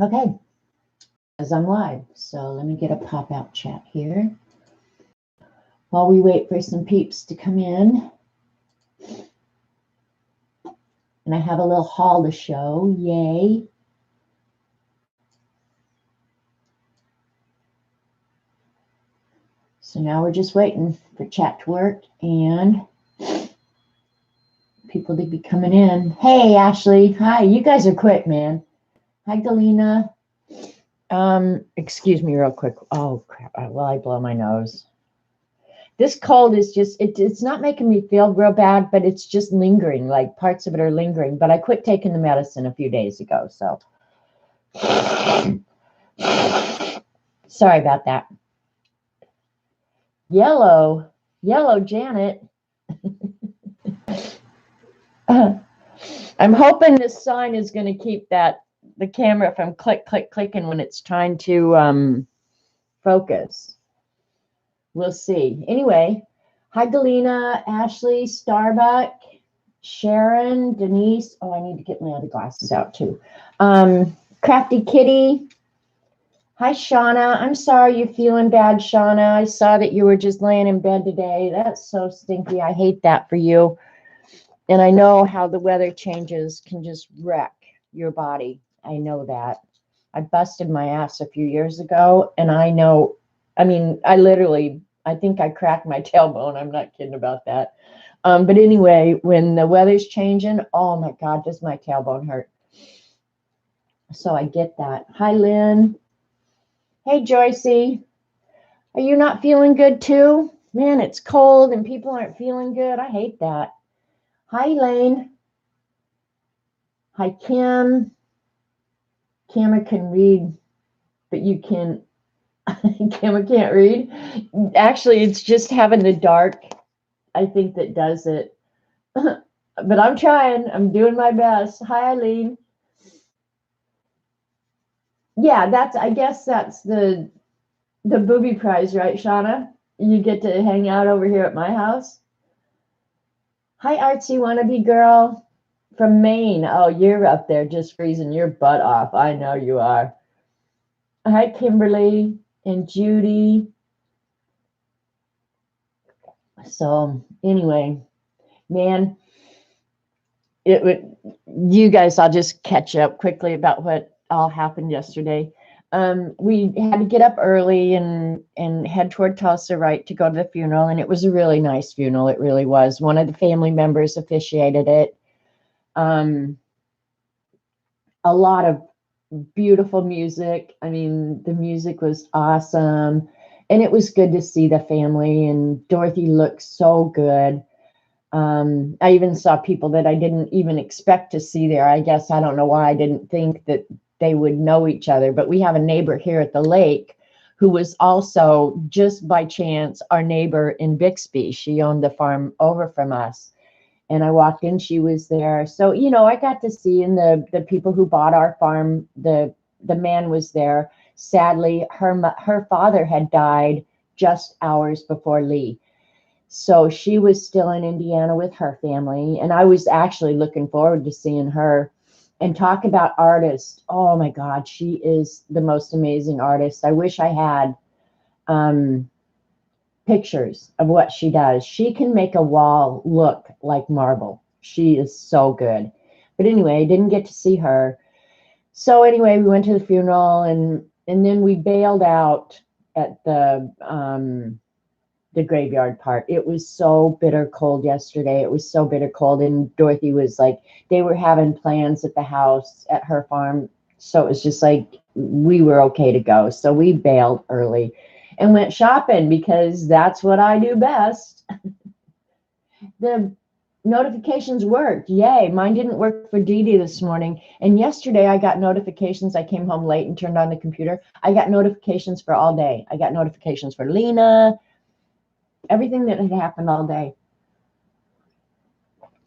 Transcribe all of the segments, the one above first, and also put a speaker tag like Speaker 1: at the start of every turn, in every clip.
Speaker 1: Okay, as I'm live, so let me get a pop-out chat here while we wait for some peeps to come in. And I have a little haul to show. Yay. So now we're just waiting for chat to work and people to be coming in. Hey, Ashley. Hi. You guys are quick, man. Hi, Galena. Excuse me real quick. Oh, crap. Well, I blow my nose. This cold is just, it's not making me feel real bad, but it's just lingering. Like parts of it are lingering. But I quit taking the medicine a few days ago. So sorry about that. Yellow Janet. I'm hoping this sign is going to keep the camera from clicking when it's trying to focus. We'll see. Anyway, hi Galena, Ashley, Starbuck, Sharon, Denise. Oh, I need to get my other glasses out too. Crafty Kitty. Hi, Shauna. I'm sorry you're feeling bad, Shauna. I saw that you were just laying in bed today. That's so stinky. I hate that for you. And I know how the weather changes can just wreck your body. I know that. I busted my ass a few years ago, and I know, I mean, I think I cracked my tailbone. I'm not kidding about that. But anyway, when the weather's changing, oh my God, does my tailbone hurt. So I get that. Hi, Lynn. Hey, Joycey. Are you not feeling good too? Man, it's cold and people aren't feeling good. I hate that. Hi, Elaine. Hi, Kim. Camera can read, but you can. Camera can't read. Actually, it's just having the dark, I think, that does it. But I'm trying. I'm doing my best. Hi, Eileen. Yeah, I guess that's the booby prize, right, Shauna? You get to hang out over here at my house. Hi, artsy wannabe girl from Maine. Oh, you're up there just freezing your butt off. I know you are. Hi, Kimberly and Judy. So anyway, man, you guys, I'll just catch up quickly about what all happened yesterday. We had to get up early and head toward Tulsa, right, to go to the funeral. And it was a really nice funeral. It really was. One of the family members officiated it. A lot of beautiful music. I mean, the music was awesome. And it was good to see the family. And Dorothy looked so good. I even saw people that I didn't even expect to see there. I guess I don't know why I didn't think that they would know each other, but we have a neighbor here at the lake who was also just by chance our neighbor in Bixby. She owned the farm over from us. And I walked in, she was there. So, you know, I got to see, and the people who bought our farm, the man was there. Sadly, her father had died just hours before Lee. So she was still in Indiana with her family. And I was actually looking forward to seeing her. And talk about artists. Oh my God, she is the most amazing artist. I wish I had pictures of what she does. She can make a wall look like marble. She is so good. But anyway, I didn't get to see her. So anyway, we went to the funeral and then we bailed out at the graveyard part. It was so bitter cold yesterday. It was so bitter cold. And Dorothy was like, they were having plans at the house at her farm. So it was just like, we were okay to go. So we bailed early and went shopping because that's what I do best. The notifications worked. Yay. Mine didn't work for Dee Dee this morning. And yesterday I got notifications. I came home late and turned on the computer. I got notifications for all day. I got notifications for Lena, everything that had happened all day.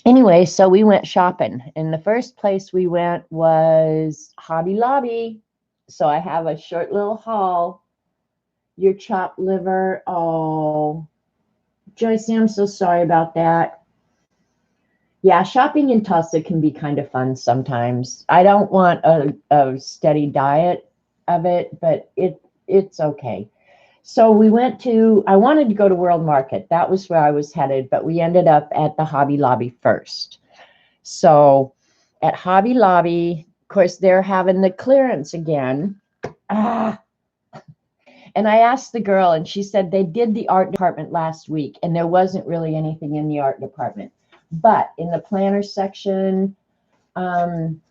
Speaker 1: Anyway, so we went shopping. And the first place we went was Hobby Lobby. So I have a short little haul. Your chopped liver. Oh, Joyce, I'm so sorry about that. Yeah, shopping in Tulsa can be kind of fun sometimes. I don't want a steady diet of it, but it's okay. So we went to, I wanted to go to World Market. That was where I was headed, but we ended up at the Hobby Lobby first. So at Hobby Lobby, of course, they're having the clearance again. Ah, and I asked the girl, and she said they did the art department last week, and there wasn't really anything in the art department. But in the planner section, um,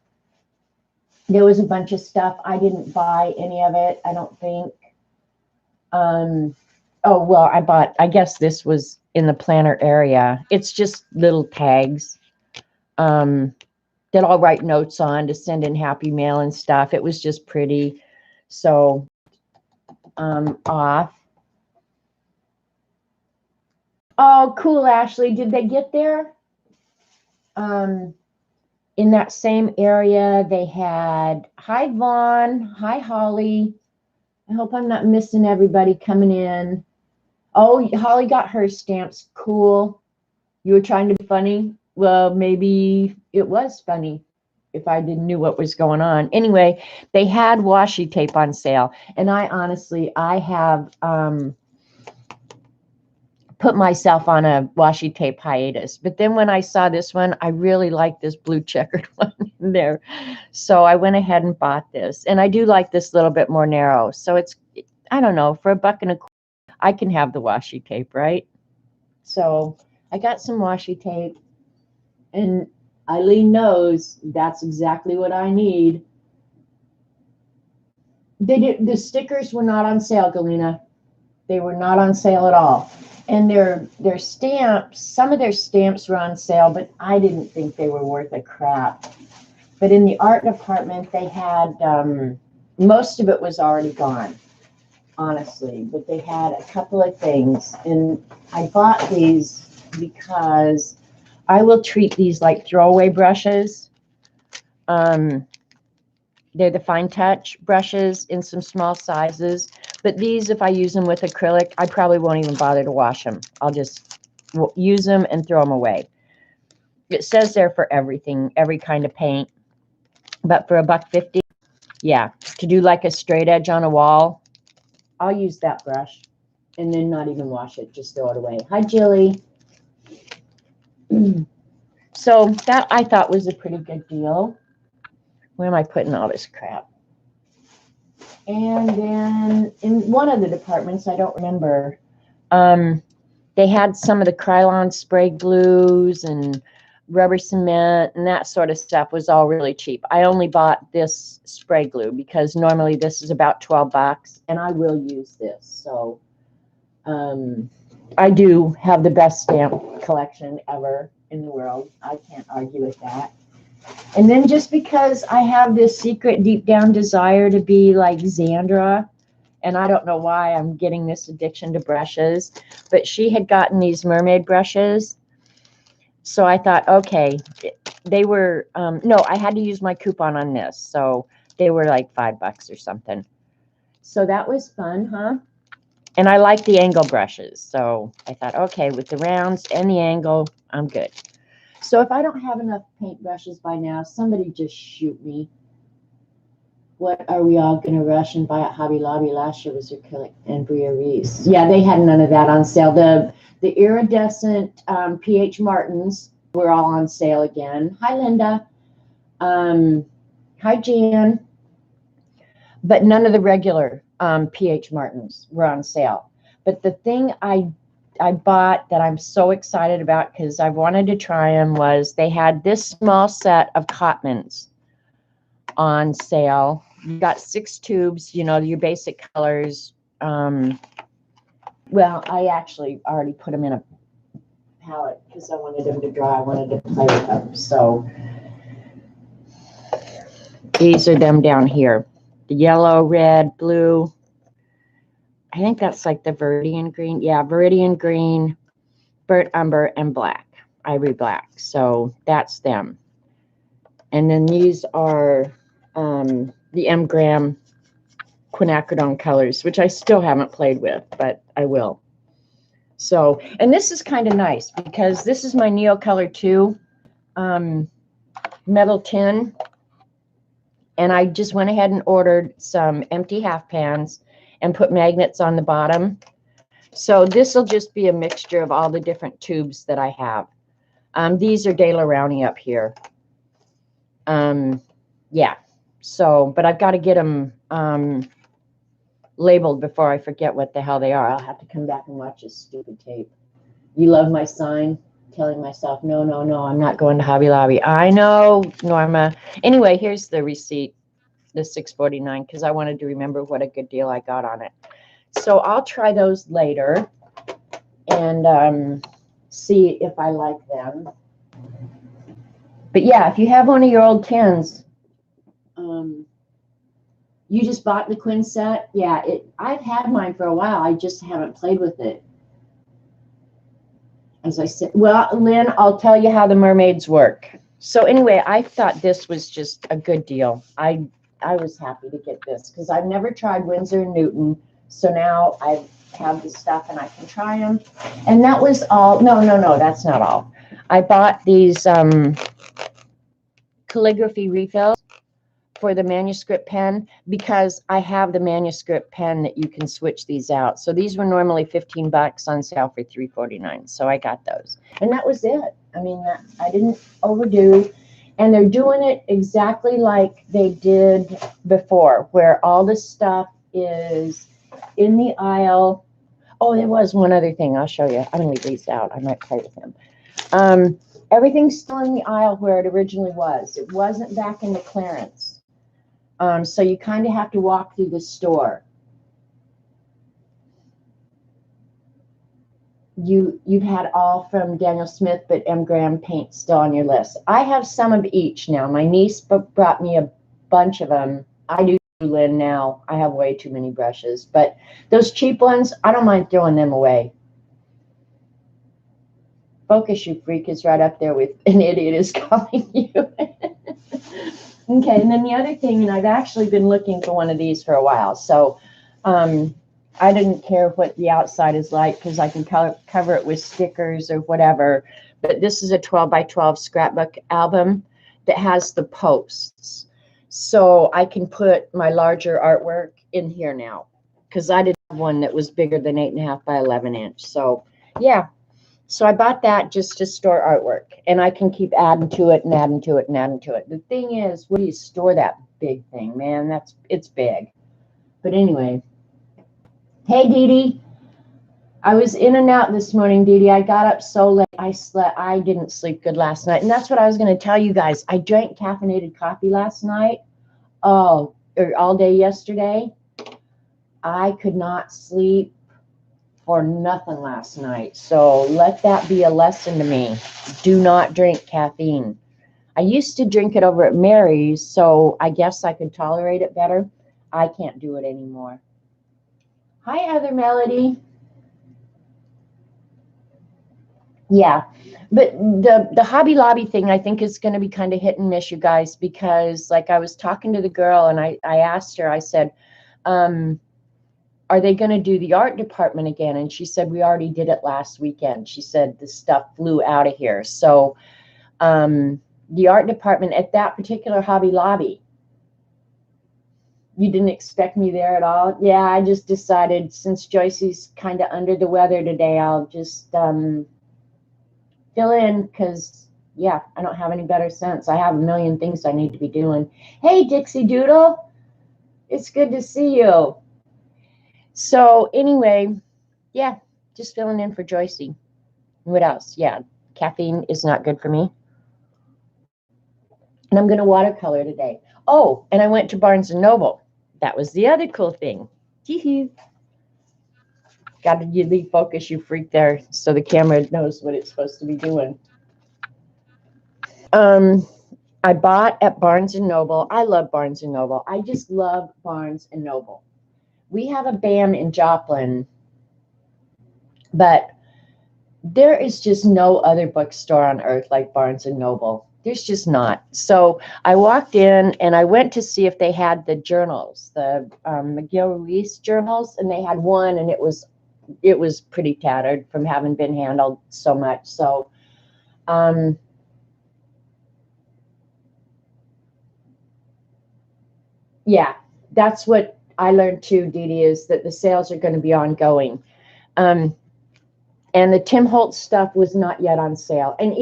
Speaker 1: there was a bunch of stuff. I didn't buy any of it, I don't think. Oh, well, I guess this was in the planner area. It's just little tags that I'll write notes on to send in happy mail and stuff. It was just pretty. So, off. Oh, cool, Ashley. Did they get there? In that same area, they had, hi, Vaughn. Hi, Holly. I hope I'm not missing everybody coming in. Oh, Holly got her stamps. Cool. You were trying to be funny? Well, maybe it was funny if I didn't knew what was going on. Anyway, they had washi tape on sale. And I honestly, I have put myself on a washi tape hiatus. But then when I saw this one, I really like this blue checkered one in there. So I went ahead and bought this. And I do like this little bit more narrow. So it's, I don't know, for $1.25, I can have the washi tape, right? So I got some washi tape. And Eileen knows that's exactly what I need. The stickers were not on sale, Galena. They were not on sale at all. And their stamps, some of their stamps were on sale, but I didn't think they were worth a crap. But in the art department, they had, most of it was already gone, honestly. But they had a couple of things. And I bought these because I will treat these like throwaway brushes. They're the fine touch brushes in some small sizes. But these, if I use them with acrylic, I probably won't even bother to wash them. I'll just use them and throw them away. It says there for everything, every kind of paint. But for $1.50, yeah, to do like a straight edge on a wall, I'll use that brush and then not even wash it, just throw it away. Hi, Jilly. So that I thought was a pretty good deal. Where am I putting all this crap? And then in one of the departments, I don't remember, they had some of the Krylon spray glues and rubber cement and that sort of stuff was all really cheap. I only bought this spray glue because normally this is about $12 and I will use this. So I do have the best stamp collection ever in the world. I can't argue with that. And then just because I have this secret deep down desire to be like Xandra, and I don't know why I'm getting this addiction to brushes, but she had gotten these mermaid brushes. So I thought, okay, they were, no, I had to use my coupon on this. So they were like $5 or something. So that was fun, huh? And I like the angle brushes. So I thought, okay, with the rounds and the angle, I'm good. So if I don't have enough paint brushes by now, somebody just shoot me. What are we all going to rush and buy at Hobby Lobby? Last year was acrylic and Bria Reese. Yeah, they had none of that on sale. The iridescent PH Martins were all on sale again. Hi, Linda. Hi, Jan. But none of the regular PH Martins were on sale. But the thing I bought that I'm so excited about because I wanted to try them was they had this small set of Cotmans on sale. You got 6 tubes, you know, your basic colors. Well, I actually already put them in a palette because I wanted them to dry. I wanted to play with them. So these are them down here. The yellow, red, blue. I think that's like the Viridian green. Yeah, Viridian green, burnt umber, and black. Ivory black. So that's them. And then these are the M. Graham quinacridone colors, which I still haven't played with, but I will. So, and this is kind of nice because this is my Neo Color 2. metal tin, and I just went ahead and ordered some empty half pans and put magnets on the bottom. So this will just be a mixture of all the different tubes that I have. These are De La Rowney up here. Yeah. So, but I've got to get them labeled before I forget what the hell they are. I'll have to come back and watch this stupid tape. You love my sign? Telling myself, no, no, no, I'm not going to Hobby Lobby. I know, Norma. Anyway, here's the receipt, the $6.49, because I wanted to remember what a good deal I got on it. So I'll try those later and see if I like them. But yeah, if you have one of your old tins, you just bought the Quinn set? Yeah, I've had mine for a while. I just haven't played with it. As I said, well, Lynn, I'll tell you how the mermaids work. So anyway, I thought this was just a good deal. I was happy to get this because I've never tried Winsor & Newton. So now I have the stuff and I can try them. And that was all. No, that's not all. I bought these calligraphy refills for the manuscript pen because I have the manuscript pen that you can switch these out. So these were normally $15 on sale for $3.49. So I got those. And that was it. I mean, I didn't overdo. And they're doing it exactly like they did before, where all the stuff is in the aisle. Oh, there was one other thing. I'll show you. I'm going to leave these out. I might play with them. Everything's still in the aisle where it originally was. It wasn't back in the clearance. So you kind of have to walk through the store. You've had all from Daniel Smith, but M. Graham paint still on your list. I have some of each now. My niece brought me a bunch of them. I do, Lynn, now. I have way too many brushes. But those cheap ones, I don't mind throwing them away. Focus, you freak, is right up there with an idiot is calling you. Okay, and then the other thing, and I've actually been looking for one of these for a while. So I didn't care what the outside is like because I can cover it with stickers or whatever. But this is a 12 by 12 scrapbook album that has the posts. So I can put my larger artwork in here now because I didn't have one that was bigger than 8.5 by 11 inch. So yeah. So I bought that just to store artwork, and I can keep adding to it and adding to it and adding to it. The thing is, where do you store that big thing, man? It's big. But anyway, hey, Dee Dee. I was in and out this morning, Dee Dee. I got up so late. I didn't sleep good last night, and that's what I was going to tell you guys. I drank caffeinated coffee last night. All day yesterday. I could not sleep for nothing last night. So let that be a lesson to me. Do not drink caffeine. I used to drink it over at Mary's, so I guess I could tolerate it better. I can't do it anymore. Hi, Other Melody. Yeah, but the Hobby Lobby thing, I think, is going to be kind of hit and miss, you guys, because like I was talking to the girl and I asked her, I said, are they going to do the art department again? And she said, we already did it last weekend. She said the stuff flew out of here. So the art department at that particular Hobby Lobby, you didn't expect me there at all? Yeah, I just decided since Joycey's kind of under the weather today, I'll just fill in because, yeah, I don't have any better sense. I have a million things I need to be doing. Hey, Dixie Doodle. It's good to see you. So anyway, yeah, just filling in for Joycey. What else? Yeah, caffeine is not good for me. And I'm going to watercolor today. Oh, and I went to Barnes & Noble. That was the other cool thing. Got to leave focus, you freak, there, so the camera knows what it's supposed to be doing. I bought at Barnes & Noble. I love Barnes & Noble. I just love Barnes & Noble. We have a BAM in Joplin, but there is just no other bookstore on earth like Barnes & Noble. There's just not. So I walked in and I went to see if they had the journals, the McGill Reese journals, and they had one, and it was pretty tattered from having been handled so much. So Yeah, that's what I learned too, Dee Dee, is that the sales are going to be ongoing. And the Tim Holtz stuff was not yet on sale. And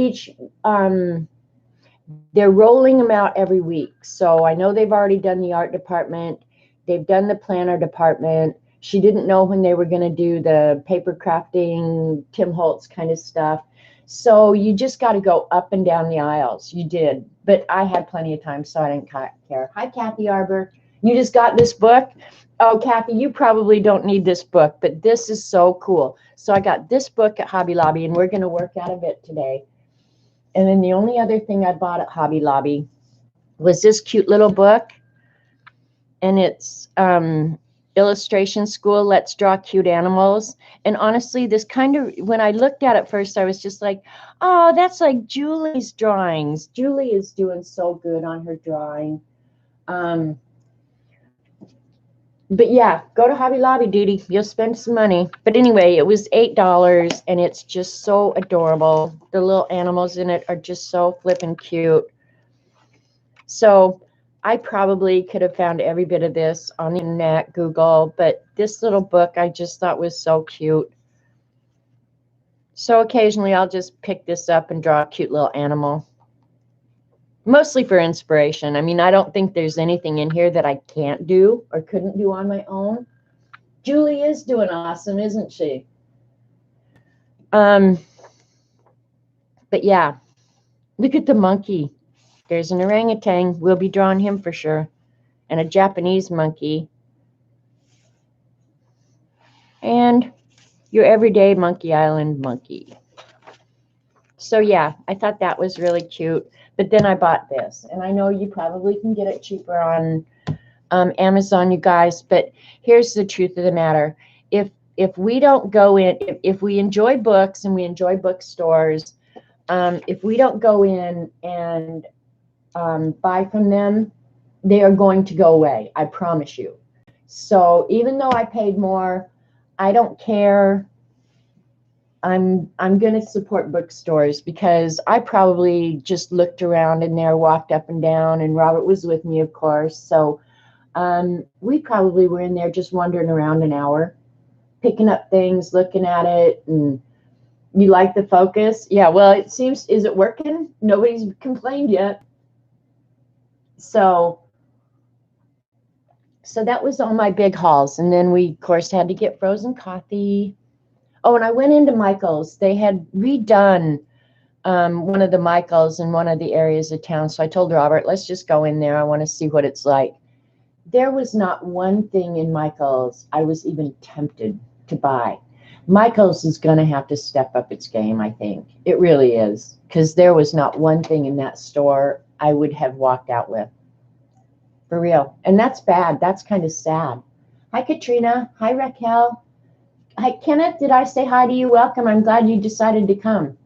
Speaker 1: they're rolling them out every week. So I know they've already done the art department. They've done the planner department. She didn't know when they were going to do the paper crafting, Tim Holtz kind of stuff. So you just got to go up and down the aisles. You did. But I had plenty of time, so I didn't care. Hi, Kathy Arbor. You just got this book? Oh, Kathy, you probably don't need this book, but this is so cool. So I got this book at Hobby Lobby, and we're going to work out of it today. And then the only other thing I bought at Hobby Lobby was this cute little book. And it's Illustration School, Let's Draw Cute Animals. And honestly, this kind of, when I looked at it first, I was just like, oh, that's like Julie's drawings. Julie is doing so good on her drawing. But yeah, go to Hobby Lobby, Dee Dee. You'll spend some money. But anyway, it was $8, and it's just so adorable. The little animals in it are just so flippin' cute. So I probably could have found every bit of this on the internet, Google, but this little book I just thought was so cute. So occasionally I'll just pick this up and draw a cute little animal. Mostly for inspiration. I mean, I don't think there's anything in here that I can't do or couldn't do on my own. Julie is doing awesome, isn't she? But yeah, look at the monkey. There's an orangutan. We'll be drawing him for sure. And a Japanese monkey. And your everyday Monkey Island monkey. So yeah, I thought that was really cute. But then I bought this. And I know you probably can get it cheaper on Amazon, you guys. But here's the truth of the matter. If we don't go in, if we enjoy books and we enjoy bookstores, if we don't go in and buy from them, they are going to go away. I promise you. So even though I paid more, I don't care. I'm going to support bookstores because I probably just looked around in there, walked up and down, and Robert was with me, of course. So we probably were in there just wandering around an hour, picking up things, looking at it. And you like the focus? Yeah, well, it seems, is it working? Nobody's complained yet. So that was all my big hauls. And then we, of course, had to get frozen coffee. Oh, and I went into Michael's. They had redone one of the Michael's in one of the areas of town. So I told Robert, let's just go in there. I want to see what it's like. There was not one thing in Michael's I was even tempted to buy. Michael's is going to have to step up its game, I think. It really is. Because there was not one thing in that store I would have walked out with. For real. And that's bad. That's kind of sad. Hi, Katrina. Hi, Raquel. Hi, Kenneth. Did I say hi to you? Welcome. I'm glad you decided to come.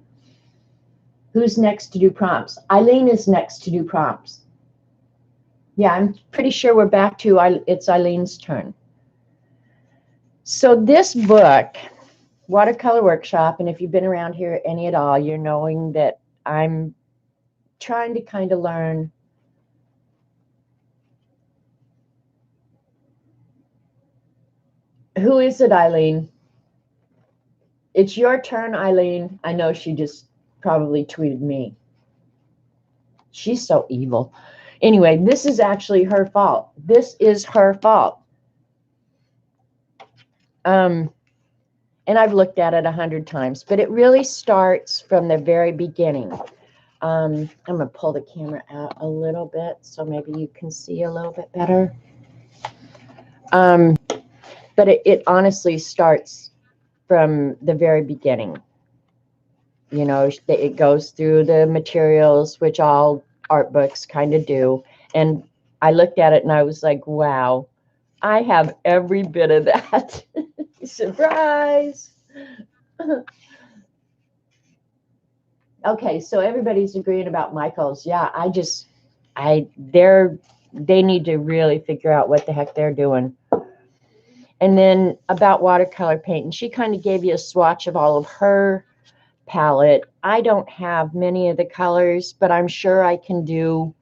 Speaker 1: Who's next to do prompts? Eileen is next to do prompts. Yeah, I'm pretty sure we're back to it's Eileen's turn. So this book, Watercolor Workshop, and if you've been around here any at all, you're knowing that I'm trying to kind of learn who is it, Eileen? It's your turn, Eileen. I know she just probably tweeted me. She's so evil. Anyway, this is actually her fault. This is her fault. And I've looked at it 100 times, but it really starts from the very beginning. I'm going to pull the camera out a little bit so maybe you can see a little bit better. But it honestly starts from the very beginning. You know, it goes through the materials, which all art books kind of do. And I looked at it and I was like, wow, I have every bit of that. Surprise. Okay, so everybody's agreeing about Michael's. Yeah, they need to really figure out what the heck they're doing. And then about watercolor paint, and she kind of gave you a swatch of all of her palette. I don't have many of the colors, but I'm sure I can do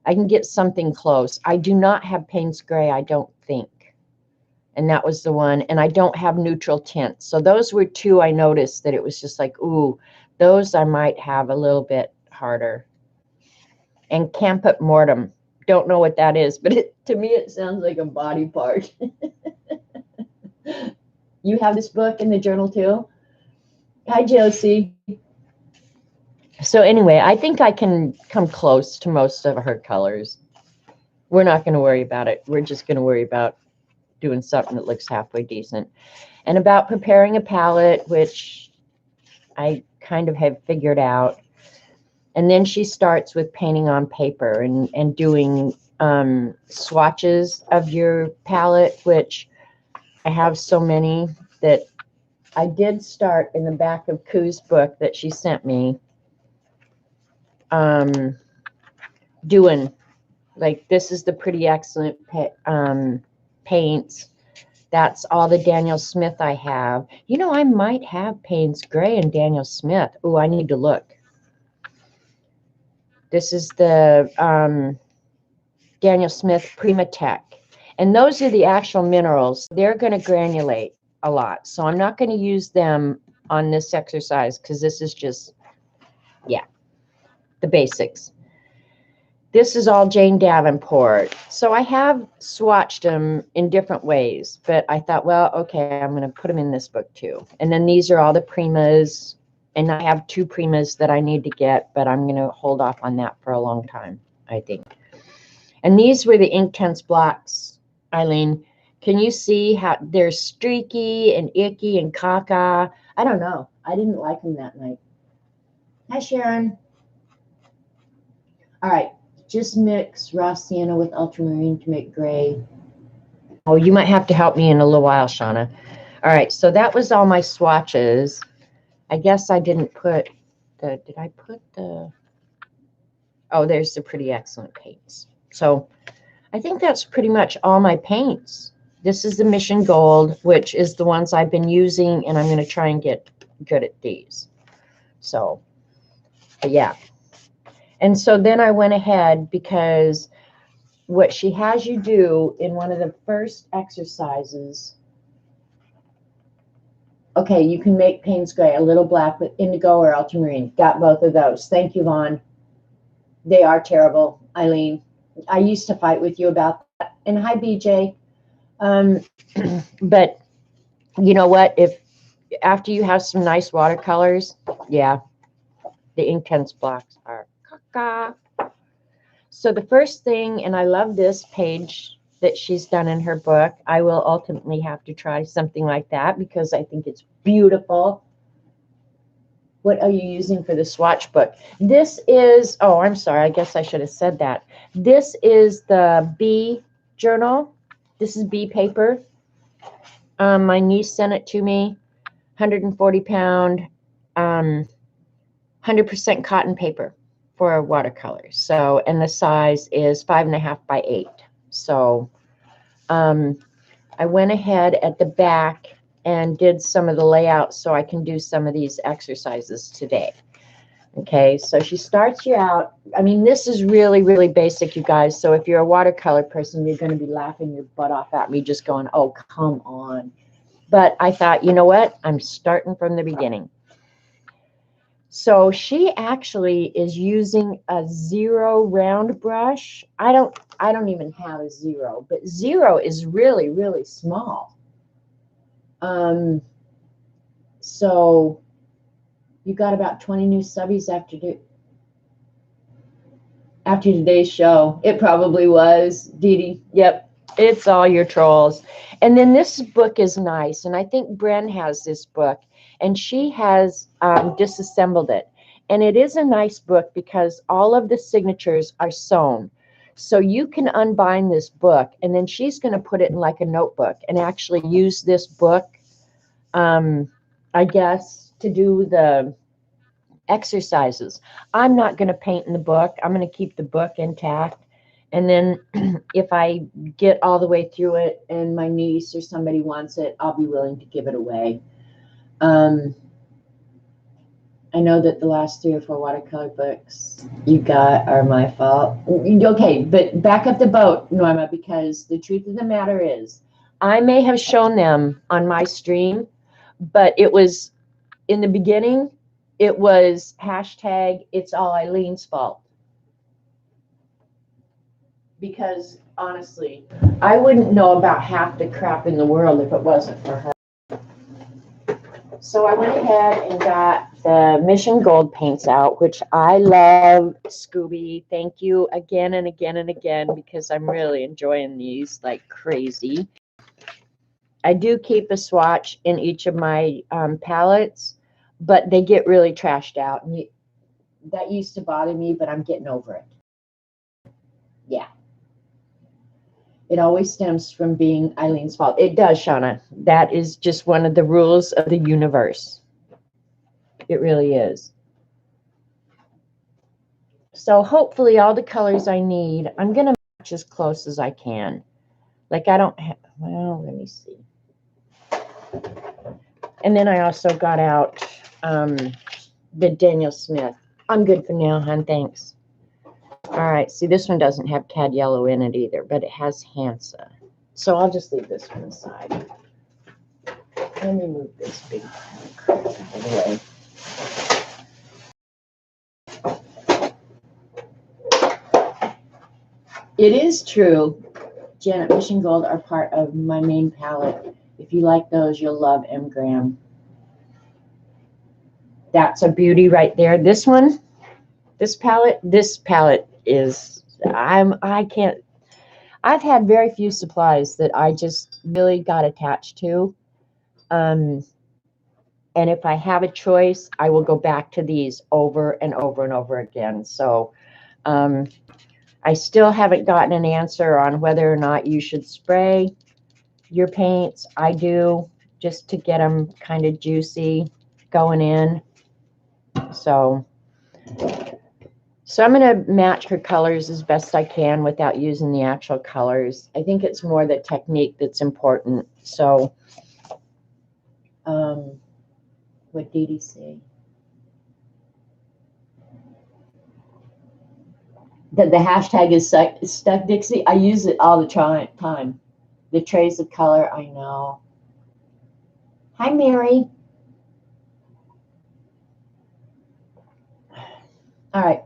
Speaker 1: I can get something close. I do not have Payne's Gray, I don't think. And that was the one. And I don't have neutral tint. So those were two I noticed that it was just like, ooh, those I might have a little bit harder. And Camput Mortem. Don't know what that is, but to me it sounds like a body part. You have this book in the journal too? Hi, Josie. So anyway, I think I can come close to most of her colors. We're not going to worry about it. We're just going to worry about doing something that looks halfway decent. And about preparing a palette, which I kind of have figured out. And then she starts with painting on paper and doing swatches of your palette, which I have so many that I did start in the back of Koo's book that she sent me, doing, like, this is the Pretty Excellent paints. That's all the Daniel Smith I have. You know, I might have Payne's Gray and Daniel Smith. Oh, I need to look. This is the Daniel Smith Primatech. And those are the actual minerals. They're going to granulate a lot. So I'm not going to use them on this exercise because this is just, yeah, the basics. This is all Jane Davenport. So I have swatched them in different ways, but I thought, well, okay, I'm going to put them in this book too. And then these are all the Primas, and I have 2 Primas that I need to get, but I'm going to hold off on that for a long time, I think. And these were the Inktense blocks, Eileen. Can you see how they're streaky and icky and caca? I don't know. I didn't like them that night. Hi, Sharon. All right. Just mix raw sienna with ultramarine to make gray. Oh, you might have to help me in a little while, Shauna. All right. So that was all my swatches. I guess I didn't put the, did I put the, oh, there's the Pretty Excellent paints. So I think that's pretty much all my paints. This is the Mission Gold, which is the ones I've been using, and I'm going to try and get good at these. So, yeah. And so then I went ahead because what she has you do in one of the first exercises, okay, you can make Payne's Gray, a little black with indigo or ultramarine. Got both of those. Thank you, Vaughn. They are terrible, Eileen. I used to fight with you about that. And hi, BJ. But you know what? If after you have some nice watercolors, yeah, the Inktense blocks are caca. So the first thing, and I love this page that she's done in her book. I will ultimately have to try something like that because I think it's beautiful. What are you using for the swatch book? This is, oh, I'm sorry. I guess I should have said that. This is the B journal. This is B paper. My niece sent it to me. 140-pound, 100% cotton paper for watercolors. So, and the size is 5.5 by 8. So, I went ahead at the back and did some of the layouts so I can do some of these exercises today. Okay, so she starts you out. I mean, this is really, really basic, you guys. So if you're a watercolor person, you're going to be laughing your butt off at me just going, oh, come on. But I thought, you know what? I'm starting from the beginning. So she actually is using a 0 round brush. I don't even have a 0, but 0 is really, really small. So you got about 20 new subbies after today's show. It probably was, Dee Dee. Yep, it's all your trolls. And then this book is nice, and I think Bren has this book, and she has disassembled it. And it is a nice book because all of the signatures are sewn. So you can unbind this book, and then she's going to put it in like a notebook and actually use this book, I guess, to do the exercises. I'm not going to paint in the book. I'm going to keep the book intact. And then if I get all the way through it and my niece or somebody wants it, I'll be willing to give it away. I know that the last 3 or 4 watercolor books you got are my fault. Okay, but back up the boat, Norma, because the truth of the matter is, I may have shown them on my stream, but it was in the beginning, it was hashtag it's all Eileen's fault. Because honestly, I wouldn't know about half the crap in the world if it wasn't for her. So I went ahead and got the Mission Gold paints out, which I love. Scooby, thank you again and again and again, because I'm really enjoying these like crazy. I do keep a swatch in each of my palettes, but they get really trashed out. And that used to bother me, but I'm getting over it. Yeah. It always stems from being Eileen's fault. It does, Shauna. That is just one of the rules of the universe. It really is. So hopefully all the colors I need, I'm going to match as close as I can. Like I don't have, well, let me see. And then I also got out the Daniel Smith. I'm good for now, hon. Thanks. All right. See, this one doesn't have cad yellow in it either, but it has Hansa. So I'll just leave this one aside. Let me move this big crap out of the way. It is true. Janet, Mission Gold are part of my main palette. If you like those, you'll love M. Graham. That's a beauty right there. This one, this palette is, I've had very few supplies that I just really got attached to. And if I have a choice, I will go back to these over and over and over again. So I still haven't gotten an answer on whether or not you should spray your paints. I do, just to get them kind of juicy going in. So I'm going to match her colors as best I can without using the actual colors. I think it's more the technique that's important. So what did he say? That the hashtag is stuck Dixie. I use it all the time. The trays of color, I know. Hi, Mary. All right,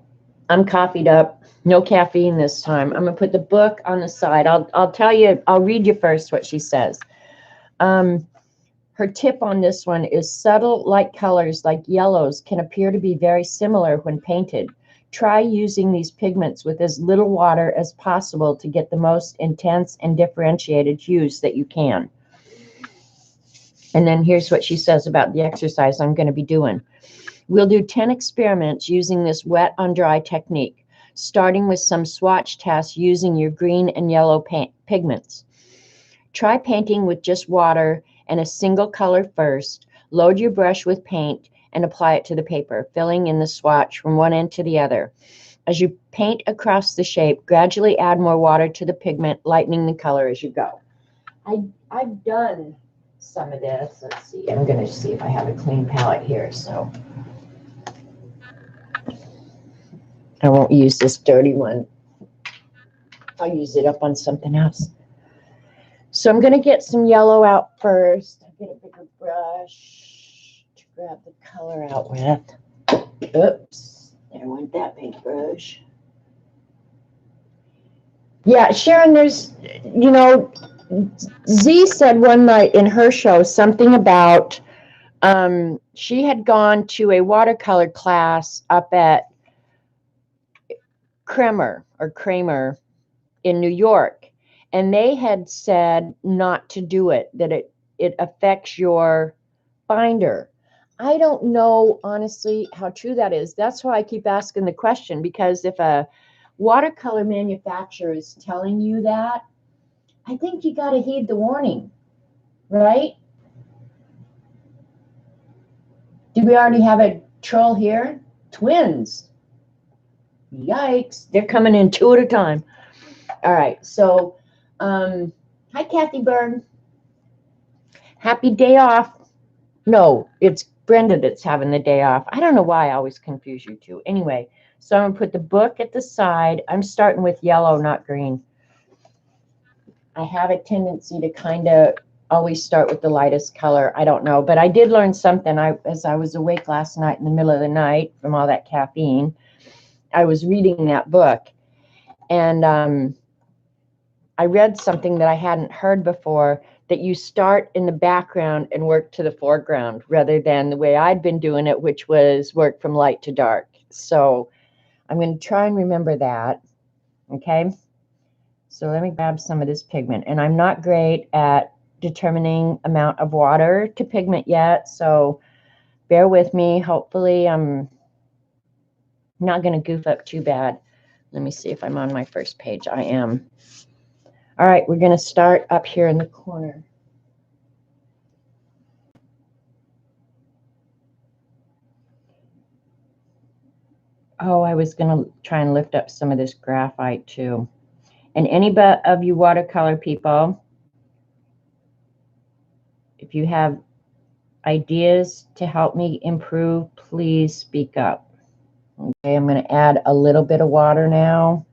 Speaker 1: I'm coffeed up. No caffeine this time. I'm gonna put the book on the side. I'll tell you. I'll read you first what she says. Her tip on this one is subtle light colors like yellows can appear to be very similar when painted. Try using these pigments with as little water as possible to get the most intense and differentiated hues that you can. And then here's what she says about the exercise I'm going to be doing. We'll do 10 experiments using this wet on dry technique, starting with some swatch tests using your green and yellow pigments. Try painting with just water and a single color first. Load your brush with paint and apply it to the paper, filling in the swatch from one end to the other. As you paint across the shape, gradually add more water to the pigment, lightening the color as you go. I've done some of this. Let's see. I'm going to see if I have a clean palette here. So I won't use this dirty one. I'll use it up on something else. So I'm going to get some yellow out first. I'll get a bigger brush to grab the color out with. Oops, there went that big brush. Yeah, Sharon, there's, Z said one night in her show something about she had gone to a watercolor class up at Kramer in New York. And they had said not to do it, that it affects your binder. I don't know, honestly, how true that is. That's why I keep asking the question, because if a watercolor manufacturer is telling you that, I think you got to heed the warning, right? Do we already have a troll here? Twins. Yikes. They're coming in 2 at a time. All right, so hi, Kathy Byrne. Happy day off. No, it's Brenda that's having the day off. I don't know why I always confuse you two. Anyway, so I'm going to put the book at the side. I'm starting with yellow, not green. I have a tendency to kind of always start with the lightest color. I don't know, but I did learn something. As I was awake last night in the middle of the night from all that caffeine, I was reading that book, and I read something that I hadn't heard before, that you start in the background and work to the foreground rather than the way I'd been doing it, which was work from light to dark. So I'm going to try and remember that. Okay. So let me grab some of this pigment, and I'm not great at determining amount of water to pigment yet, so bear with me. Hopefully I'm not going to goof up too bad. Let me see if I'm on my first page. I am. All right, we're going to start up here in the corner. Oh, I was going to try and lift up some of this graphite too. And any of you watercolor people, if you have ideas to help me improve, please speak up. Okay, I'm going to add a little bit of water now.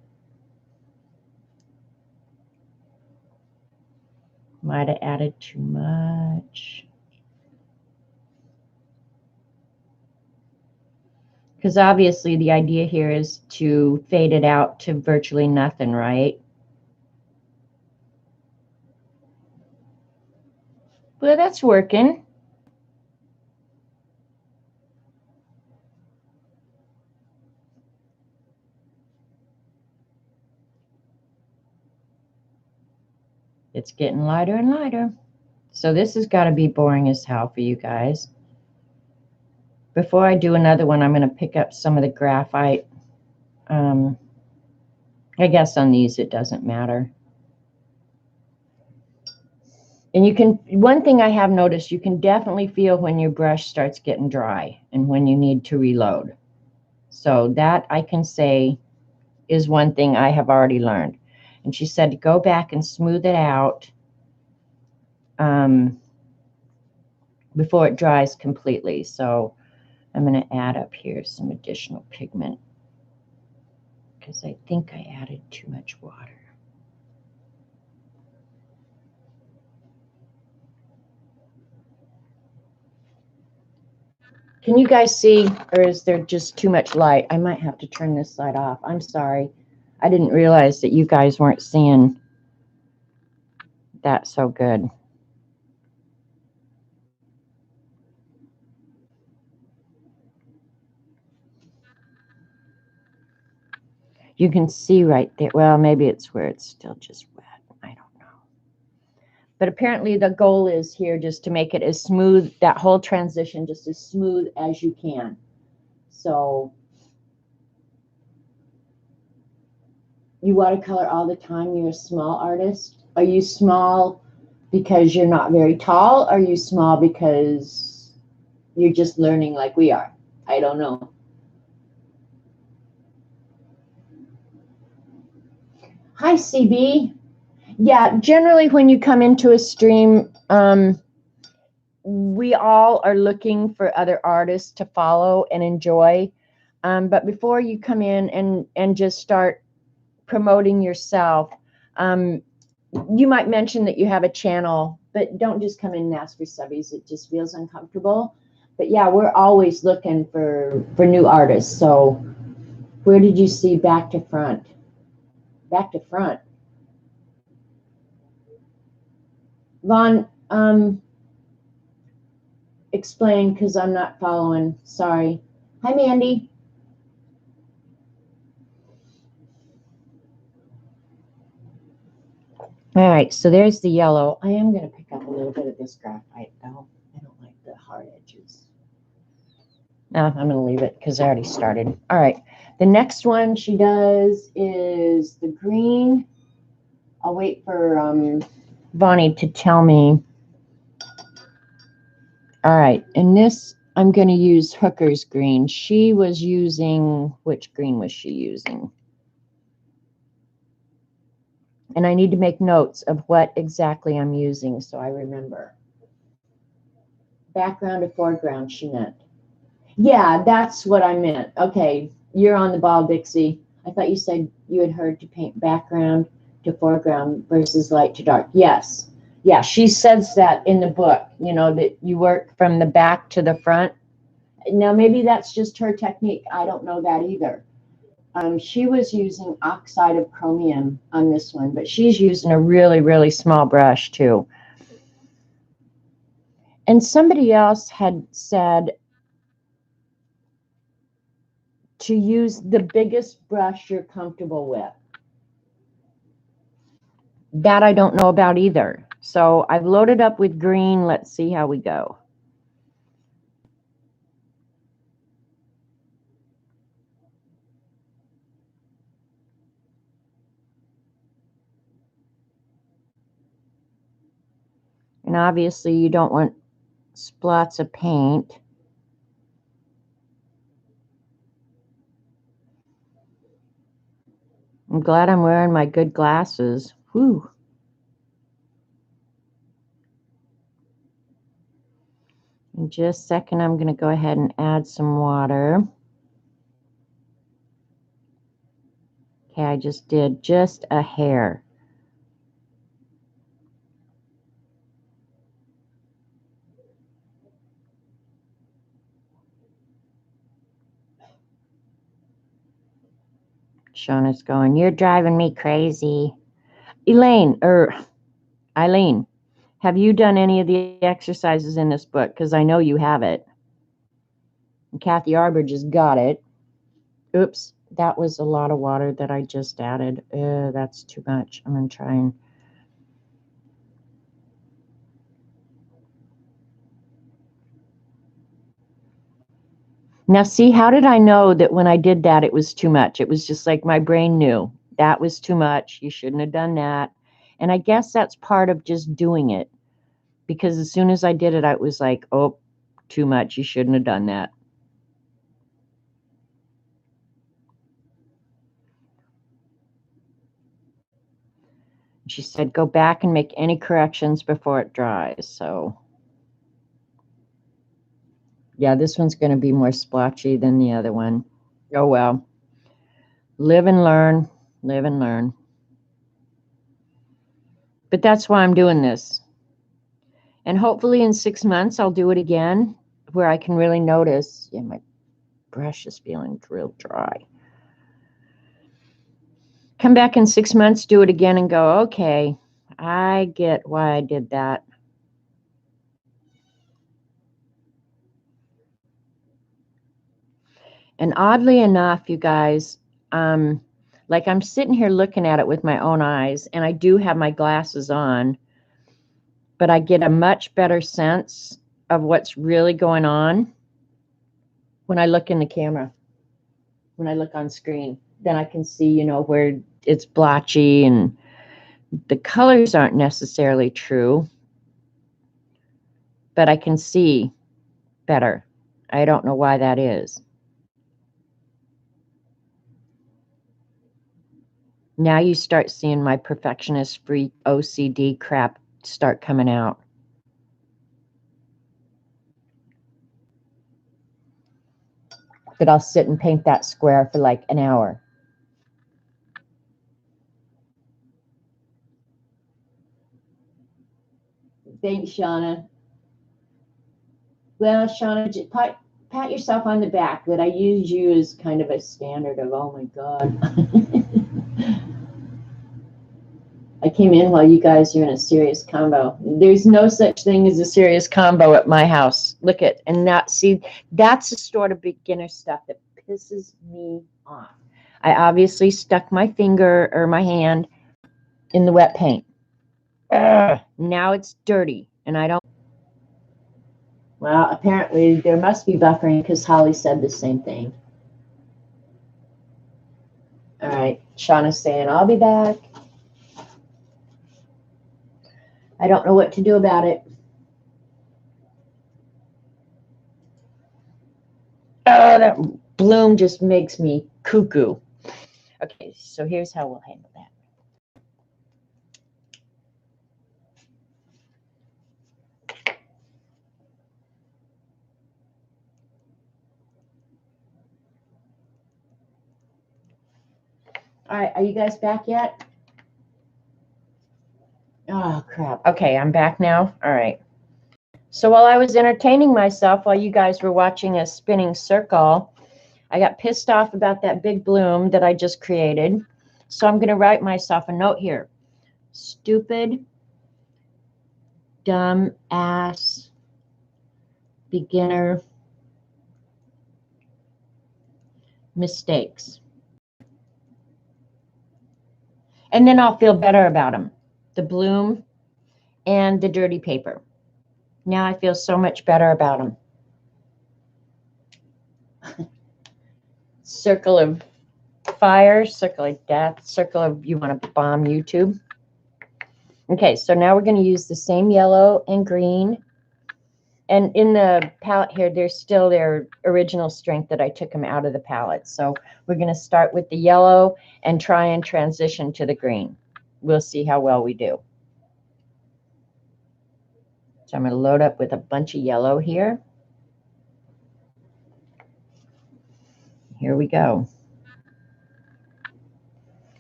Speaker 1: Might have added too much. Because obviously the idea here is to fade it out to virtually nothing, right? Well, that's working. It's getting lighter and lighter. So this has got to be boring as hell for you guys. Before I do another one, I'm going to pick up some of the graphite. I guess on these it doesn't matter. And you can, one thing I have noticed, you can definitely feel when your brush starts getting dry and when you need to reload. So that I can say is one thing I have already learned. And she said to go back and smooth it out before it dries completely. So I'm going to add up here some additional pigment because I think I added too much water. Can you guys see, or is there just too much light? I might have to turn this light off. I'm sorry. I didn't realize that you guys weren't seeing that so good. You can see right there. Well, maybe it's where it's still just wet. I don't know. But apparently the goal is here just to make it as smooth, that whole transition just as smooth as you can. So you watercolor all the time. You're a small artist. Are you small because you're not very tall? Are you small because you're just learning like we are? I don't know. Hi, CB. Yeah, generally when you come into a stream, we all are looking for other artists to follow and enjoy. But before you come in and just start promoting yourself, you might mention that you have a channel, but don't just come in and ask for subbies. It just feels uncomfortable. But yeah, we're always looking for new artists. So where did you see back to front? Back to front. Vaughn, explain because I'm not following. Sorry. Hi, Mandy. All right, so there's the yellow. I am going to pick up a little bit of this graphite, though. I don't like the hard edges. No, I'm going to leave it because I already started. All right, the next one she does is the green. I'll wait for Bonnie to tell me. All right, in this, I'm going to use Hooker's green. She was using, which green was she using? And I need to make notes of what exactly I'm using so I remember. Background to foreground, she meant. Yeah, that's what I meant. Okay, you're on the ball, Dixie. I thought you said you had heard to paint background to foreground versus light to dark. Yes. Yeah, she says that in the book, you know, that you work from the back to the front. Now, maybe that's just her technique. I don't know that either. She was using oxide of chromium on this one, but she's using a really, really small brush too. And somebody else had said to use the biggest brush you're comfortable with. That I don't know about either. So I've loaded up with green. Let's see how we go. And obviously you don't want splots of paint. I'm glad I'm wearing my good glasses. Whew. In just a second, I'm going to go ahead and add some water. Okay, I just did just a hair. Shauna's going, you're driving me crazy. Eileen, have you done any of the exercises in this book? Because I know you have it. And Kathy Arbor just got it. Oops, that was a lot of water that I just added. That's too much. I'm going to try and... Now, see, how did I know that when I did that, it was too much? It was just like my brain knew that was too much. You shouldn't have done that. And I guess that's part of just doing it. Because as soon as I did it, I was like, oh, too much. You shouldn't have done that. She said, go back and make any corrections before it dries. So, yeah, this one's going to be more splotchy than the other one. Oh, well. Live and learn. Live and learn. But that's why I'm doing this. And hopefully in 6 months, I'll do it again where I can really notice. Yeah, my brush is feeling real dry. Come back in 6 months, do it again and go, okay, I get why I did that. And oddly enough, you guys, like I'm sitting here looking at it with my own eyes, and I do have my glasses on, but I get a much better sense of what's really going on when I look in the camera, when I look on screen. Then I can see, you know, where it's blotchy and the colors aren't necessarily true, but I can see better. I don't know why that is. Now you start seeing my perfectionist freak OCD crap start coming out. But I'll sit and paint that square for like an hour. Thanks, Shauna. Well, Shauna, just pat yourself on the back that I use you as kind of a standard of, oh my God. I came in while you guys are in a serious combo. There's no such thing as a serious combo at my house. Look at, and not see, that's the sort of beginner stuff that pisses me off. I obviously stuck my finger or my hand in the wet paint. Now it's dirty and I don't. Well, apparently there must be buffering because Holly said the same thing. All right, Shauna's saying, I'll be back. I don't know what to do about it. Oh, that bloom just makes me cuckoo. Okay, so here's how we'll handle that. All right, are you guys back yet? Oh, crap. Okay, I'm back now. All right. So while I was entertaining myself while you guys were watching a spinning circle, I got pissed off about that big bloom that I just created. So I'm going to write myself a note here. Stupid, dumb ass, beginner, mistakes. And then I'll feel better about them. The bloom and the dirty paper. Now I feel so much better about them. Circle of fire, circle of death, circle of you want to bomb YouTube. Okay, so now we're going to use the same yellow and green. And in the palette here, there's still their original strength that I took them out of the palette. So we're going to start with the yellow and try and transition to the green. We'll see how well we do. So I'm going to load up with a bunch of yellow here. Here we go.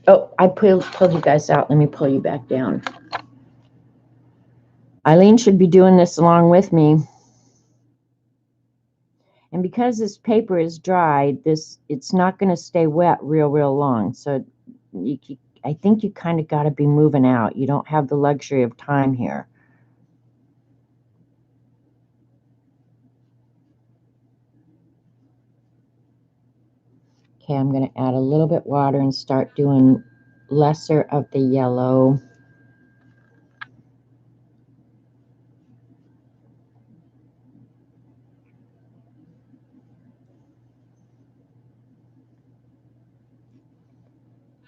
Speaker 1: Oh, I pulled you guys out. Let me pull you back down. Eileen should be doing this along with me. And because this paper is dry, it's not going to stay wet real long. So I think you kind of got to be moving out. You don't have the luxury of time here. Okay, I'm going to add a little bit water and start doing lesser of the yellow.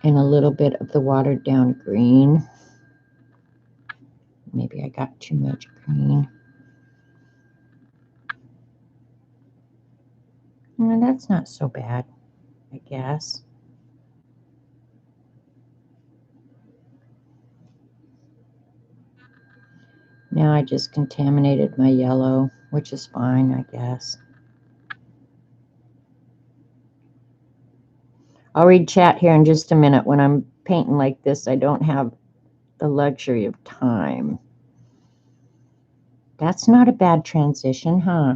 Speaker 1: And a little bit of the watered down green. Maybe I got too much green. Well, that's not so bad, I guess. Now I just contaminated my yellow, which is fine, I guess. I'll read chat here in just a minute. When I'm painting like this, I don't have the luxury of time. That's not a bad transition, huh?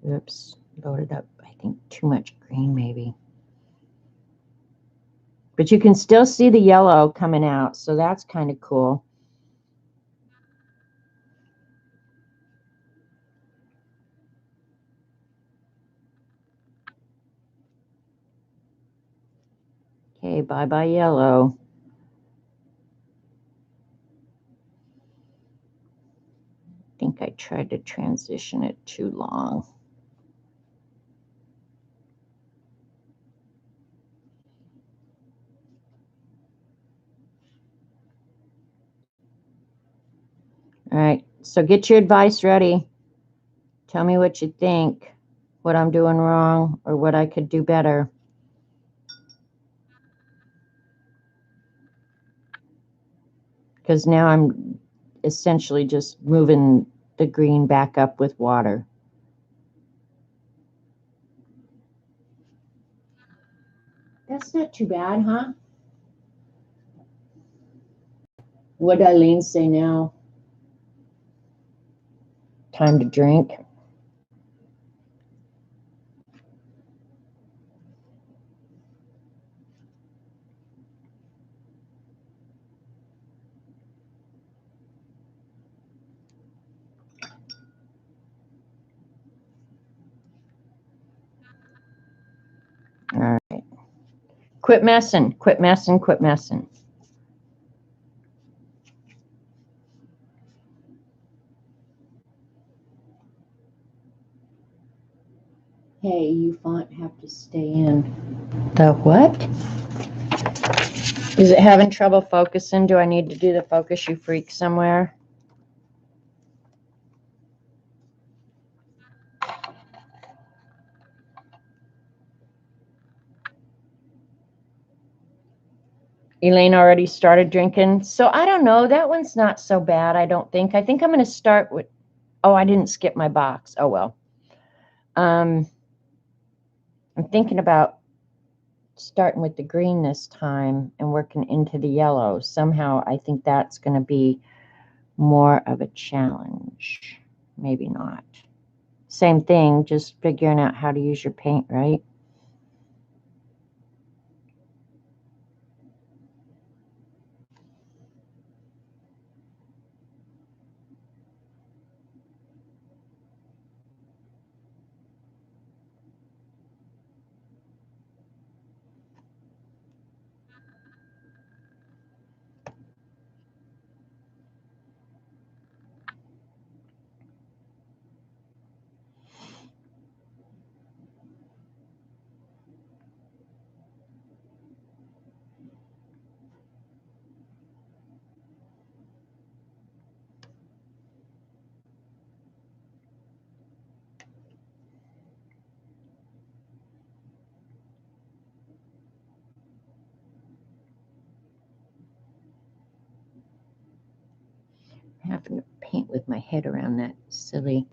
Speaker 1: Oops, loaded up, I think, too much green maybe. But you can still see the yellow coming out, so that's kind of cool. Okay, bye-bye yellow. I think I tried to transition it too long. All right, so get your advice ready. Tell me what you think, what I'm doing wrong, or what I could do better. Because now I'm essentially just moving the green back up with water. That's not too bad, huh? What did Eileen say now? Time to drink. All right. Quit messing, quit messing, quit messing. Hey, you font have to stay in. The what? Is it having trouble focusing? Do I need to do the focus, you freak, somewhere? Elaine already started drinking. So I don't know. That one's not so bad, I don't think. I think I'm going to start with, oh, I didn't skip my box. Oh, well. I'm thinking about starting with the green this time and working into the yellow. Somehow I think that's going to be more of a challenge. Maybe not. Same thing, just figuring out how to use your paint, right? I'm having to paint with my head around that silly.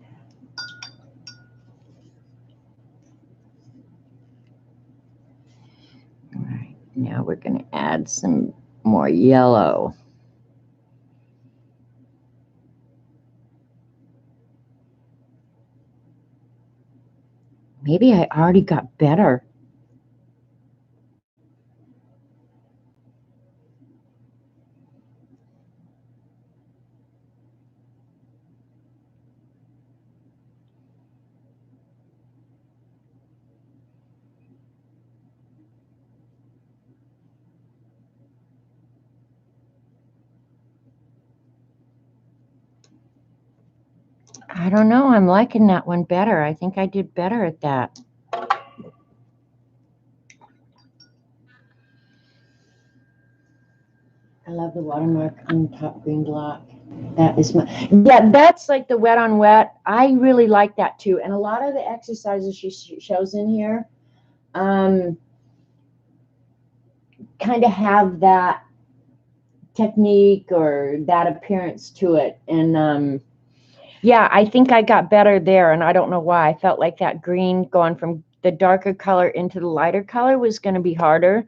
Speaker 1: All right, now we're going to add some more yellow. Maybe I already got better. I don't know. I'm liking that one better. I think I did better at that. I love the watermark on the top green block. That is my, yeah, that's like the wet on wet. I really like that too. And a lot of the exercises she shows in here kind of have that technique or that appearance to it. And yeah, I think I got better there, and I don't know why. I felt like that green going from the darker color into the lighter color was going to be harder.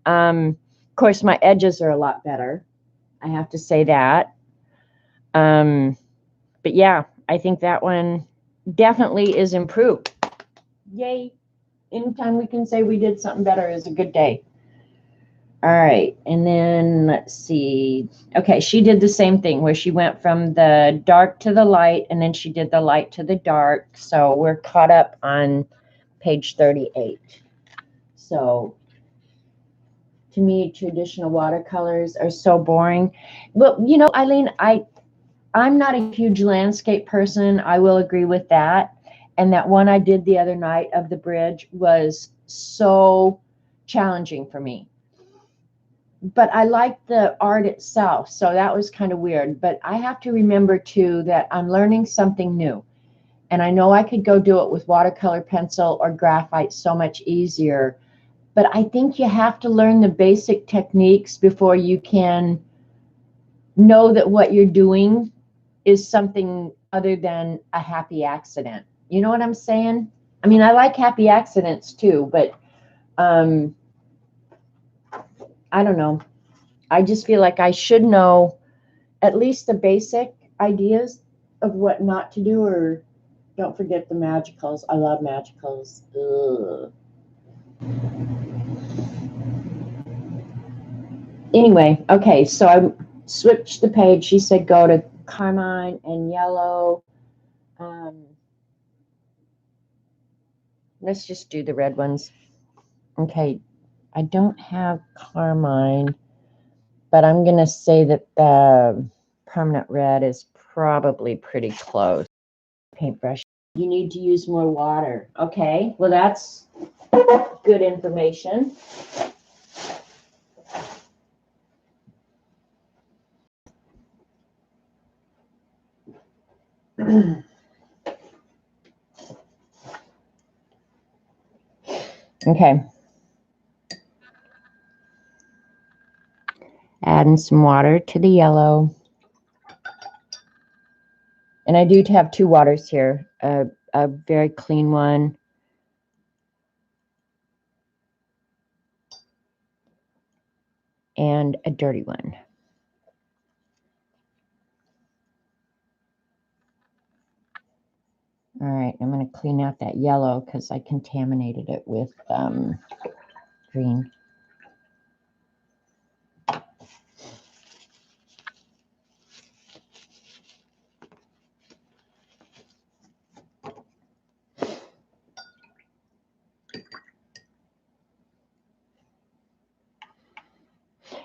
Speaker 1: Of course, my edges are a lot better. I have to say that. But yeah, I think that one definitely is improved. Yay. Anytime we can say we did something better is a good day. All right, and then let's see. Okay, she did the same thing where she went from the dark to the light, and then she did the light to the dark. So we're caught up on page 38. So to me, traditional watercolors are so boring. But you know, Eileen, I'm not a huge landscape person. I will agree with that. And that one I did the other night of the bridge was so challenging for me. But I liked the art itself, so that was kind of weird. But I have to remember too that I'm learning something new. And I know I could go do it with watercolor pencil or graphite so much easier. But I think you have to learn the basic techniques before you can know that what you're doing is something other than a happy accident. You know what I'm saying? I mean, I like happy accidents too, but I don't know. I just feel like I should know at least the basic ideas of what not to do, or don't forget the magicals. I love magicals. Ugh. Anyway, okay, so I switched the page. She said go to carmine and yellow. Let's just do the red ones. Okay, I don't have carmine, but I'm going to say that the permanent red is probably pretty close. Paintbrush. You need to use more water. Okay, well, that's good information. Okay. Adding some water to the yellow. And I do have two waters here, a very clean one. and a dirty one. All right, I'm going to clean out that yellow because I contaminated it with green.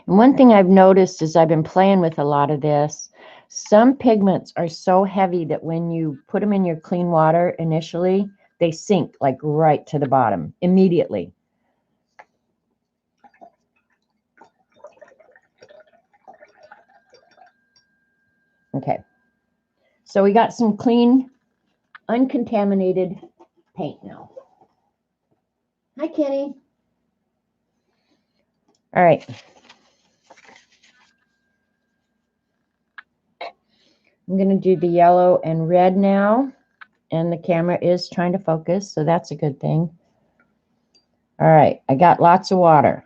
Speaker 1: And one thing I've noticed is I've been playing with a lot of this. Some pigments are so heavy that when you put them in your clean water initially, they sink like right to the bottom immediately. Okay. So we got some clean, uncontaminated paint now. Hi, Kenny. All right. I'm going to do the yellow and red now. And the camera is trying to focus, so that's a good thing. All right. I got lots of water.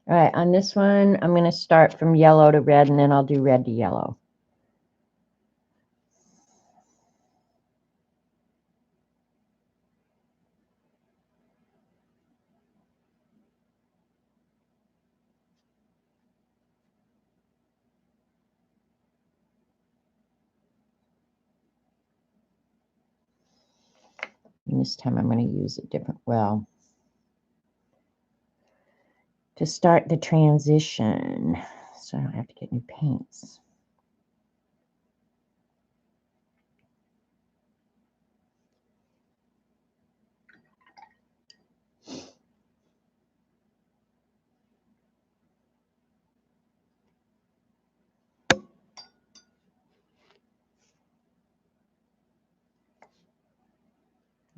Speaker 1: All right. On this one, I'm going to start from yellow to red, and then I'll do red to yellow. And this time I'm going to use a different well to start the transition so I don't have to get new paints.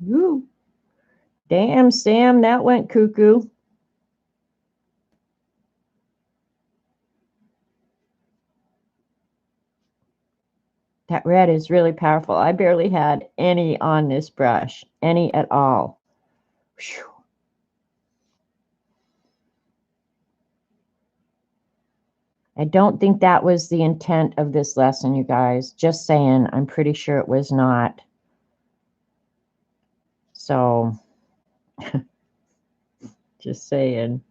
Speaker 1: Ooh. Damn, Sam, that went cuckoo. That red is really powerful. I barely had any on this brush, any at all. Whew. I don't think that was the intent of this lesson, you guys. Just saying, I'm pretty sure it was not. So, just saying.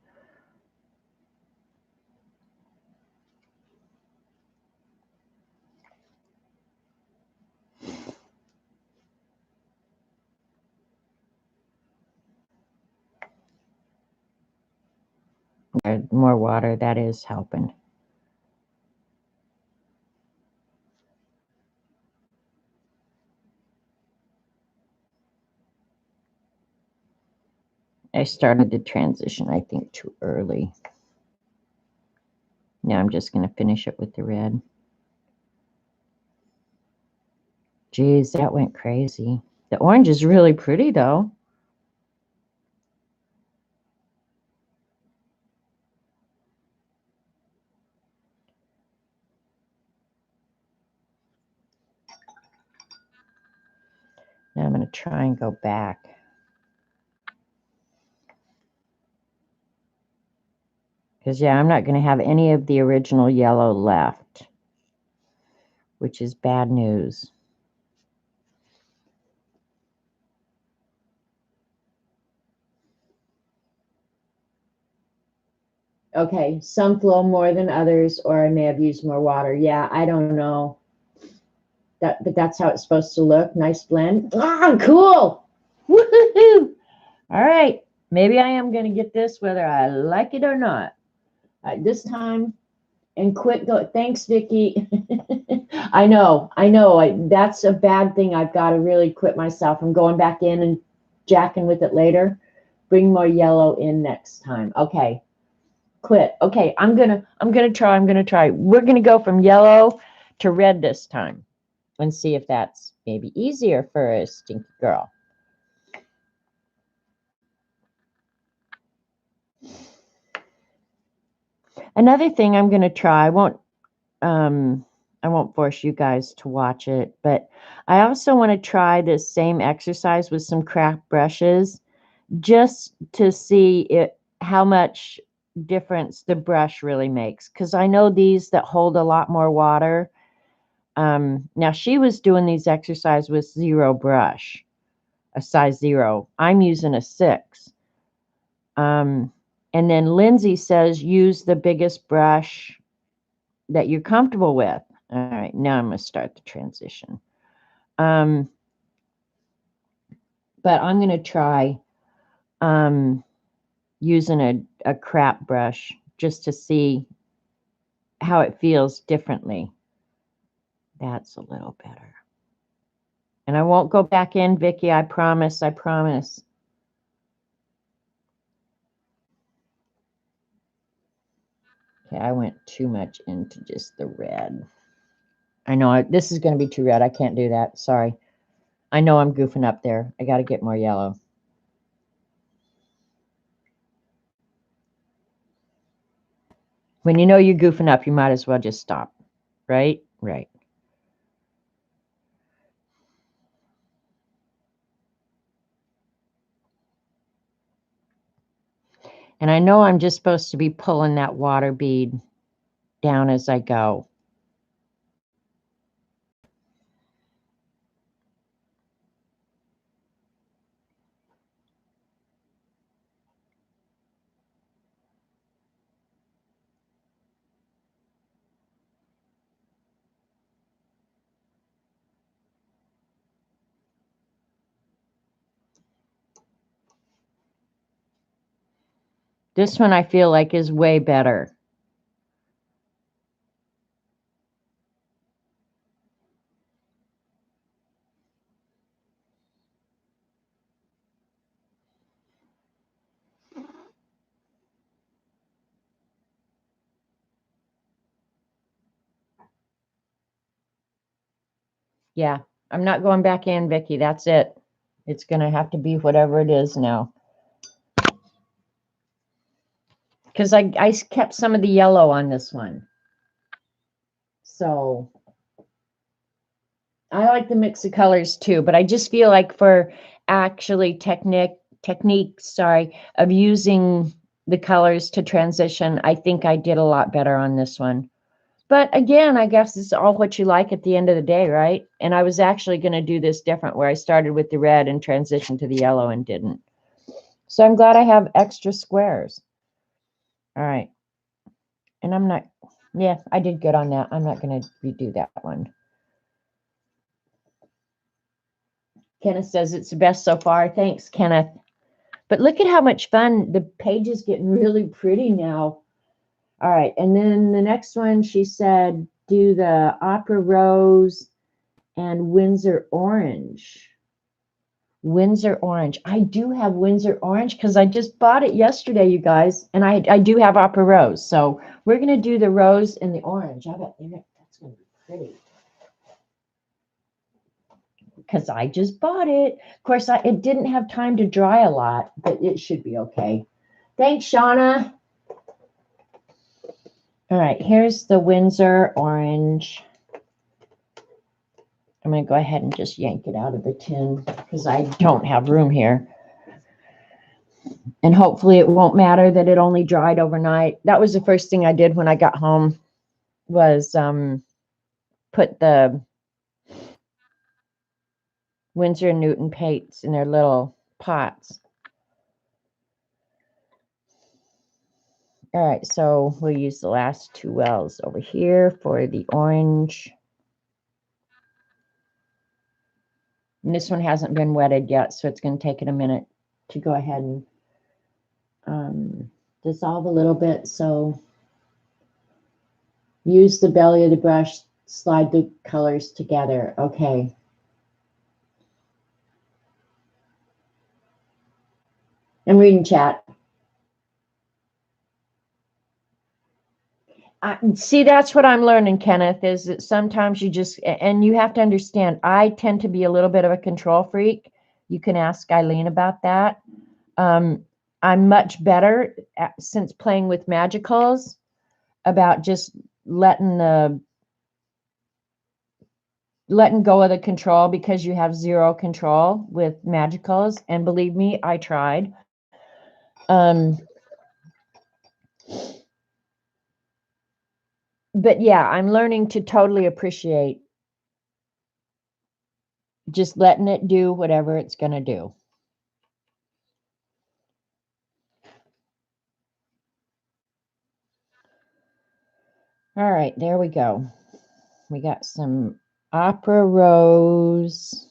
Speaker 1: More water, that is helping. I started the transition, I think, too early. Now I'm just going to finish it with the red. Geez, that went crazy. The orange is really pretty, though. Now I'm going to try and go back. Because, yeah, I'm not going to have any of the original yellow left, which is bad news. Okay, some flow more than others, or I may have used more water. Yeah, I don't know. But that's how it's supposed to look. Nice blend. Ah, cool. Woohoo! All right. Maybe I am going to get this whether I like it or not. This time, and quit go. Thanks, Vicki. I know. That's a bad thing. I've got to really quit myself. I'm going back in and jacking with it later. Bring more yellow in next time. Okay. Quit. Okay, I'm gonna try. We're gonna go from yellow to red this time and see if that's maybe easier for a stinky girl. Another thing I'm gonna try, I won't I won't force you guys to watch it, but I also want to try this same exercise with some craft brushes just to see how much difference the brush really makes. Because I know these that hold a lot more water. Now she was doing these exercises with 0 brush, a size 0. I'm using a 6. And then Lindsay says use the biggest brush that you're comfortable with. All right, now I'm going to start the transition. But I'm going to try using a crap brush just to see how it feels differently. That's a little better. And I won't go back in, Vicki. I promise. I promise. Okay, I went too much into just the red. I know this is going to be too red. I can't do that. Sorry. I know I'm goofing up there. I got to get more yellow. When you know you're goofing up, you might as well just stop. Right? Right. And I know I'm just supposed to be pulling that water bead down as I go. This one I feel like is way better. Yeah, I'm not going back in, Vicki. That's it. It's going to have to be whatever it is now. Because I kept some of the yellow on this one. So I like the mix of colors too, but I just feel like for actually technique, sorry, of using the colors to transition, I think I did a lot better on this one. But again, I guess it's all what you like at the end of the day, right? And I was actually going to do this different where I started with the red and transitioned to the yellow and didn't. So I'm glad I have extra squares. All right. And I'm not, yeah, I did good on that. I'm not going to redo that one. Kenneth says it's the best so far. Thanks, Kenneth. But look at how much fun. The page is getting really pretty now. All right. And then the next one, she said, do the Opera Rose and Windsor Orange. Windsor Orange. I do have Windsor Orange because I just bought it yesterday, you guys. And I do have Opera Rose. So we're going to do the rose and the orange. I bet that's going to be pretty. Because I just bought it. Of course, it didn't have time to dry a lot, but it should be okay. Thanks, Shauna. All right, here's the Windsor Orange. I'm going to go ahead and just yank it out of the tin because I don't have room here. And hopefully it won't matter that it only dried overnight. That was the first thing I did when I got home was put the Winsor and Newton paints in their little pots. All right, so we'll use the last 2 wells over here for the orange. And this one hasn't been wetted yet, so it's going to take it a minute to go ahead and dissolve a little bit. So use the belly of the brush, slide the colors together. Okay. I'm reading chat. See, that's what I'm learning, Kenneth, is that sometimes you just, and you have to understand, I tend to be a little bit of a control freak. You can ask Eileen about that. I'm much better since playing with magicals about just letting the letting go of the control because you have zero control with magicals. And believe me, I tried. But yeah, I'm learning to totally appreciate just letting it do whatever it's going to do. All right, there we go. We got some opera rose.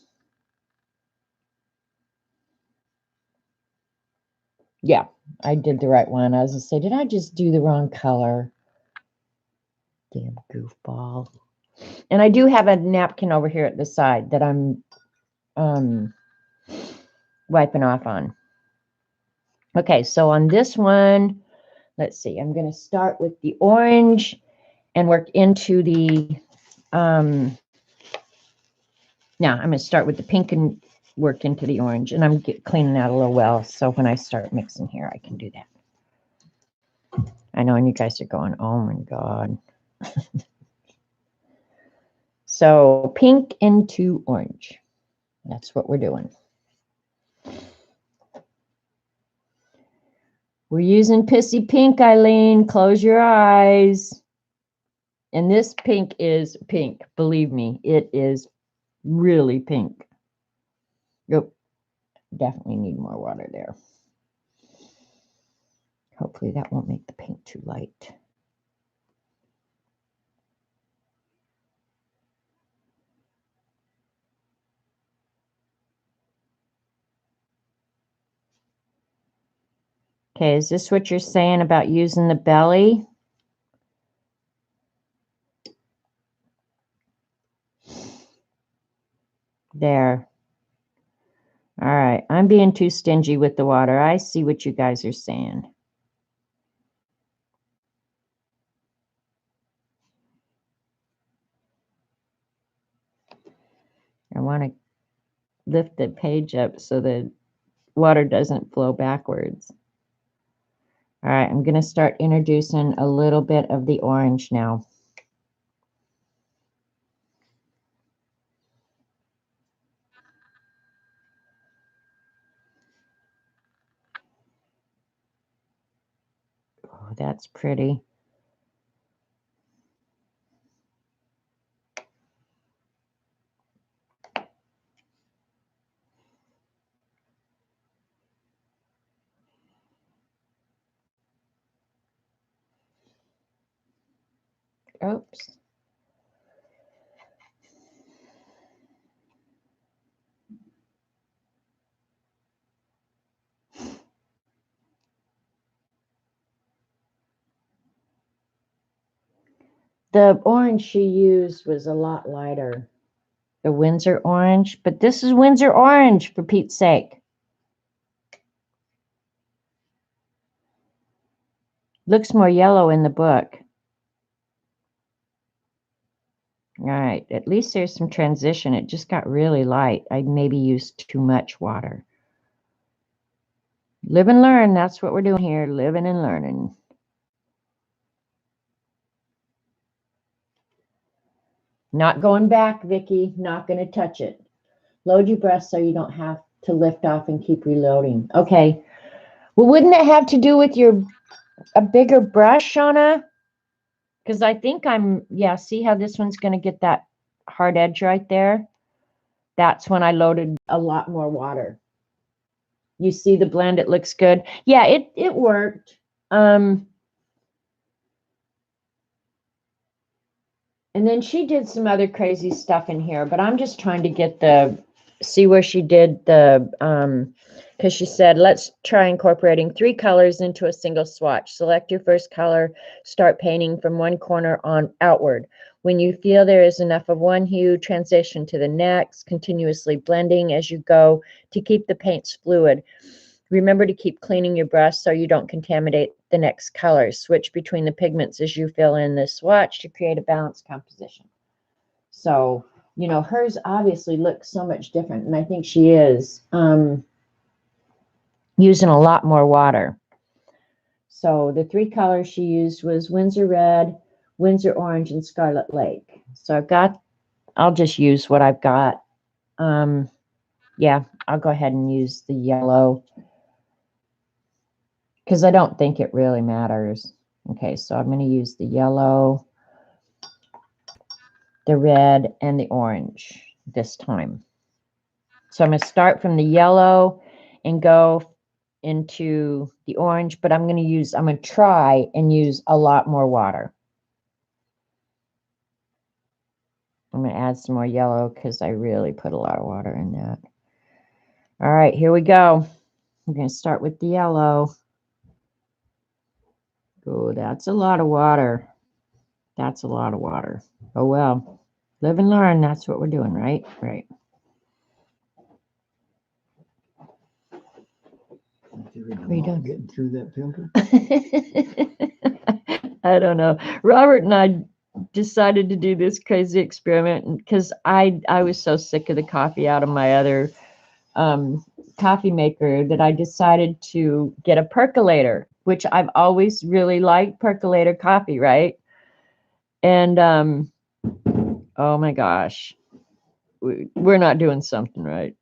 Speaker 1: Yeah, I did the right one. I was going to say, did I just do the wrong color? Damn goofball. And I do have a napkin over here at the side that I'm wiping off on. Okay, so on this one, let's see. I'm going to start with the orange and work into the, now I'm going to start with the pink and work into the orange. And I'm cleaning out a little well, so when I start mixing here, I can do that. I know, and you guys are going, oh my God. So pink into orange. That's what we're doing. We're using Pissy Pink, Eileen. Close your eyes. And this pink is pink. Believe me, it is really pink. Yep. Definitely need more water there. Hopefully that won't make the paint too light. Okay, is this what you're saying about using the belly? There. All right, I'm being too stingy with the water. I see what you guys are saying. I want to lift the page up so the water doesn't flow backwards. All right, I'm going to start introducing a little bit of the orange now. Oh, that's pretty. Oops. The orange she used was a lot lighter. The Windsor orange, but this is Windsor orange, for Pete's sake. Looks more yellow in the book. All right, at least there's some transition. It just got really light. I maybe used too much water. Live and learn. That's what we're doing here, living and learning. Not going back, Vicki. Not going to touch it. Load your brush so you don't have to lift off and keep reloading. Okay. Well, wouldn't it have to do with a bigger brush, Shauna? Because I think yeah, see how this one's going to get that hard edge right there? That's when I loaded a lot more water. You see the blend, it looks good. Yeah, it worked. And then she did some other crazy stuff in here, but I'm just trying to see where she did because she said, let's try incorporating 3 colors into a single swatch. Select your first color, start painting from one corner on outward. When you feel there is enough of one hue, transition to the next, continuously blending as you go to keep the paints fluid. Remember to keep cleaning your brush so you don't contaminate the next color. Switch between the pigments as you fill in this swatch to create a balanced composition. So, you know, hers obviously looks so much different, and I think she is using a lot more water. So the 3 colors she used was Windsor Red, Windsor Orange, and Scarlet Lake. So I've got I'll just use what I've got. Yeah, I'll go ahead and use the yellow because I don't think it really matters. Okay, so I'm going to use the yellow, the red, and the orange this time. So I'm going to start from the yellow and go into the orange, but I'm going to try and use a lot more water. I'm going to add some more yellow because I really put a lot of water in that. All right, here we go. I'm going to start with the yellow. Oh, that's a lot of water. That's a lot of water. Oh, well, live and learn. That's what we're doing, right? Right.
Speaker 2: Are you done getting through that filter?
Speaker 1: I don't know. Robert and I decided to do this crazy experiment because I was so sick of the coffee out of my other coffee maker that I decided to get a percolator, which I've always really liked percolator coffee, right? And oh my gosh, we're not doing something right.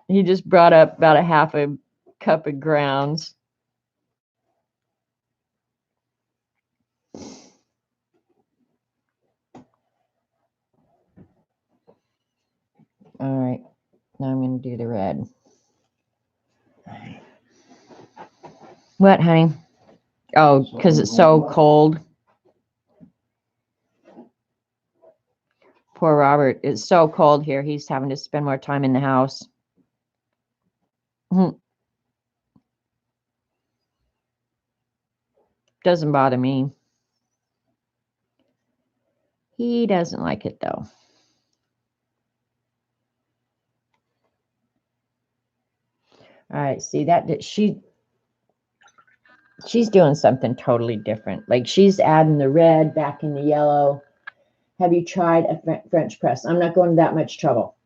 Speaker 1: He just brought up about a half a cup of grounds. All right, now I'm going to do the red. What, honey? Oh, because it's so cold. Poor Robert. It's so cold here. He's having to spend more time in the house. Doesn't bother me. He doesn't like it, though. All right, see that she's doing something totally different. Like she's adding the red back in the yellow. Have you tried a French press? I'm not going to that much trouble.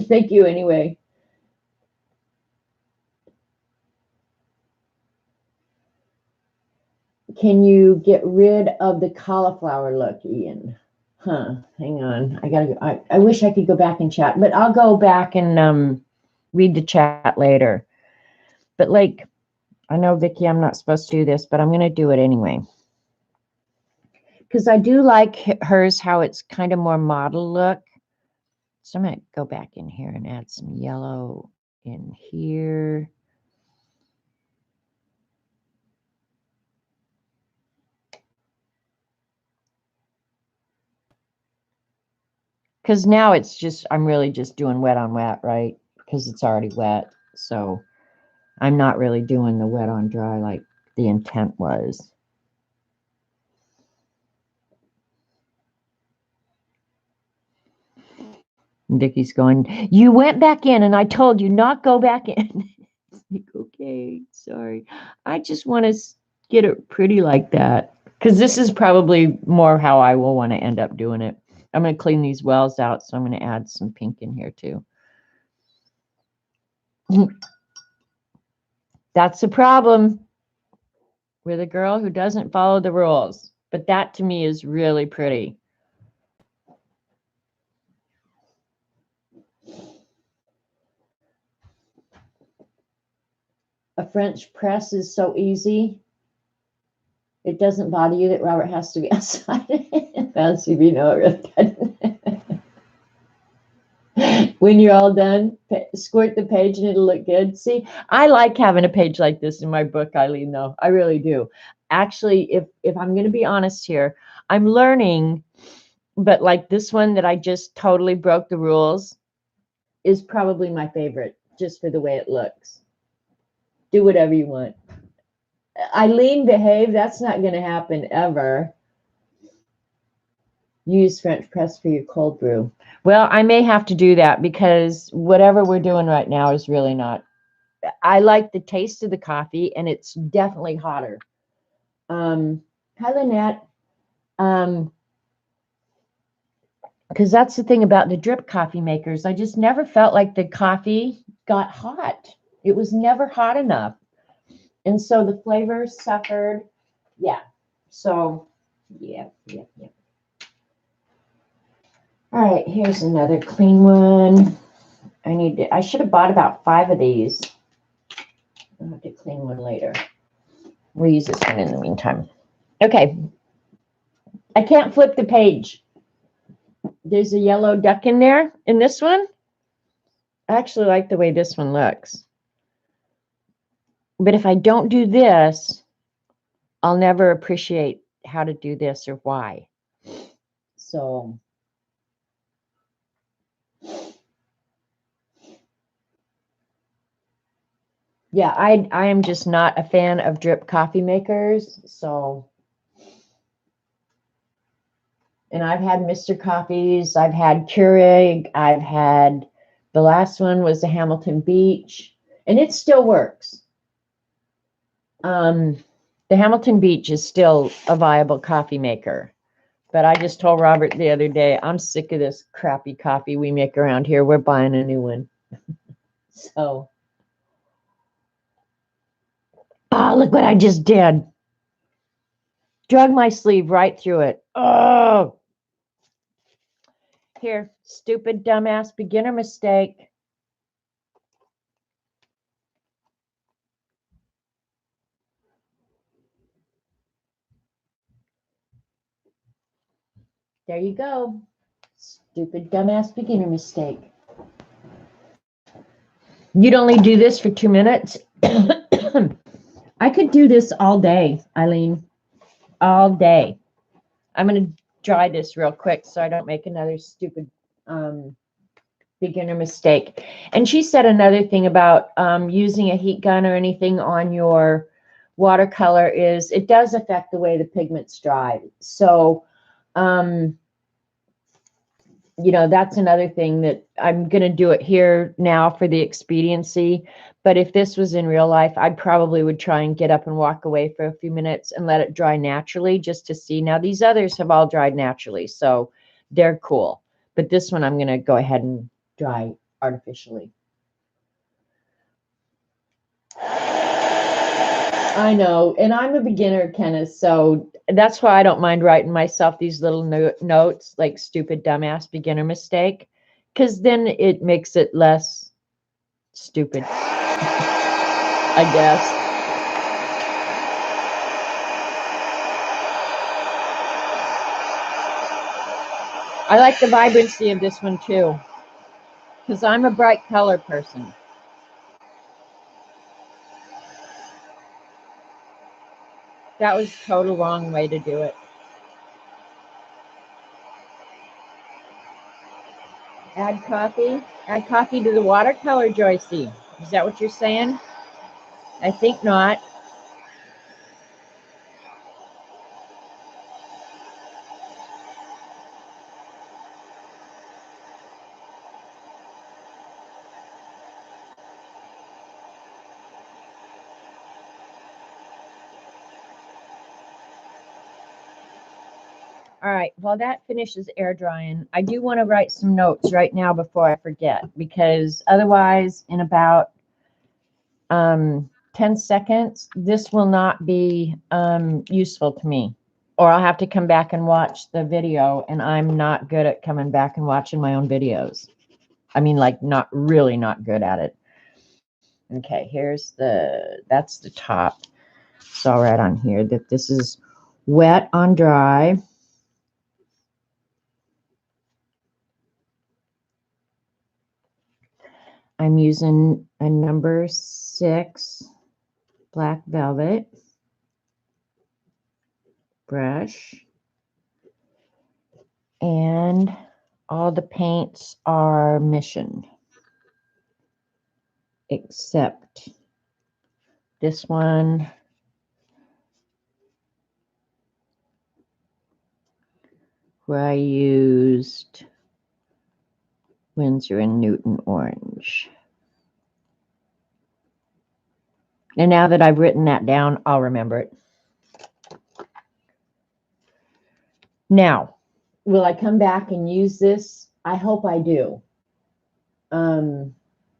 Speaker 1: Thank you anyway. Can you get rid of the cauliflower look, Ian? Huh, hang on. I wish I could go back and chat, but I'll go back and read the chat later. But like, I know, Vicki, I'm not supposed to do this, but I'm going to do it anyway. Because I do like hers, how it's kind of more model look. So I'm going to go back in here and add some yellow in here. Because now it's just, I'm really just doing wet on wet, right? Because it's already wet. So I'm not really doing the wet on dry like the intent was. Vicky's going, you went back in and I told you not go back in. Like, okay, sorry. I just want to get it pretty like that. Because this is probably more how I will want to end up doing it. I'm going to clean these wells out, so I'm going to add some pink in here too. That's the problem with a girl who doesn't follow the rules. But that to me is really pretty. A French press is so easy. It doesn't bother you that Robert has to be outside. Fancy, you know it really doesn't. When you're all done, squirt the page and it'll look good. See, I like having a page like this in my book, Eileen, though. I really do. Actually, if I'm going to be honest here, I'm learning, but like this one that I just totally broke the rules is probably my favorite, just for the way it looks. Do whatever you want. Eileen, behave. That's not going to happen ever. Use French press for your cold brew. Well, I may have to do that because whatever we're doing right now is really not. I like the taste of the coffee, and it's definitely hotter. Hi, Lynette. Because that's the thing about the drip coffee makers. I just never felt like the coffee got hot. It was never hot enough. And so the flavor suffered. Yeah. So, yeah. All right, here's another clean one. I should have bought about 5 of these. I'll have to clean one later. We'll use this one in the meantime. Okay. I can't flip the page. There's a yellow duck in there in this one. I actually like the way this one looks. But if I don't do this, I'll never appreciate how to do this or why. So yeah, I am just not a fan of drip coffee makers. So, and I've had Mr. Coffees, I've had Keurig, I've had, the last one was the Hamilton Beach, and it still works. The Hamilton Beach is still a viable coffee maker. But I just told Robert the other day, I'm sick of this crappy coffee we make around here. We're buying a new one. So, look what I just did. Drug my sleeve right through it. Oh, here, stupid, dumbass, beginner mistake. There you go. Stupid, dumbass, beginner mistake. You'd only do this for 2 minutes. I could do this all day, Eileen. All day. I'm going to dry this real quick so I don't make another stupid beginner mistake. And she said another thing about using a heat gun or anything on your watercolor is it does affect the way the pigments dry. So, you know, that's another thing that I'm going to do it here now for the expediency. But if this was in real life, I probably would try and get up and walk away for a few minutes and let it dry naturally just to see. Now, these others have all dried naturally, so they're cool. But this one, I'm going to go ahead and dry artificially. I know, and I'm a beginner, Kenneth, so that's why I don't mind writing myself these little notes, like stupid, dumbass, beginner mistake, because then it makes it less stupid, I guess. I like the vibrancy of this one too, because I'm a bright color person. That was total wrong way to do it. Add coffee. Add coffee to the watercolor, Joycey. Is that what you're saying? I think not. All right, while that finishes air drying, I do want to write some notes right now before I forget, because otherwise in about 10 seconds, this will not be useful to me, or I'll have to come back and watch the video, and I'm not good at coming back and watching my own videos. I mean, like, not really not good at it. Okay, that's the top. So I'll write on here that this is wet on dry. I'm using a number 6 black velvet brush, and all the paints are Mission, except this one, where I used Winsor and Newton orange. And now that I've written that down, I'll remember it. Now, will I come back and use this? I hope I do.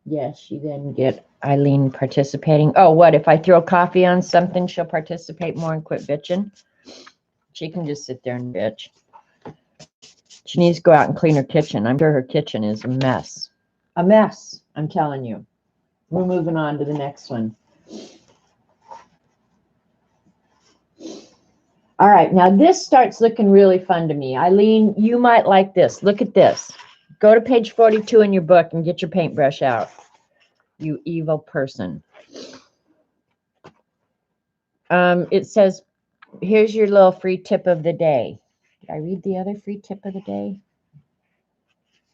Speaker 1: Yes, you then get Eileen participating. Oh, what, if I throw coffee on something, she'll participate more and quit bitching? She can just sit there and bitch. She needs to go out and clean her kitchen. I'm sure her kitchen is a mess. A mess, I'm telling you. We're moving on to the next one. All right, now this starts looking really fun to me. Eileen, you might like this. Look at this. Go to page 42 in your book and get your paintbrush out. You evil person. It says, here's your little free tip of the day. Did I read the other free tip of the day?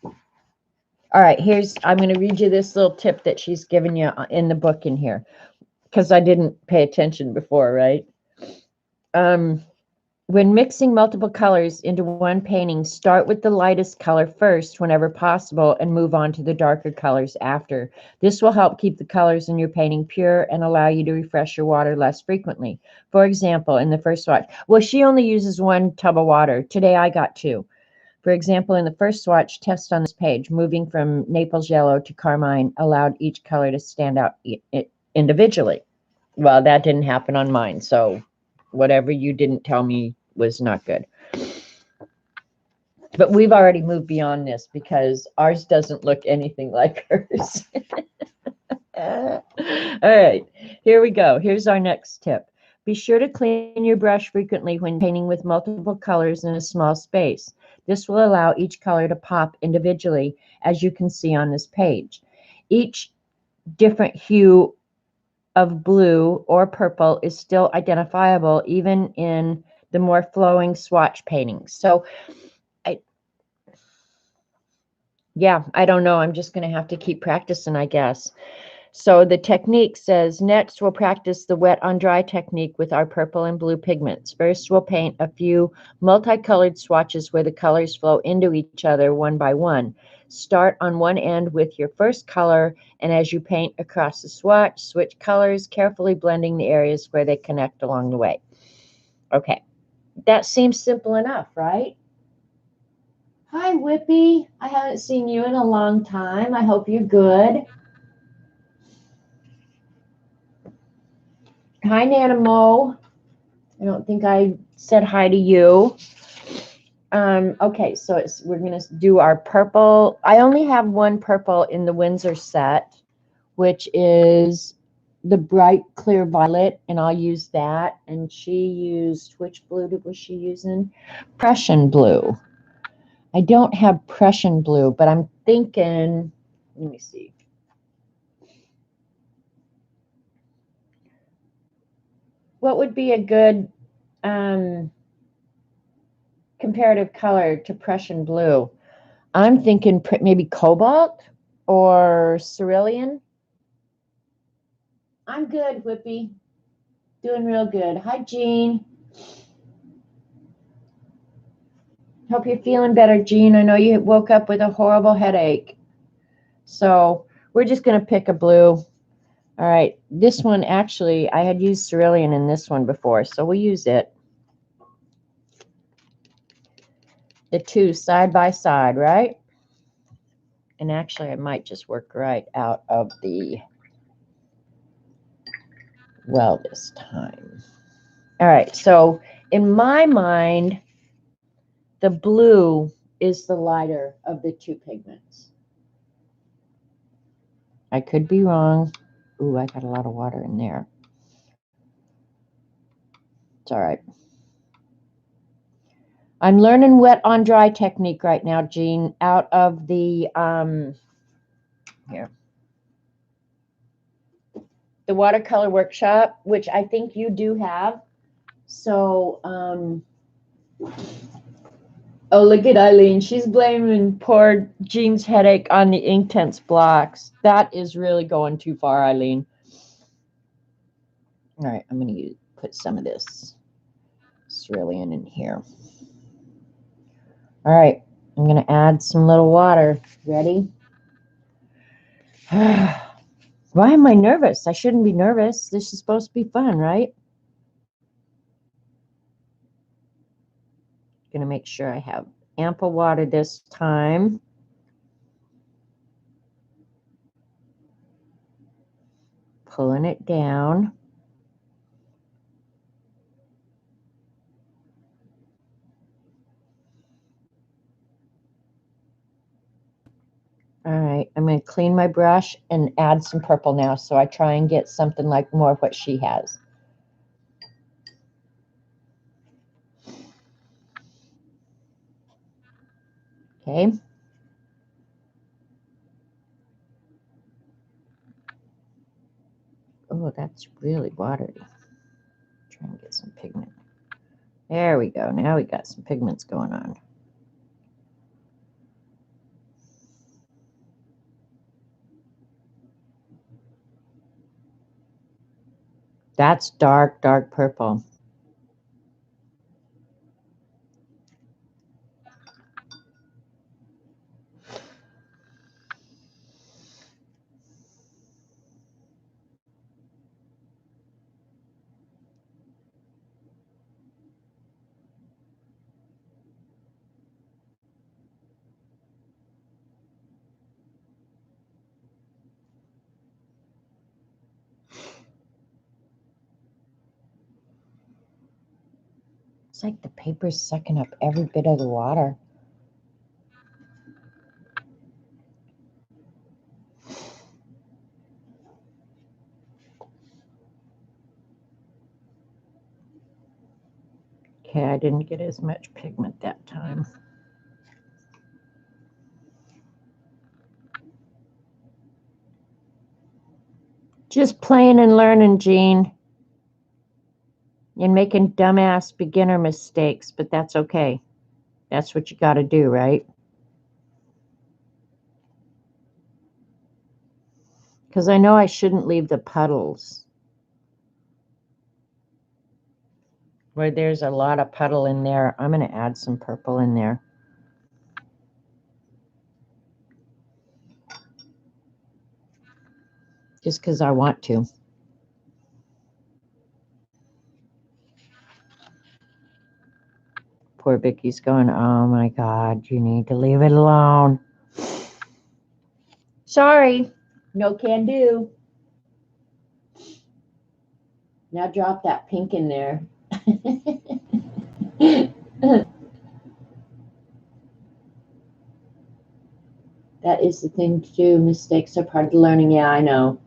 Speaker 1: All right, I'm going to read you this little tip that she's given you in the book in here, because I didn't pay attention before, right? When mixing multiple colors into one painting, start with the lightest color first whenever possible and move on to the darker colors after. This will help keep the colors in your painting pure and allow you to refresh your water less frequently. For example, in the first swatch, well, she only uses 1 tub of water. Today I got 2. For example, in the first swatch test on this page, moving from Naples yellow to carmine allowed each color to stand out individually. Well, that didn't happen on mine, so whatever you didn't tell me was not good. But we've already moved beyond this because ours doesn't look anything like hers. All right, here we go. Here's our next tip. Be sure to clean your brush frequently when painting with multiple colors in a small space. This will allow each color to pop individually, as you can see on this page. Each different hue of blue or purple is still identifiable even in the more flowing swatch paintings. So I don't know. I'm just going to have to keep practicing, I guess. So the technique says, next we'll practice the wet on dry technique with our purple and blue pigments. First, we'll paint a few multicolored swatches where the colors flow into each other one by one. Start on one end with your first color, and as you paint across the swatch, switch colors, carefully blending the areas where they connect along the way. Okay, that seems simple enough, right? Hi, Whippy. I haven't seen you in a long time. I hope you're good. Hi, Nana Mo. I don't think I said hi to you. Okay, so we're going to do our purple. I only have 1 purple in the Windsor set, which is the bright clear violet, and I'll use that. And she used, which blue was she using? Prussian blue. I don't have Prussian blue, but I'm thinking, let me see. What would be a good comparative color to Prussian blue? I'm thinking maybe cobalt or cerulean. I'm good, Whippy. Doing real good. Hi, Jean. Hope you're feeling better, Jean. I know you woke up with a horrible headache. So we're just going to pick a blue. All right. This one, actually, I had used cerulean in this one before, so we'll use it. The 2 side by side, right? And actually, I might just work right out of the well this time. All right. So in my mind, the blue is the lighter of the 2 pigments. I could be wrong. Ooh, I got a lot of water in there. It's all right. I'm learning wet on dry technique right now, Jean, out of the here. The watercolor workshop, which I think you do have. So oh, look at Eileen. She's blaming poor Jean's headache on the Inktense blocks. That is really going too far, Eileen. All right, I'm going to put some of this cerulean in here. All right, I'm going to add some little water. Ready? Why am I nervous? I shouldn't be nervous. This is supposed to be fun, right? Going to make sure I have ample water this time. Pulling it down. All right, I'm going to clean my brush and add some purple now, so I try and get something like more of what she has. Okay. Oh, that's really watery. Try and get some pigment. There we go. Now we got some pigments going on. That's dark, dark purple. It's like the paper's sucking up every bit of the water. Okay, I didn't get as much pigment that time. Just playing and learning, Jean. And making dumbass beginner mistakes, but that's okay. That's what you got to do, right? Because I know I shouldn't leave the puddles where there's a lot of puddle in there. I'm going to add some purple in there. Just because I want to. Poor Vicky's going, oh my God, you need to leave it alone. Sorry, no can do. Now drop that pink in there. That is the thing to do. Mistakes are part of the learning. Yeah, I know.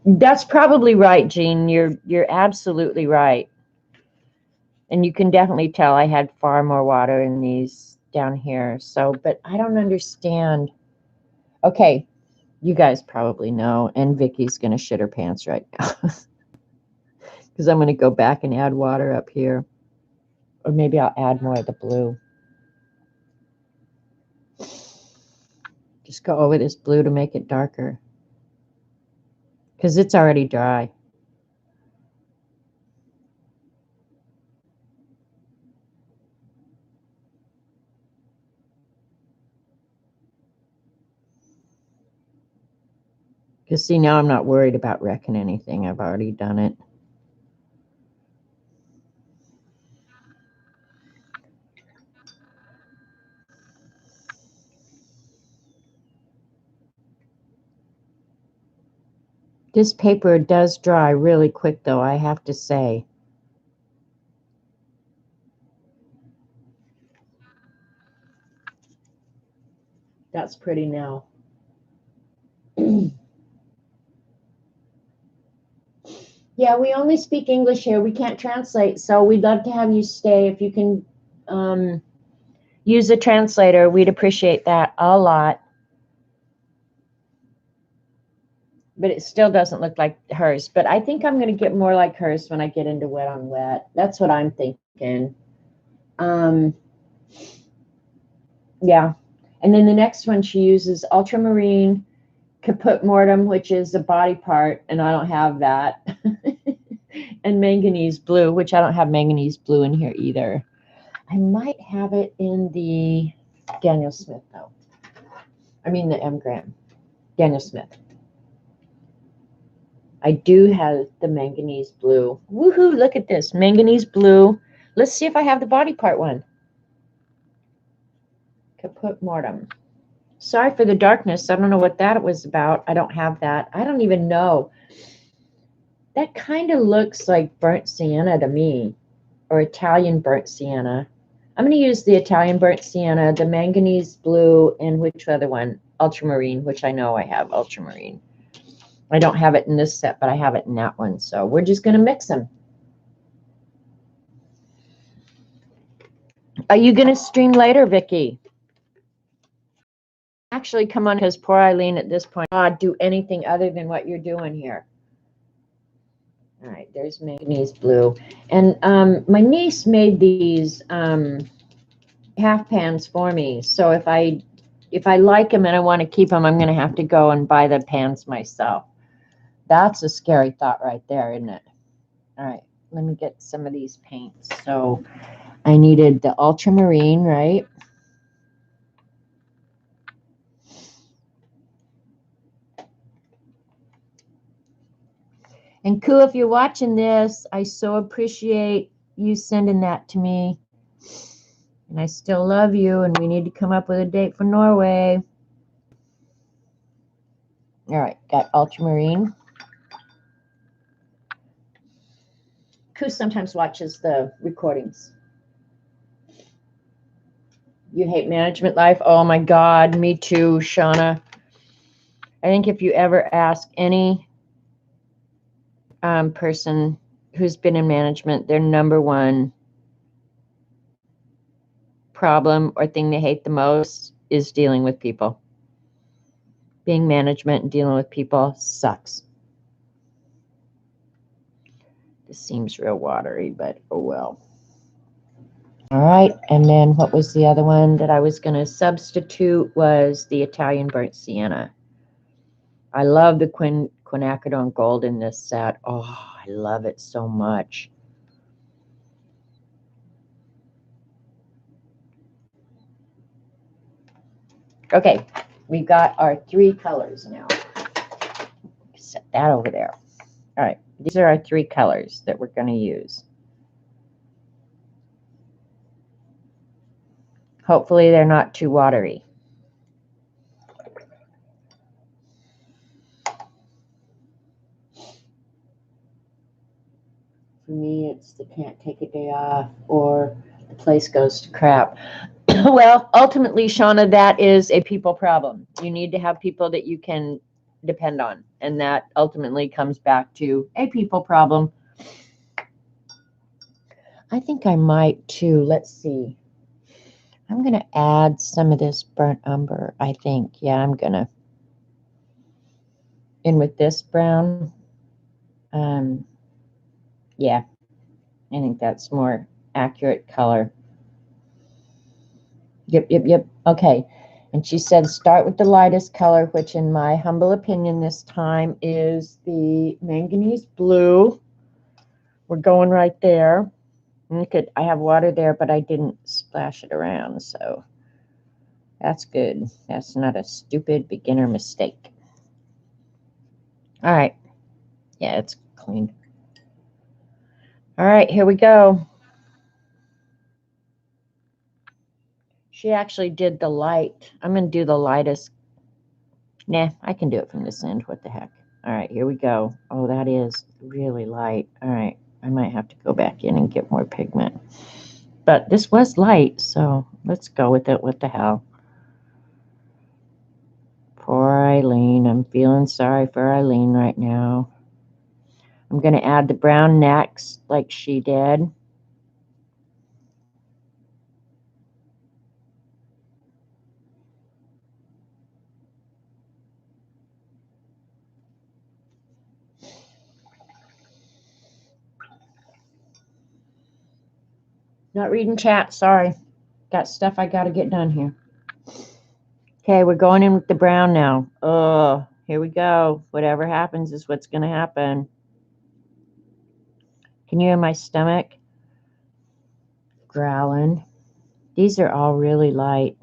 Speaker 1: That's probably right, Jean. You're absolutely right. And you can definitely tell I had far more water in these down here. So, but I don't understand. Okay, you guys probably know, and Vicky's going to shit her pants right now. Because I'm going to go back and add water up here. Or maybe I'll add more of the blue. Just go over this blue to make it darker. Because it's already dry. Because see, now I'm not worried about wrecking anything. I've already done it. This paper does dry really quick, though, I have to say. That's pretty now. Yeah, we only speak English here. We can't translate, so we'd love to have you stay. If you can use a translator, we'd appreciate that a lot. But it still doesn't look like hers. But I think I'm going to get more like hers when I get into wet on wet. That's what I'm thinking. Yeah. And then the next one she uses ultramarine caput mortem, which is the body part, and I don't have that. And manganese blue, which I don't have manganese blue in here either. I might have it in the Daniel Smith, though. I mean the M. Graham. Daniel Smith. I do have the manganese blue. Woohoo, look at this. Manganese blue. Let's see if I have the body part one. Caput mortem. Sorry for the darkness. I don't know what that was about. I don't have that. I don't even know. That kind of looks like burnt sienna to me, or Italian burnt sienna. I'm going to use the Italian burnt sienna, the manganese blue, and which other one? ultramarine, which I know I have ultramarine. I don't have it in this set, but I have it in that one. So we're just going to mix them. Are you going to stream later, Vicki? Actually, come on, because poor Eileen at this point cannot do anything other than what you're doing here. All right, there's manganese blue. And my niece made these half pans for me. So if I like them and I want to keep them, I'm going to have to go and buy the pans myself. That's a scary thought right there, isn't it? All right, let me get some of these paints. So I needed the ultramarine, right? And Koo, if you're watching this, I so appreciate you sending that to me. And I still love you, and we need to come up with a date for Norway. All right, got ultramarine. Koo sometimes watches the recordings. You hate management life? Oh my God, me too, Shauna. I think if you ever ask any person who's been in management, their number one problem or thing they hate the most is dealing with people. Being management and dealing with people sucks. This seems real watery, but oh well. All right, and then what was the other one that I was going to substitute was the Italian burnt sienna. I love the quinacridone gold in this set. Oh, I love it so much. Okay, we've got our 3 colors now. Set that over there. All right, these are our 3 colors that we're going to use. Hopefully they're not too watery. For me, it's the can't take a day off or the place goes to crap. Well, ultimately, Shauna, that is a people problem. You need to have people that you can depend on. And that ultimately comes back to a people problem. I think I might too. Let's see. I'm going to add some of this burnt umber, I think. Yeah, I'm going to. In with this brown. Yeah, I think that's more accurate color. Yep. Okay. And she said start with the lightest color, which in my humble opinion this time is the manganese blue. We're going right there. I have water there, but I didn't splash it around, so that's good. That's not a stupid beginner mistake. All right. Yeah, it's clean. All right, here we go. She actually did the light. I'm going to do the lightest. Nah, I can do it from this end. What the heck? All right, here we go. Oh, that is really light. All right, I might have to go back in and get more pigment. But this was light, so let's go with it. What the hell? Poor Eileen. I'm feeling sorry for Eileen right now. I'm going to add the brown next, like she did. Not reading chat, sorry. Got stuff I got to get done here. Okay, we're going in with the brown now. Oh, here we go. Whatever happens is what's going to happen. Can you hear my stomach growling? These are all really light.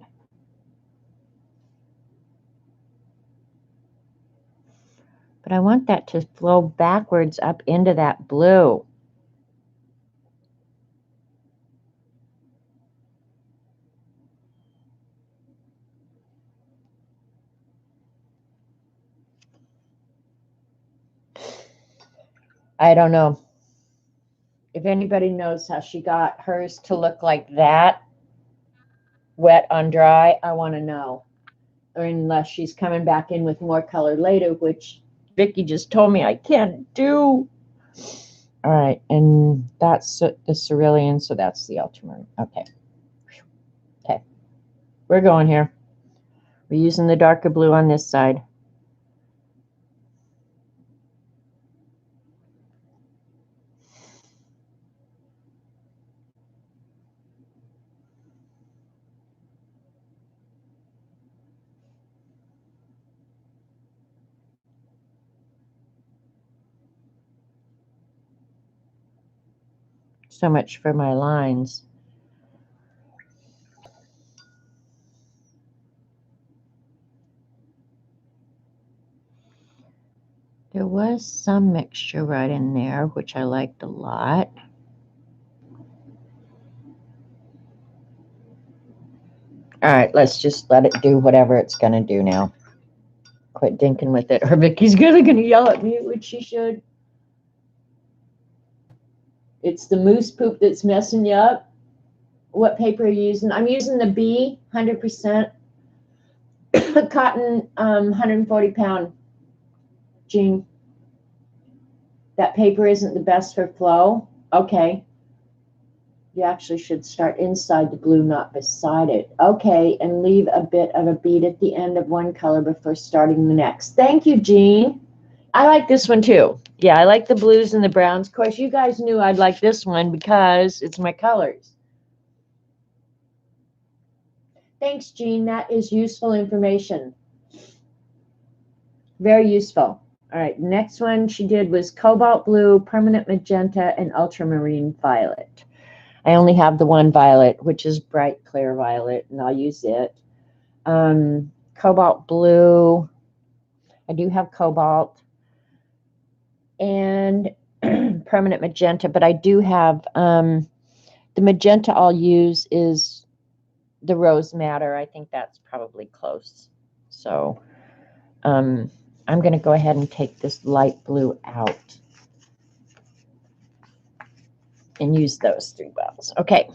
Speaker 1: But I want that to flow backwards up into that blue. I don't know. If anybody knows how she got hers to look like that, wet on dry, I want to know. or unless she's coming back in with more color later, which Vicky just told me I can't do. All right, and that's the cerulean, so that's the ultramarine. Okay. Okay. We're going here. We're using the darker blue on this side. So much for my lines. There was some mixture right in there, which I liked a lot. All right, let's just let it do whatever it's going to do now. Quit dinking with it, or Vicky's really going to yell at me, which she should. It's the moose poop that's messing you up. What paper are you using? I'm using the B 100% cotton 140 pound. Jean, that paper isn't the best for flow. Okay. You actually should start inside the blue, not beside it. Okay, and leave a bit of a bead at the end of one color before starting the next. Thank you, Jean. I like this one too. Yeah, I like the blues and the browns. Of course, you guys knew I'd like this one because it's my colors. Thanks, Jean. That is useful information. Very useful. All right, next one she did was cobalt blue, permanent magenta, and ultramarine violet. I only have the one violet, which is bright clear violet, and I'll use it. Cobalt blue. I do have cobalt and permanent magenta, but I do have the magenta I'll use is the rose madder. I think that's probably close. So I'm going to go ahead and take this light blue out and use those 3 bottles. Okay,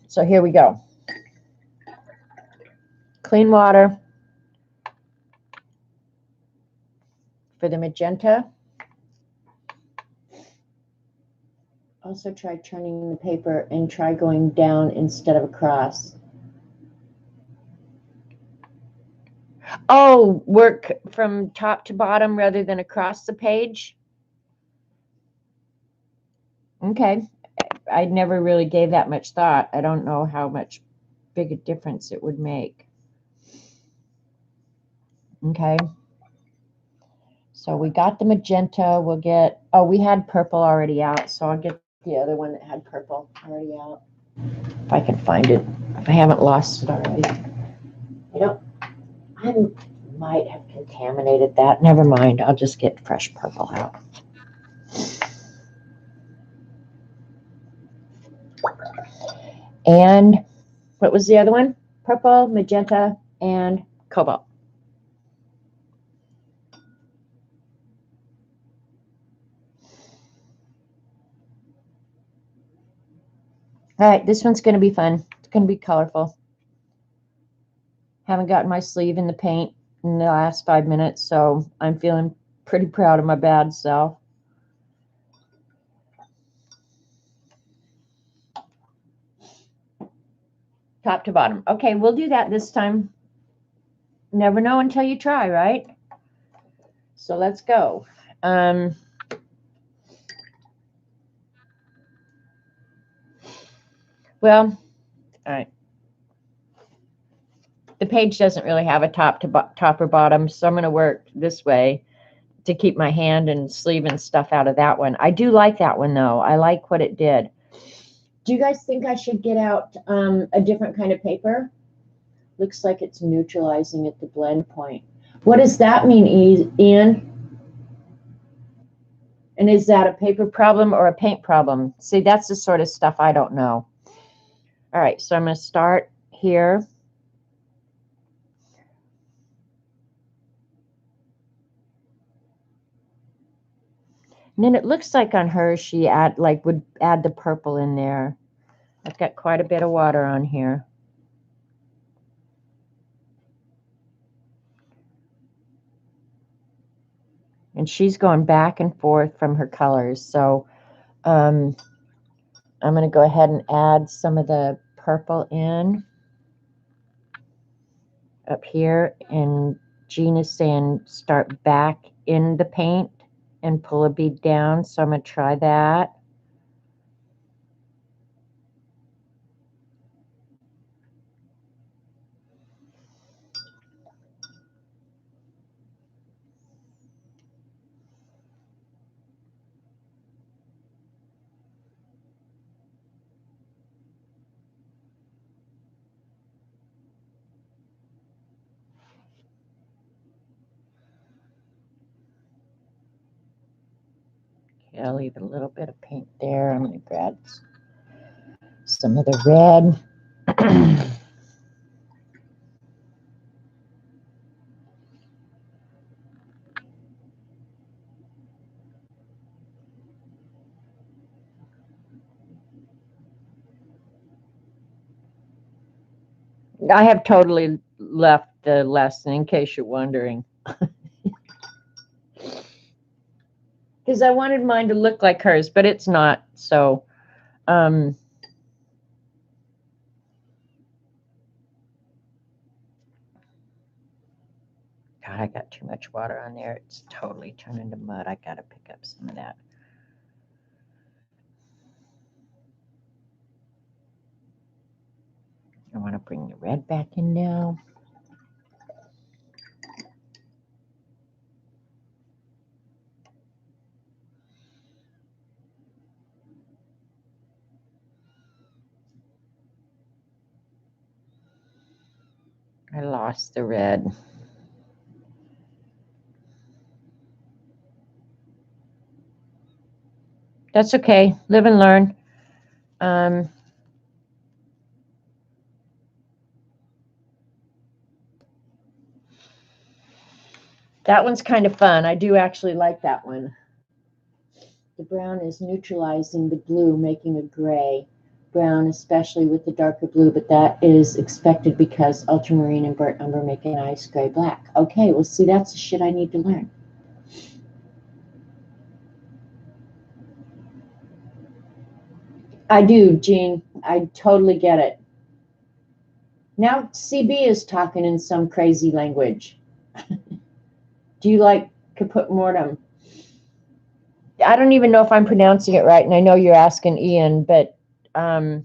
Speaker 1: so here we go. Clean water for the magenta. Also try turning the paper and try going down instead of across. Oh, work from top to bottom rather than across the page? Okay. I never really gave that much thought. I don't know how much big a difference it would make. Okay. So we got the magenta. We'll get, oh, we had purple already out, so I'll get the other one that had purple already out. If I can find it. If I haven't lost it already. I might have contaminated that. Never mind. I'll just get fresh purple out. And what was the other one? Purple, magenta, and cobalt. All right, this one's going to be fun. It's going to be colorful. Haven't gotten my sleeve in the paint in the last 5 minutes, so I'm feeling pretty proud of my bad self. Top to bottom. Okay, we'll do that this time. Never know until you try, right? So let's go. Well, all right. The page doesn't really have a top or bottom, so I'm going to work this way to keep my hand and sleeve and stuff out of that one. I do like that one, though. I like what it did. Do you guys think I should get out a different kind of paper? Looks like it's neutralizing at the blend point. What does that mean, Ian? And is that a paper problem or a paint problem? See, that's the sort of stuff I don't know. All right, so I'm going to start here. And then it looks like on her, she would add the purple in there. I've got quite a bit of water on here. And she's going back and forth from her colors. So I'm going to go ahead and add some of the purple in up here. And Jean is saying start back in the paint and pull a bead down. So I'm going to try that. Okay, I'll leave a little bit of paint there. I'm going to grab some of the red. I have totally left the lesson in case you're wondering. Because I wanted mine to look like hers, but it's not. So, God, I got too much water on there. It's totally turned into mud. I got to pick up some of that. I want to bring the red back in now. I lost the red. That's okay. Live and learn. That one's kind of fun. I do actually like that one. The brown is neutralizing the blue, making a gray brown, especially with the darker blue, but that is expected because ultramarine and burnt umber make a nice gray black. Okay, well, see, that's the shit I need to learn. I do, Jean. I totally get it. Now CB is talking in some crazy language. Do you like caput mortem? I don't even know if I'm pronouncing it right, and I know you're asking Ian, but I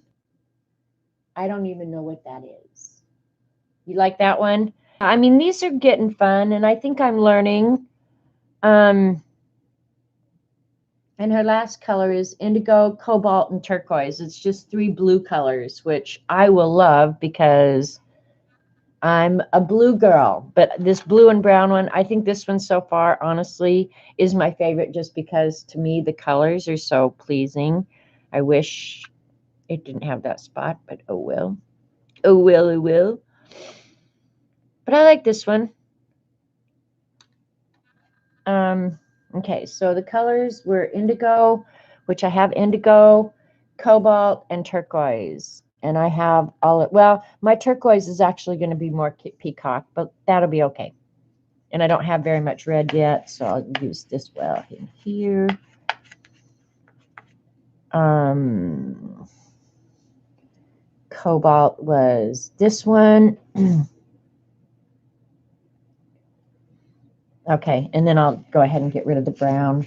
Speaker 1: don't even know what that is. You like that one? I mean, these are getting fun, and I think I'm learning. And her last color is indigo, cobalt, and turquoise. It's just 3 blue colors, which I will love because I'm a blue girl. But this blue and brown one, I think this one so far, honestly, is my favorite just because to me the colors are so pleasing. I wish it didn't have that spot, but oh well. Oh well, it will. But I like this one. Okay, so the colors were indigo, which I have indigo, cobalt, and turquoise. And I have well, my turquoise is actually going to be more peacock, but that'll be okay. And I don't have very much red yet, so I'll use this well in here. Cobalt was this one. Okay, and then I'll go ahead and get rid of the brown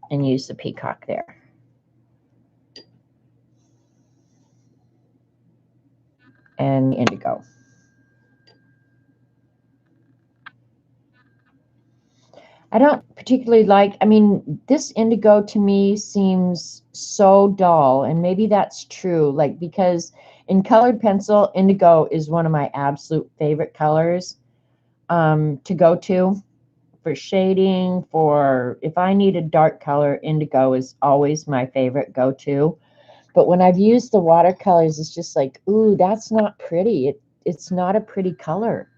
Speaker 1: and use the peacock there. And indigo. I don't particularly like, I mean, this indigo to me seems so dull, and maybe that's true, like, because in colored pencil, indigo is one of my absolute favorite colors to go to for shading. For if I need a dark color, indigo is always my favorite go-to. But when I've used the watercolors, it's just like, ooh, that's not pretty. It's not a pretty color.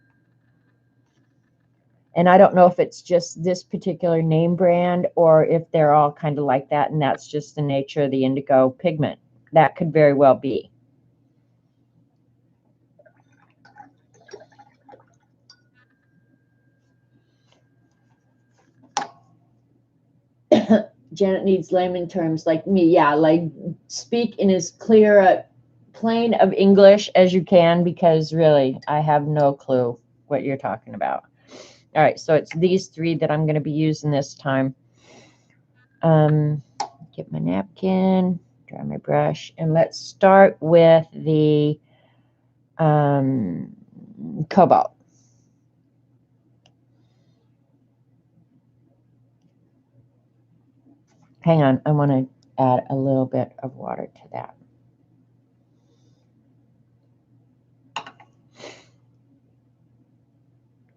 Speaker 1: And I don't know if it's just this particular name brand or if they're all kind of like that, and that's just the nature of the indigo pigment. That could very well be. Janet needs layman terms like me. Yeah, like speak in as clear a plain of English as you can, because really I have no clue what you're talking about. All right, so it's these three that I'm going to be using this time. Get my napkin, dry my brush, and let's start with the cobalt. Hang on, I want to add a little bit of water to that.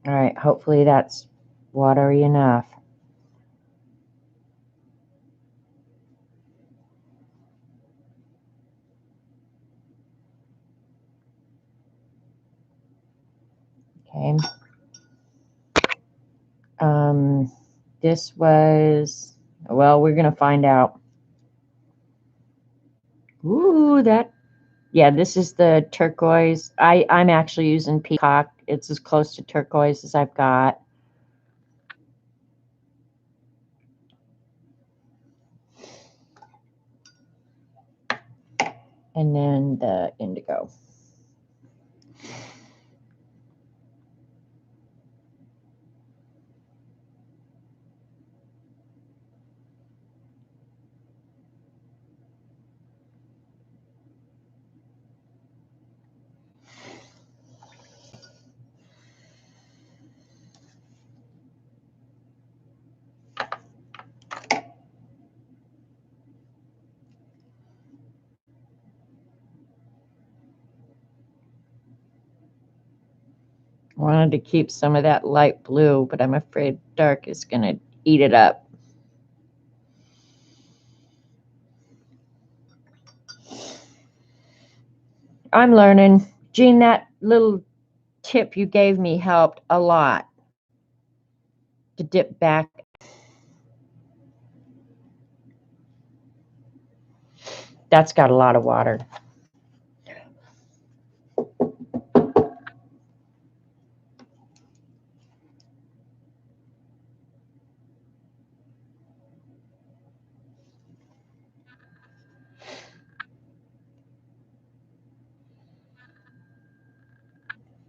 Speaker 1: All right, hopefully that's watery enough. Okay. This was, well, we're going to find out. Ooh, that, yeah, this is the turquoise. I'm actually using peacock. It's as close to turquoise as I've got. And then the indigo. I wanted to keep some of that light blue, but I'm afraid dark is going to eat it up. I'm learning. Jean, that little tip you gave me helped a lot to dip back. That's got a lot of water.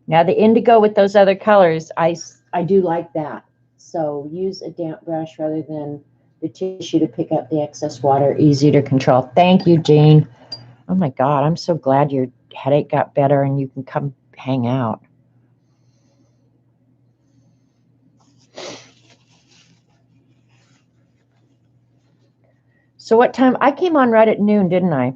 Speaker 1: Now the indigo with those other colors, I do like that. So use a damp brush rather than the tissue to pick up the excess water, easy to control. Thank you, Jean. Oh my God, I'm so glad your headache got better and you can come hang out. So what time? I came on right at noon, didn't I?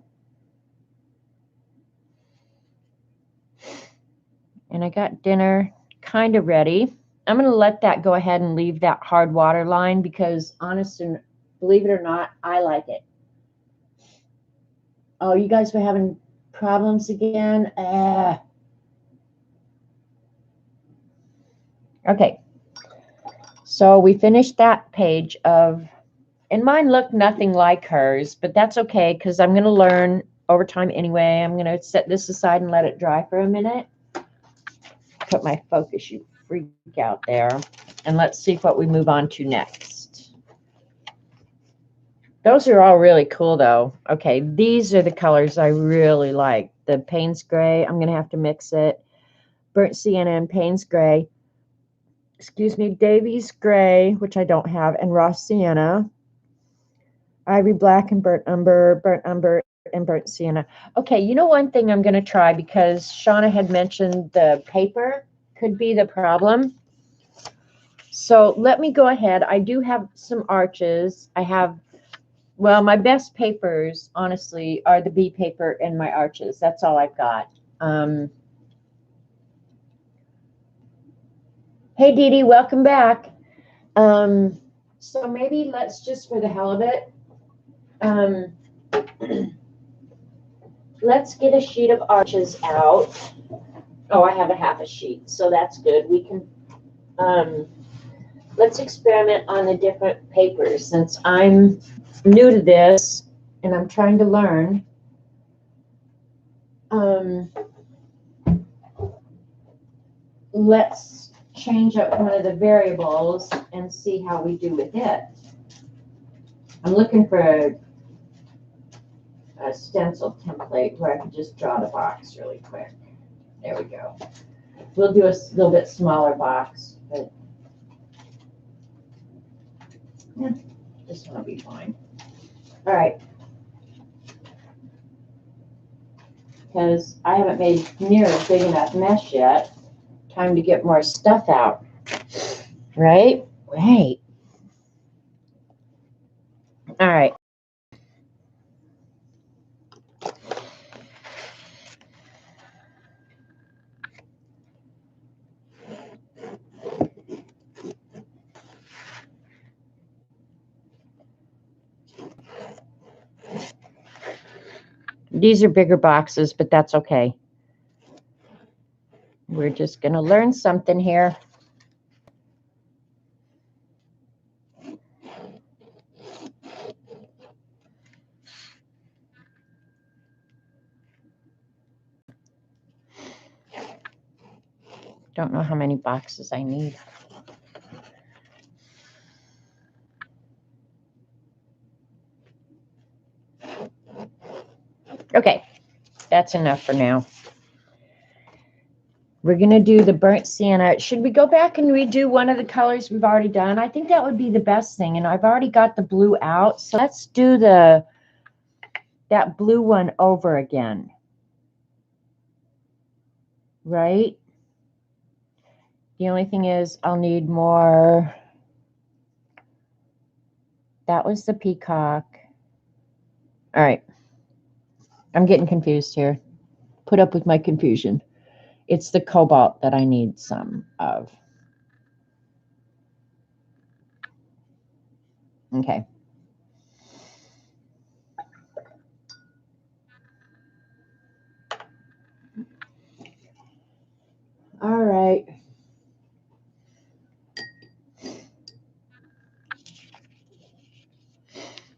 Speaker 1: And I got dinner kind of ready. I'm going to let that go ahead and leave that hard water line because honest and believe it or not, I like it. Oh, you guys were having problems again? Okay. So we finished that page of, and mine looked nothing like hers, but that's okay because I'm going to learn over time anyway. I'm going to set this aside and let it dry for a minute. Put my focus, you freak out there. And let's see what we move on to next. Those are all really cool though. Okay, these are the colors I really like. The Payne's Gray, I'm going to have to mix it. Burnt Sienna and Payne's Gray. Excuse me, Davies Gray, which I don't have, and Raw Sienna. Ivory Black and Burnt Umber, and Burnt Sienna. Okay, you know one thing I'm going to try because Shauna had mentioned the paper could be the problem. So let me go ahead. I do have some arches. I have, well, my best papers, honestly, are the bee paper and my arches. That's all I've got. Hey, Dee Dee, welcome back. So maybe let's just, for the hell of it, let's get a sheet of arches out. Oh, I have a half a sheet, so that's good. We can, let's experiment on the different papers since I'm new to this and I'm trying to learn. Let's change up one of the variables and see how we do with it. I'm looking for a stencil template where I can just draw the box really quick. There we go. We'll do a little bit smaller box, but yeah, this one will be fine. All right. Because I haven't made near a big enough mess yet. Time to get more stuff out. Right? Right. All right. These are bigger boxes, but that's okay. We're just going to learn something here. Don't know how many boxes I need. Okay, that's enough for now. We're going to do the burnt sienna. Should we go back and redo one of the colors we've already done? I think that would be the best thing. And I've already got the blue out. So let's do that blue one over again. Right? The only thing is I'll need more. That was the peacock. All right. I'm getting confused here. Put up with my confusion. It's the cobalt that I need some of. Okay. All right.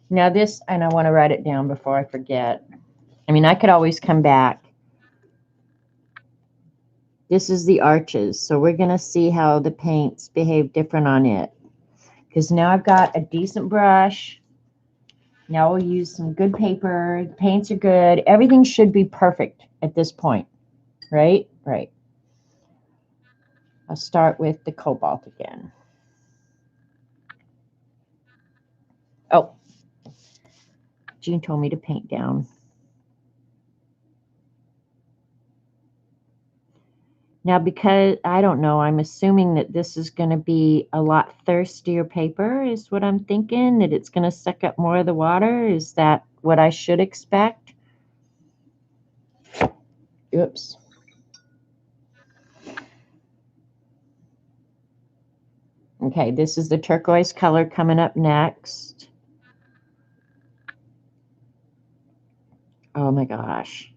Speaker 1: Now this, and I want to write it down before I forget. I mean, I could always come back. This is the arches. So we're going to see how the paints behave different on it. Because now I've got a decent brush. Now we'll use some good paper. The paints are good. Everything should be perfect at this point. Right? Right. I'll start with the cobalt again. Oh, Jean told me to paint down. Now, because I don't know, I'm assuming that this is going to be a lot thirstier paper is what I'm thinking, that it's going to suck up more of the water. Is that what I should expect? Oops. Okay, this is the turquoise color coming up next. Oh my gosh.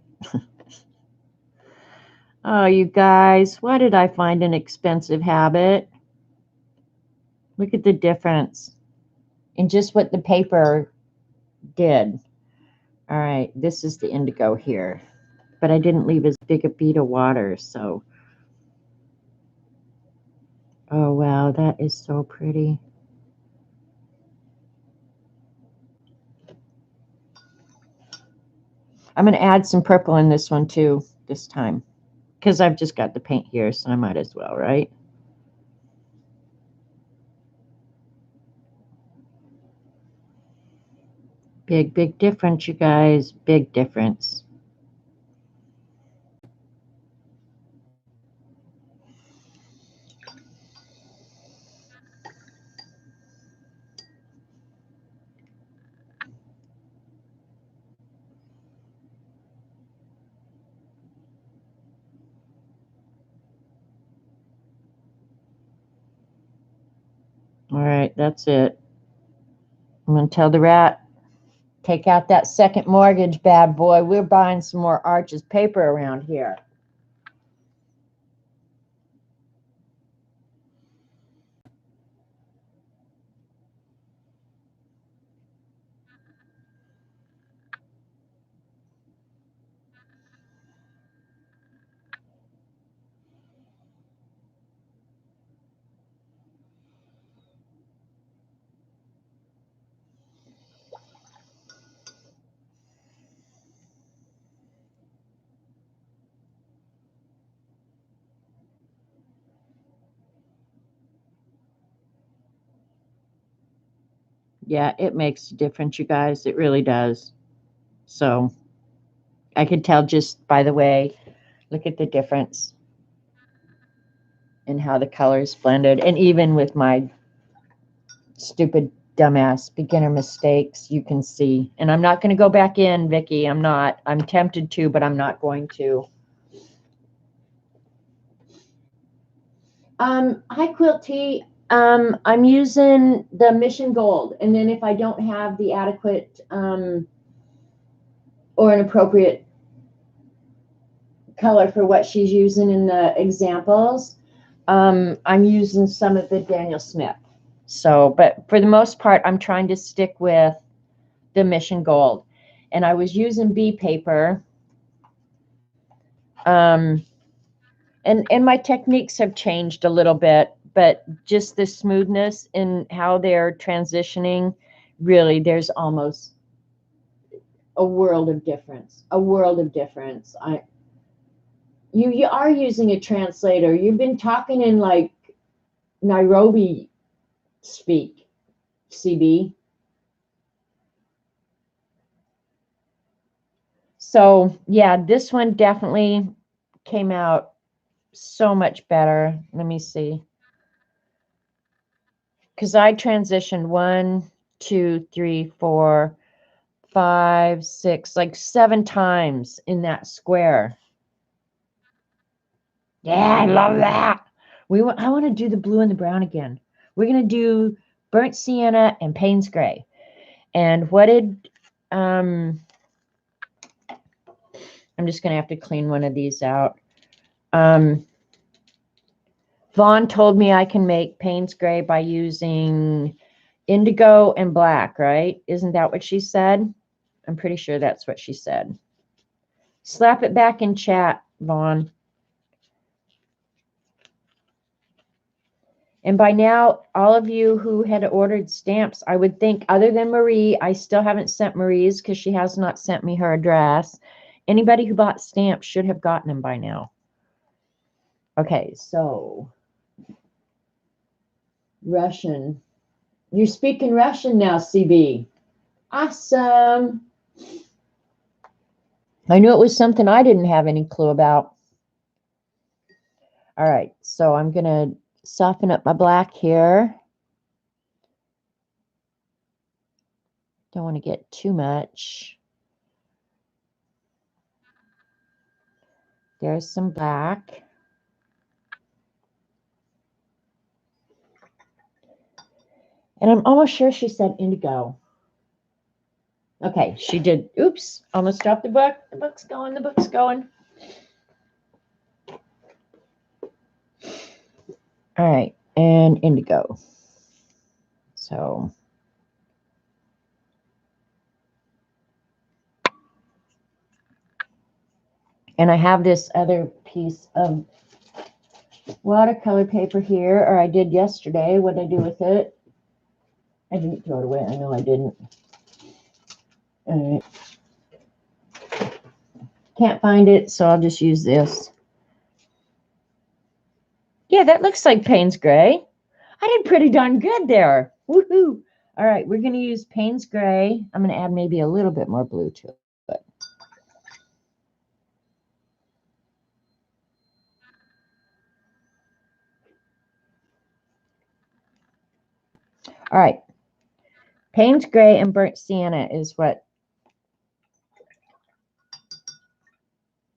Speaker 1: Oh, you guys, why did I find an expensive habit? Look at the difference in just what the paper did. All right, this is the indigo here, but I didn't leave as big a bead of water, so. Oh, wow, that is so pretty. I'm going to add some purple in this one too this time because I've just got the paint here, so I might as well, right? Big, big difference, you guys. Big difference. All right, that's it. I'm going to tell the rat, take out that second mortgage, bad boy. We're buying some more Arches paper around here. Yeah, it makes a difference, you guys. It really does. So I could tell just by the way, look at the difference in how the colors blended. And even with my stupid, dumbass beginner mistakes, you can see. And I'm not going to go back in, Vicky. I'm not. I'm tempted to, but I'm not going to. Hi, Quilty. I'm using the Mission Gold. And then if I don't have the adequate or an appropriate color for what she's using in the examples, I'm using some of the Daniel Smith. So, but for the most part, I'm trying to stick with the Mission Gold. And I was using bee paper. And my techniques have changed a little bit, but just the smoothness in how they're transitioning, really, there's almost a world of difference. A world of difference. You are using a translator. You've been talking in like Nairobi speak, CB. So yeah, this one definitely came out so much better. Let me see. Because I transitioned 1, 2, 3, 4, 5, 6, like 7 times in that square. Yeah, I love that. I want to do the blue and the brown again. We're gonna do burnt sienna and Payne's gray. And what did I'm just gonna have to clean one of these out. Vaughn told me I can make Payne's gray by using indigo and black, right? Isn't that what she said? I'm pretty sure that's what she said. Slap it back in chat, Vaughn. And by now, all of you who had ordered stamps, I would think, other than Marie, I still haven't sent Marie's because she has not sent me her address. Anybody who bought stamps should have gotten them by now. Okay, so Russian. You're speaking Russian now, CB. Awesome. I knew it was something I didn't have any clue about. All right, so I'm going to soften up my black here. Don't want to get too much. There's some black. And I'm almost sure she said indigo. Okay, she did. Oops, almost dropped the book. The book's going, the book's going. All right, and indigo. So and I have this other piece of watercolor paper here, or I did yesterday. What did I do with it? I didn't throw it away. I know I didn't. All right. Can't find it, so I'll just use this. Yeah, that looks like Payne's Gray. I did pretty darn good there. Woohoo! All right, we're going to use Payne's Gray. I'm going to add maybe a little bit more blue to it. All right. Payne's Gray and Burnt Sienna is what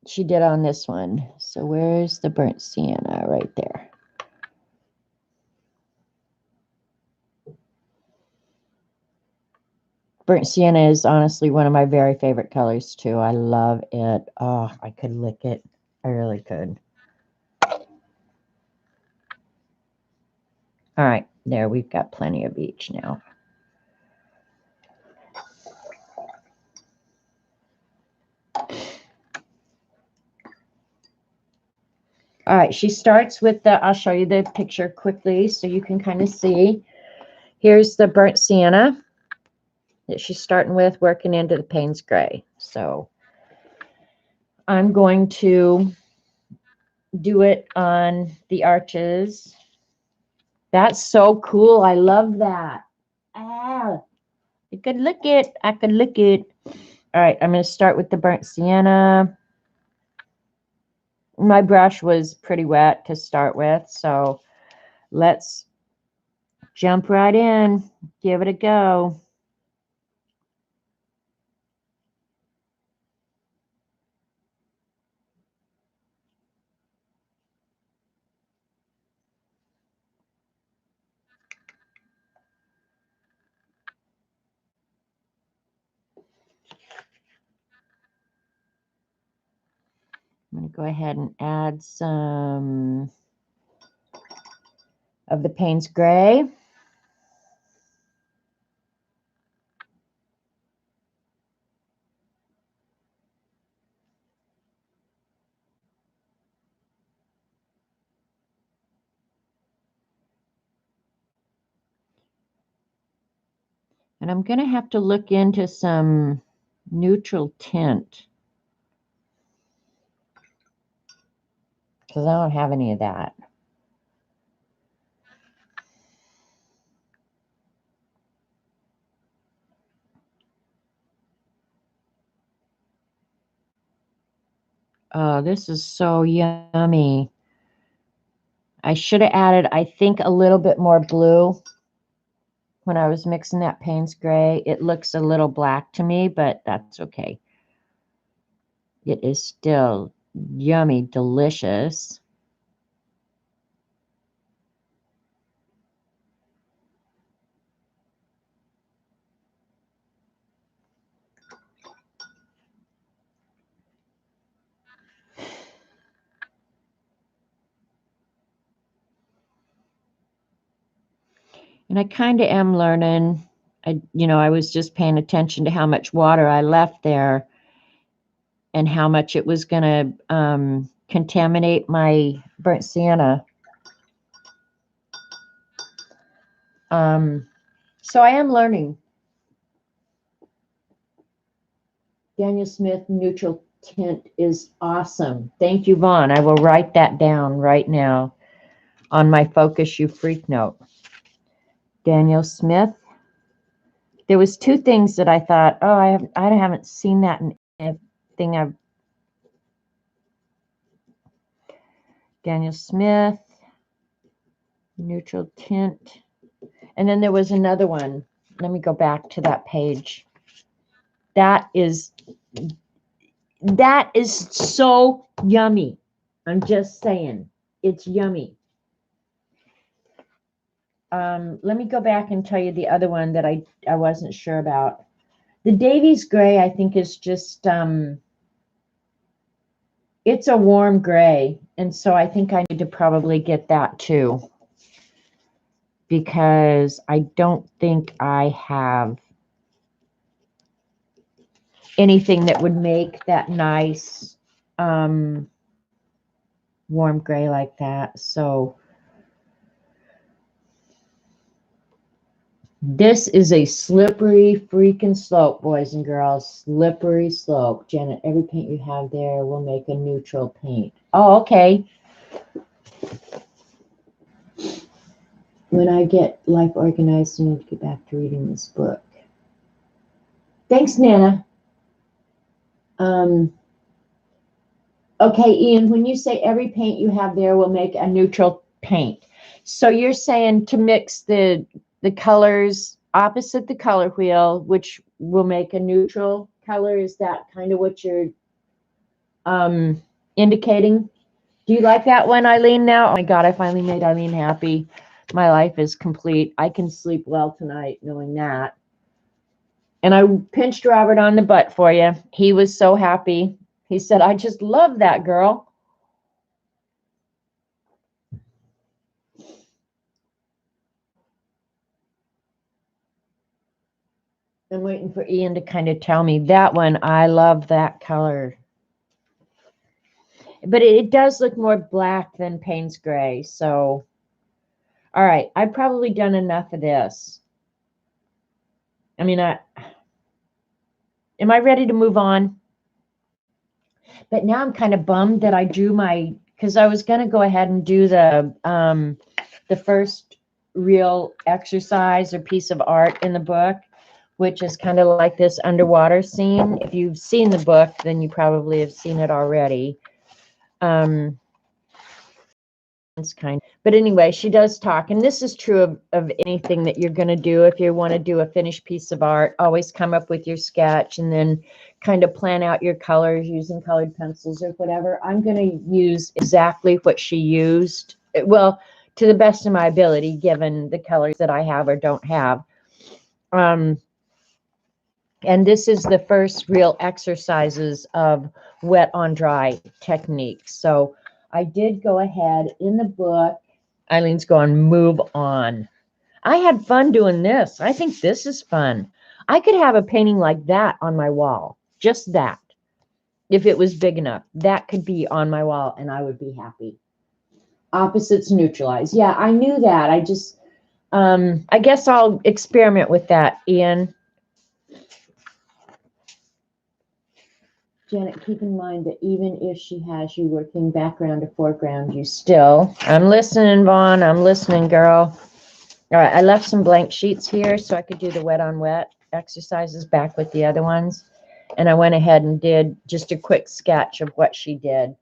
Speaker 1: she did on this one. So where's the Burnt Sienna? Right there. Burnt Sienna is honestly one of my very favorite colors too. I love it. Oh, I could lick it. I really could. All right, there, we've got plenty of each now. All right, she starts with the, I'll show you the picture quickly so you can kind of see. Here's the Burnt Sienna that she's starting with, working into the Payne's Gray. So I'm going to do it on the arches. That's so cool. I love that. Ah, I could look it. I could look it. All right, I'm going to start with the burnt sienna. My brush was pretty wet to start with, so let's jump right in. Give it a go. I'm going to go ahead and add some of the Payne's Gray. And I'm going to have to look into some neutral tint because I don't have any of that. Oh, this is so yummy. I should have added, I think, a little bit more blue when I was mixing that Payne's Gray. It looks a little black to me, but that's okay. It is still yummy, delicious. And I kind of am learning. I was just paying attention to how much water I left there and how much it was going to contaminate my burnt sienna. So I am learning. Daniel Smith neutral tint is awesome. Thank you, Vaughn. I will write that down right now on my Focus You Freak note. Daniel Smith. There was two things that I thought, oh, I haven't seen that in anything I've. Daniel Smith, neutral tint. And then there was another one. Let me go back to that page. That is so yummy. I'm just saying, it's yummy. Let me go back and tell you the other one that I wasn't sure about. The Davies Gray, I think, is just, it's a warm gray. And so I think I need to probably get that too, because I don't think I have anything that would make that nice warm gray like that. So this is a slippery freaking slope, boys and girls. Slippery slope. Janet, every paint you have there will make a neutral paint. Oh, okay. When I get life organized, I need to get back to reading this book. Thanks, Nana. Okay, Ian, when you say every paint you have there will make a neutral paint, so you're saying to mix the colors opposite the color wheel, which will make a neutral color. Is that kind of what you're indicating? Do you like that one, Eileen, now? Oh my God, I finally made Eileen happy. My life is complete. I can sleep well tonight knowing that. And I pinched Robert on the butt for you. He was so happy. He said, I just love that girl. I'm waiting for Ian to kind of tell me that one. I love that color. But it does look more black than Payne's Gray. So, all right. I've probably done enough of this. I mean, am I ready to move on? But now I'm kind of bummed that I drew because I was going to go ahead and do the first real exercise or piece of art in the book which is kind of like this underwater scene. If you've seen the book, then you probably have seen it already. It's kind, but anyway, she does talk, and this is true of anything that you're going to do. If you want to do a finished piece of art, always come up with your sketch and then kind of plan out your colors using colored pencils or whatever. I'm going to use exactly what she used, well, to the best of my ability, given the colors that I have or don't have. And this is the first real exercises of wet on dry technique. So I did go ahead in the book. Eileen's going, move on. I had fun doing this. I think this is fun. I could have a painting like that on my wall. Just that. If it was big enough, that could be on my wall and I would be happy. Opposites neutralize. Yeah, I knew that. I just, I guess I'll experiment with that, Ian. Janet, keep in mind that even if she has you working background to foreground, you still... I'm listening, Vaughn. I'm listening, girl. All right, I left some blank sheets here so I could do the wet on wet exercises back with the other ones. And I went ahead and did just a quick sketch of what she did.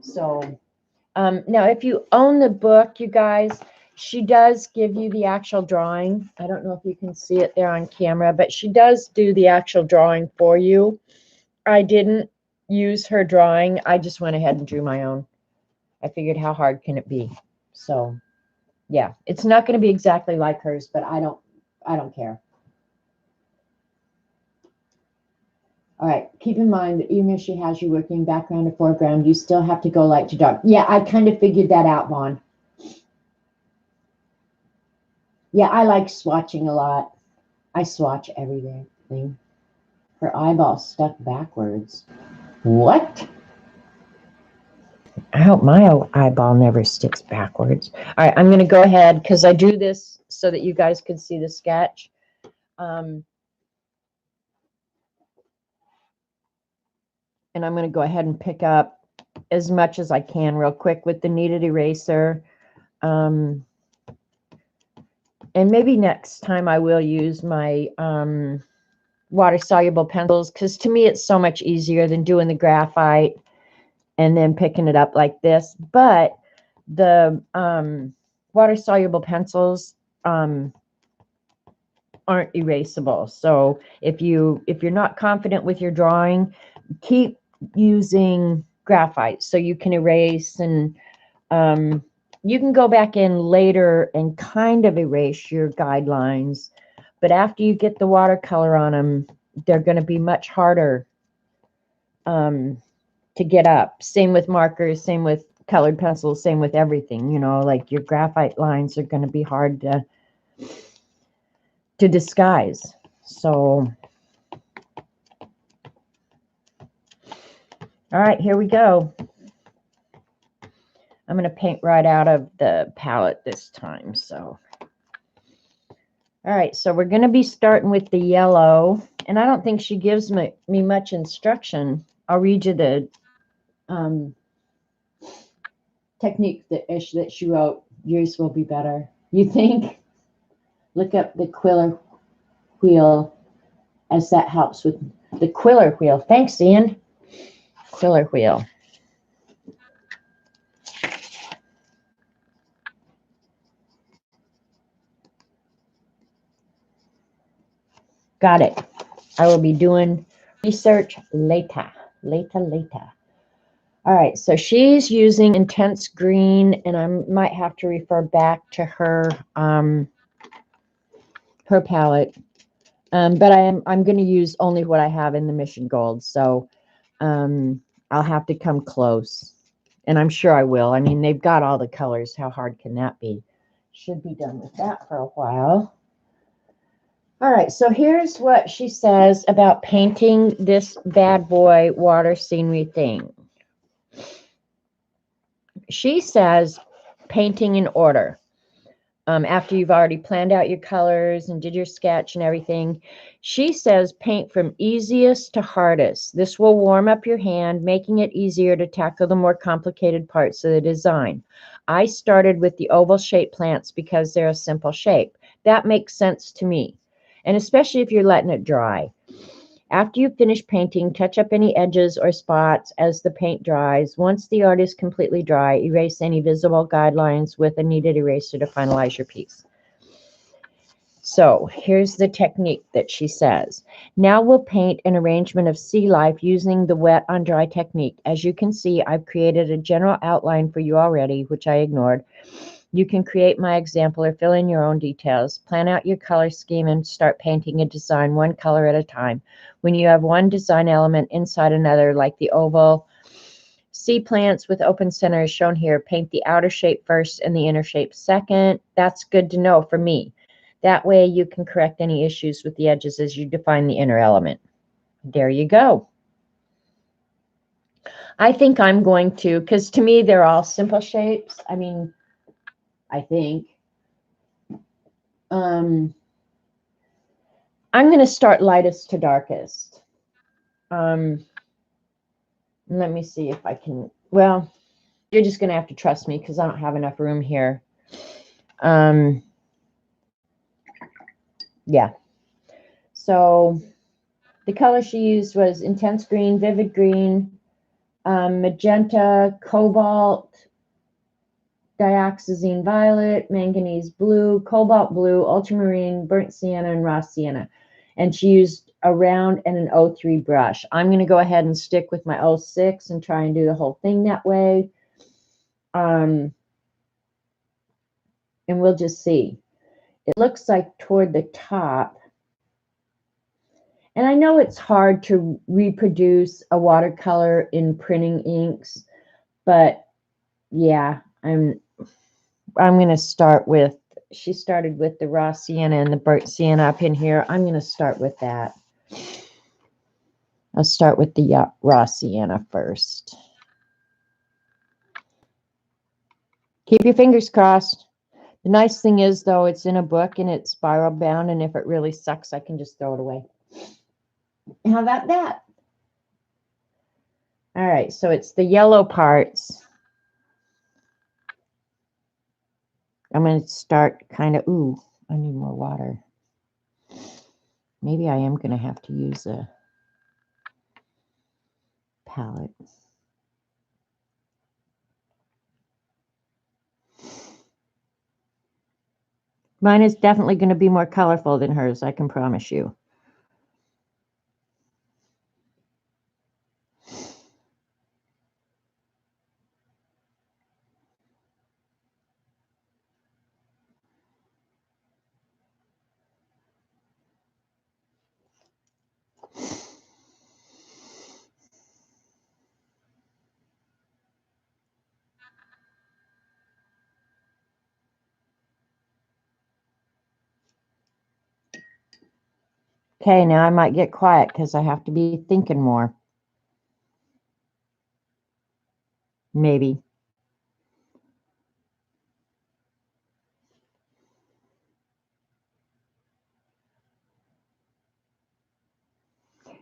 Speaker 1: So now if you own the book, you guys, she does give you the actual drawing. I don't know if you can see it there on camera, but she does do the actual drawing for you. I didn't use her drawing. I just went ahead and drew my own. I figured, how hard can it be? So yeah, it's not going to be exactly like hers, but I don't care. All right, keep in mind that even if she has you working background to foreground, you still have to go light to dark. Yeah, I kind of figured that out, Vaughn. Yeah, I like swatching a lot. I swatch everything. Her eyeball stuck backwards. What? I hope my eyeball never sticks backwards. All right, I'm going to go ahead because I drew this so that you guys could see the sketch. And I'm going to go ahead and pick up as much as I can real quick with the kneaded eraser. And maybe next time I will use my water-soluble pencils, because to me it's so much easier than doing the graphite and then picking it up like this. But the water-soluble pencils aren't erasable. So if you're not confident with your drawing, keep using graphite so you can erase, and you can go back in later and kind of erase your guidelines. But after you get the watercolor on them, they're going to be much harder to get up. Same with markers, same with colored pencils, same with everything. You know, like your graphite lines are going to be hard to disguise. So, all right, here we go. I'm going to paint right out of the palette this time. So, all right, so we're going to be starting with the yellow, and I don't think she gives me much instruction. I'll read you the technique that she wrote. Yours will be better. You think? Look up the Quiller wheel, as that helps with the Quiller wheel. Thanks, Ian. Quiller wheel. Got it. I will be doing research later. All right, so she's using intense green, and I might have to refer back to her her palette. But I'm going to use only what I have in the Mission Gold, so I'll have to come close, and I'm sure I will. I mean, they've got all the colors. How hard can that be? Should be done with that for a while. All right, so here's what she says about painting this bad boy water scenery thing. She says painting in order. After you've already planned out your colors and did your sketch and everything, she says paint from easiest to hardest. This will warm up your hand, making it easier to tackle the more complicated parts of the design. I started with the oval shaped plants because they're a simple shape. That makes sense to me. and especially if you're letting it dry. After you finish painting, touch up any edges or spots as the paint dries. Once the art is completely dry, erase any visible guidelines with a kneaded eraser to finalize your piece. So here's the technique that she says. Now we'll paint an arrangement of sea life using the wet on dry technique. As you can see, I've created a general outline for you already, which I ignored. You can create my example or fill in your own details. Plan out your color scheme and start painting a design one color at a time. When you have one design element inside another, like the oval sea plants with open center is shown here, paint the outer shape first and the inner shape second. That's good to know for me. That way you can correct any issues with the edges as you define the inner element. There you go. I think I'm going to, because to me they're all simple shapes. I mean, I think. I'm going to start lightest to darkest. Let me see if I can. Well, you're just going to have to trust me because I don't have enough room here. Yeah. So the color she used was intense green, vivid green, magenta, cobalt, dioxazine violet, manganese blue, cobalt blue, ultramarine, burnt sienna, and raw sienna. And she used a round and an 03 brush. I'm going to go ahead and stick with my 06 and try and do the whole thing that way. And we'll just see. It looks like toward the top. And I know it's hard to reproduce a watercolor in printing inks, but yeah, I'm going to start with, she started with the raw sienna and the burnt sienna up in here. I'm going to start with that. I'll start with the raw sienna first. Keep your fingers crossed. The nice thing is, though, it's in a book and it's spiral bound, and if it really sucks, I can just throw it away. How about that? All right, so it's the yellow parts. I'm going to start kind of, ooh, I need more water. Maybe I am going to have to use a palette. Mine is definitely going to be more colorful than hers, I can promise you. Okay, now I might get quiet because I have to be thinking more. Maybe.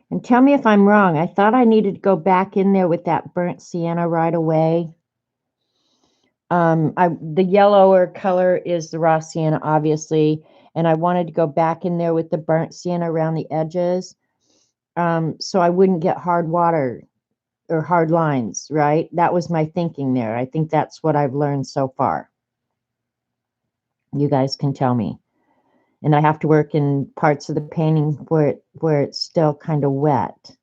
Speaker 1: And tell me if I'm wrong. I thought I needed to go back in there with that burnt sienna right away. The yellower color is the raw sienna, obviously, and I wanted to go back in there with the burnt sienna around the edges, so I wouldn't get hard water or hard lines, right? That was my thinking there. I think that's what I've learned so far. You guys can tell me. And I have to work in parts of the painting where it's still kind of wet.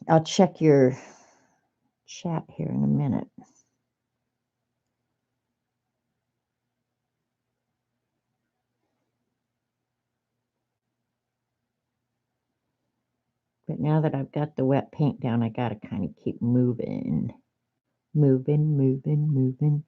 Speaker 1: I'll check your chat here in a minute. But now that I've got the wet paint down, I got to kind of keep moving. Moving.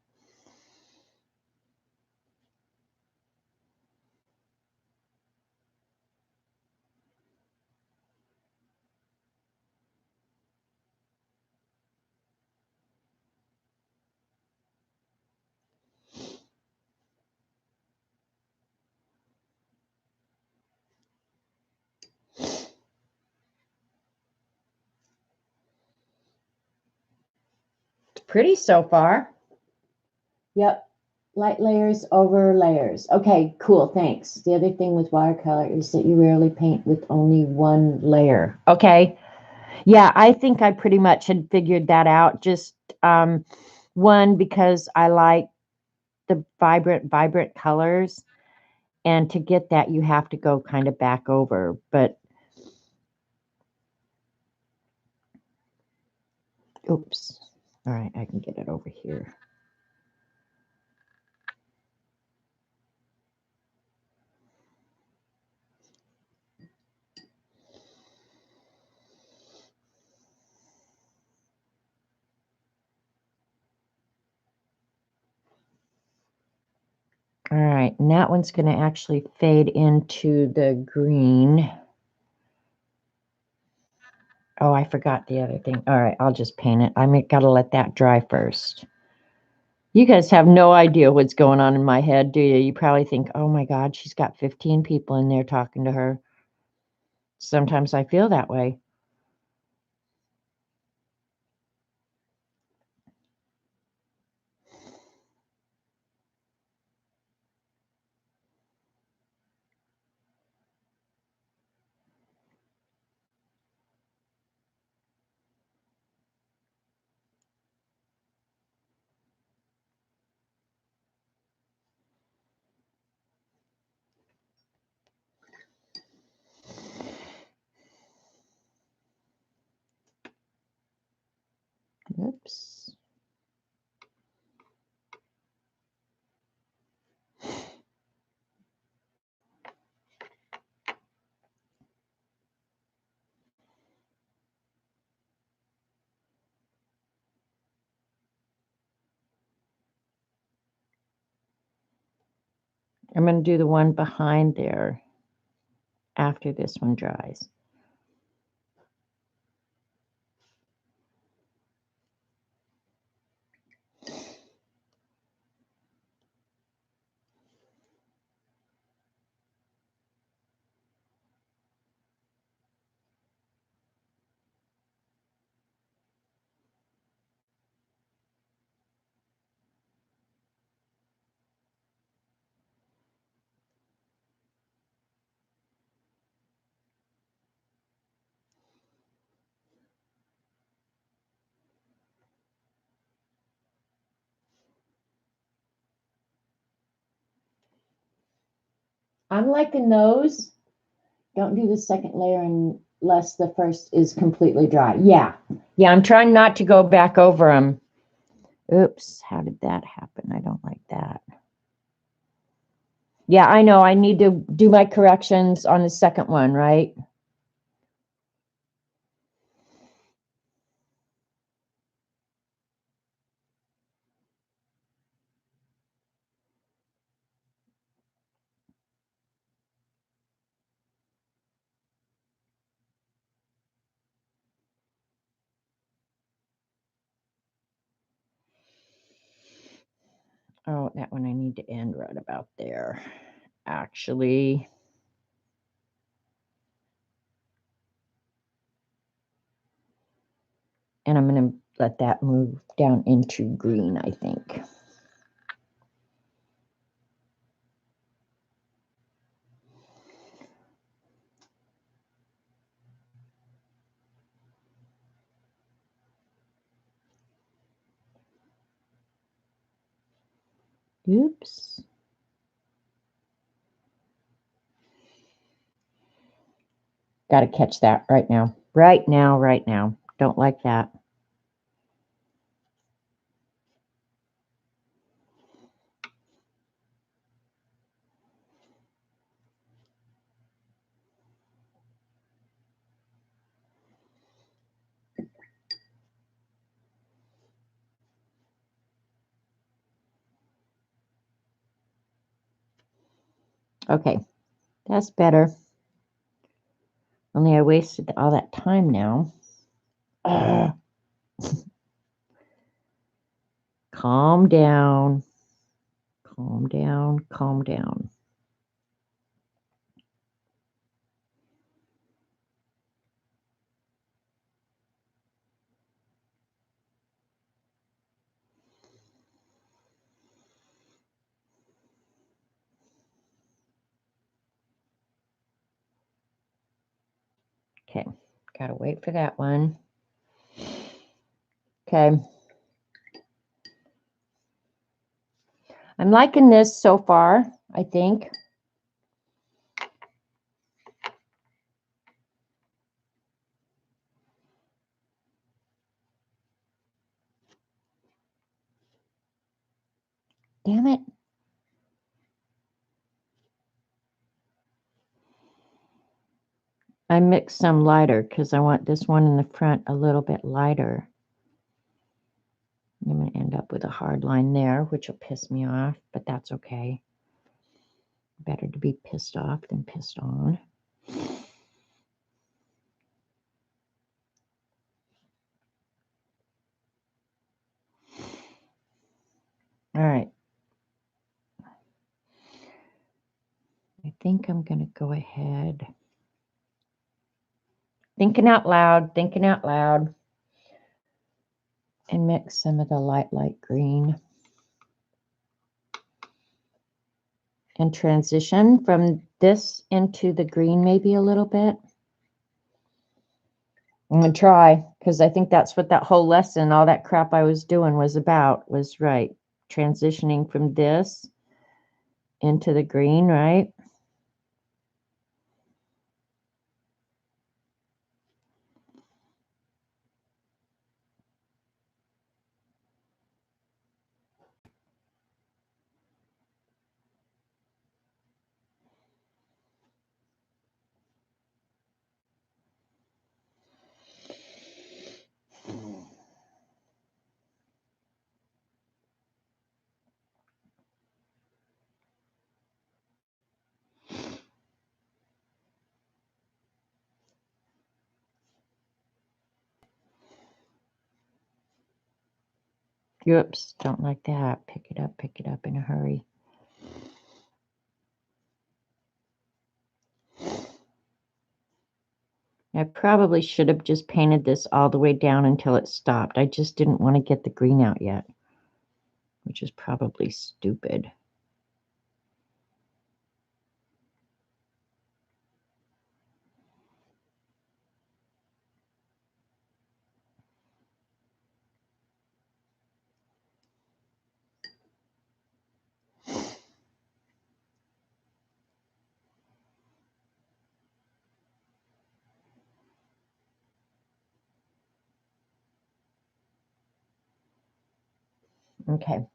Speaker 1: pretty so far. Yep. Light layers over layers. Okay, cool. Thanks. The other thing with watercolor is that you rarely paint with only one layer. Okay. Yeah, I think I pretty much had figured that out. Just one, because I like the vibrant colors. And to get that, you have to go kind of back over. But, oops. All right, I can get it over here. All right, and that one's going to actually fade into the green. Oh, I forgot the other thing. All right, I'll just paint it. I got to let that dry first. You guys have no idea what's going on in my head, do you? You probably think, oh my God, she's got 15 people in there talking to her. Sometimes I feel that way. Oops. I'm going to do the one behind there after this one dries. I'm liking those. Don't do the second layer unless the first is completely dry. Yeah. Yeah, I'm trying not to go back over them. Oops, how did that happen? I don't like that. Yeah, I know. I need to do my corrections on the second one, right? Oh, that one I need to end right about there, actually. And I'm going to let that move down into green, I think. Oops. Got to catch that right now. Right now, right now. Don't like that. Okay, that's better. Only I wasted all that time now. Calm down. Calm down. Calm down. Okay, gotta wait for that one. Okay. I'm liking this so far, I think. Damn it. I mixed some lighter because I want this one in the front a little bit lighter. I'm going to end up with a hard line there, which will piss me off, but that's okay. Better to be pissed off than pissed on. All right. I think I'm going to go ahead. Thinking out loud, and mix some of the light green. And transition from this into the green maybe a little bit. I'm going to try, because I think that's what that whole lesson, all that crap I was doing was about, was right. Transitioning from this into the green, right? Oops, don't like that. Pick it up in a hurry. I probably should have just painted this all the way down until it stopped. I just didn't want to get the green out yet, which is probably stupid. Okay,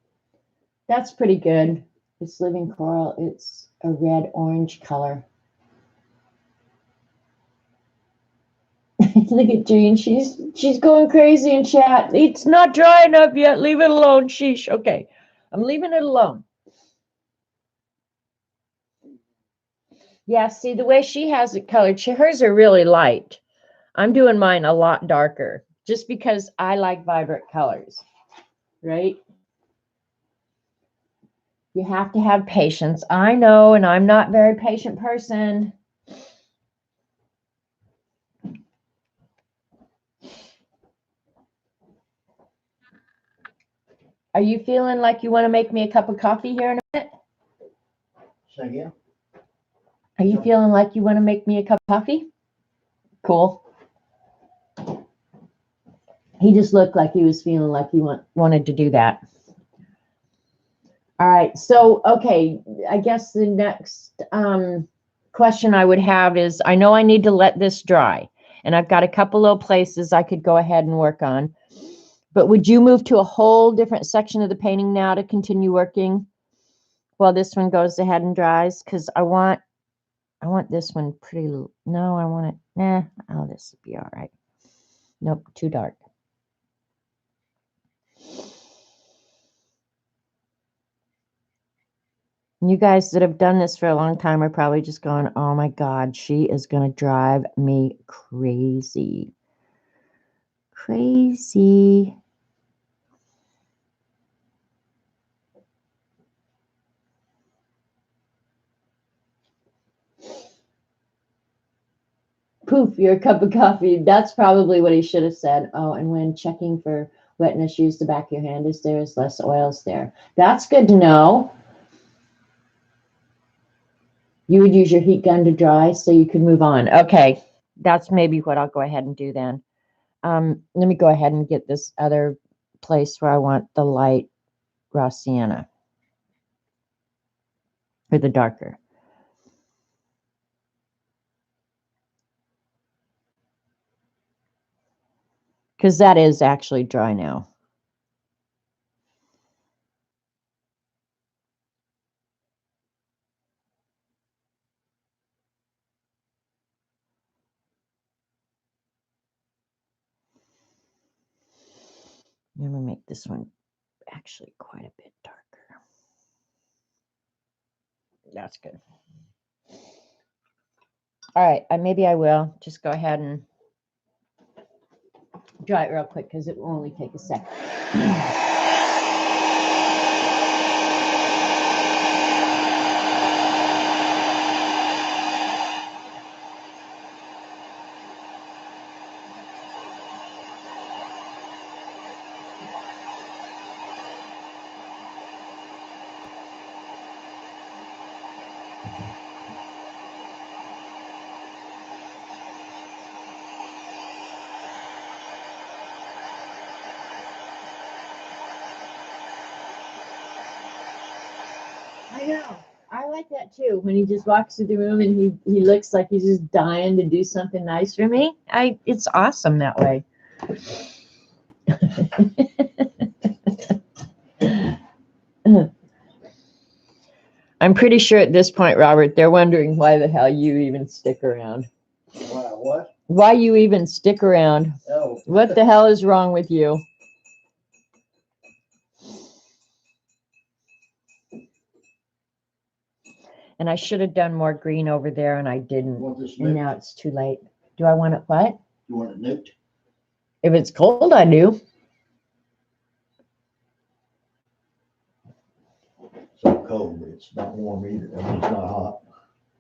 Speaker 1: that's pretty good. It's living coral. It's a red-orange color. Look at Jean. She's going crazy in chat. It's not dry enough yet. Leave it alone. Sheesh. Okay, I'm leaving it alone. Yeah, see the way she has it colored. Hers are really light. I'm doing mine a lot darker, just because I like vibrant colors, right? You have to have patience. I know, and I'm not a very patient person. Are you feeling like you want to make me a cup of coffee here in a minute?
Speaker 2: Say again?
Speaker 1: Are you feeling like you want to make me a cup of coffee? Cool. He just looked like he was feeling like he wanted to do that. All right. So, okay, I guess the next question I would have is, I know I need to let this dry, and I've got a couple little places I could go ahead and work on. But would you move to a whole different section of the painting now to continue working while this one goes ahead and dries? Because I want this one pretty, no, I want it, oh, this would be all right. Nope, too dark. You guys that have done this for a long time are probably just going, oh my God, she is going to drive me crazy. Crazy. Poof, you're a cup of coffee. That's probably what he should have said. Oh, and when checking for wetness, use the back of your hand as there is less oils there. That's good to know. You would use your heat gun to dry so you could move on. Okay, that's maybe what I'll go ahead and do then. Let me go ahead and get this other place where I want the light raw sienna, or the darker. Because that is actually dry now. I'm going to make this one actually quite a bit darker. That's good. All right, maybe I will just go ahead and dry it real quick because it will only take a second. I know. I like that too. When he just walks through the room and he looks like he's just dying to do something nice for me. It's awesome that way. I'm pretty sure at this point, Robert, they're wondering why the hell you even stick around.
Speaker 2: What?
Speaker 1: Why you even stick around?
Speaker 2: Oh.
Speaker 1: What the hell is wrong with you? And I should have done more green over there, and I didn't.
Speaker 2: You want this
Speaker 1: And
Speaker 2: nuked?
Speaker 1: now it's too late. Do I want it what?
Speaker 2: You want it nuked?
Speaker 1: If it's cold, I do.
Speaker 2: It's not cold, but it's not warm either. I mean, it's not hot.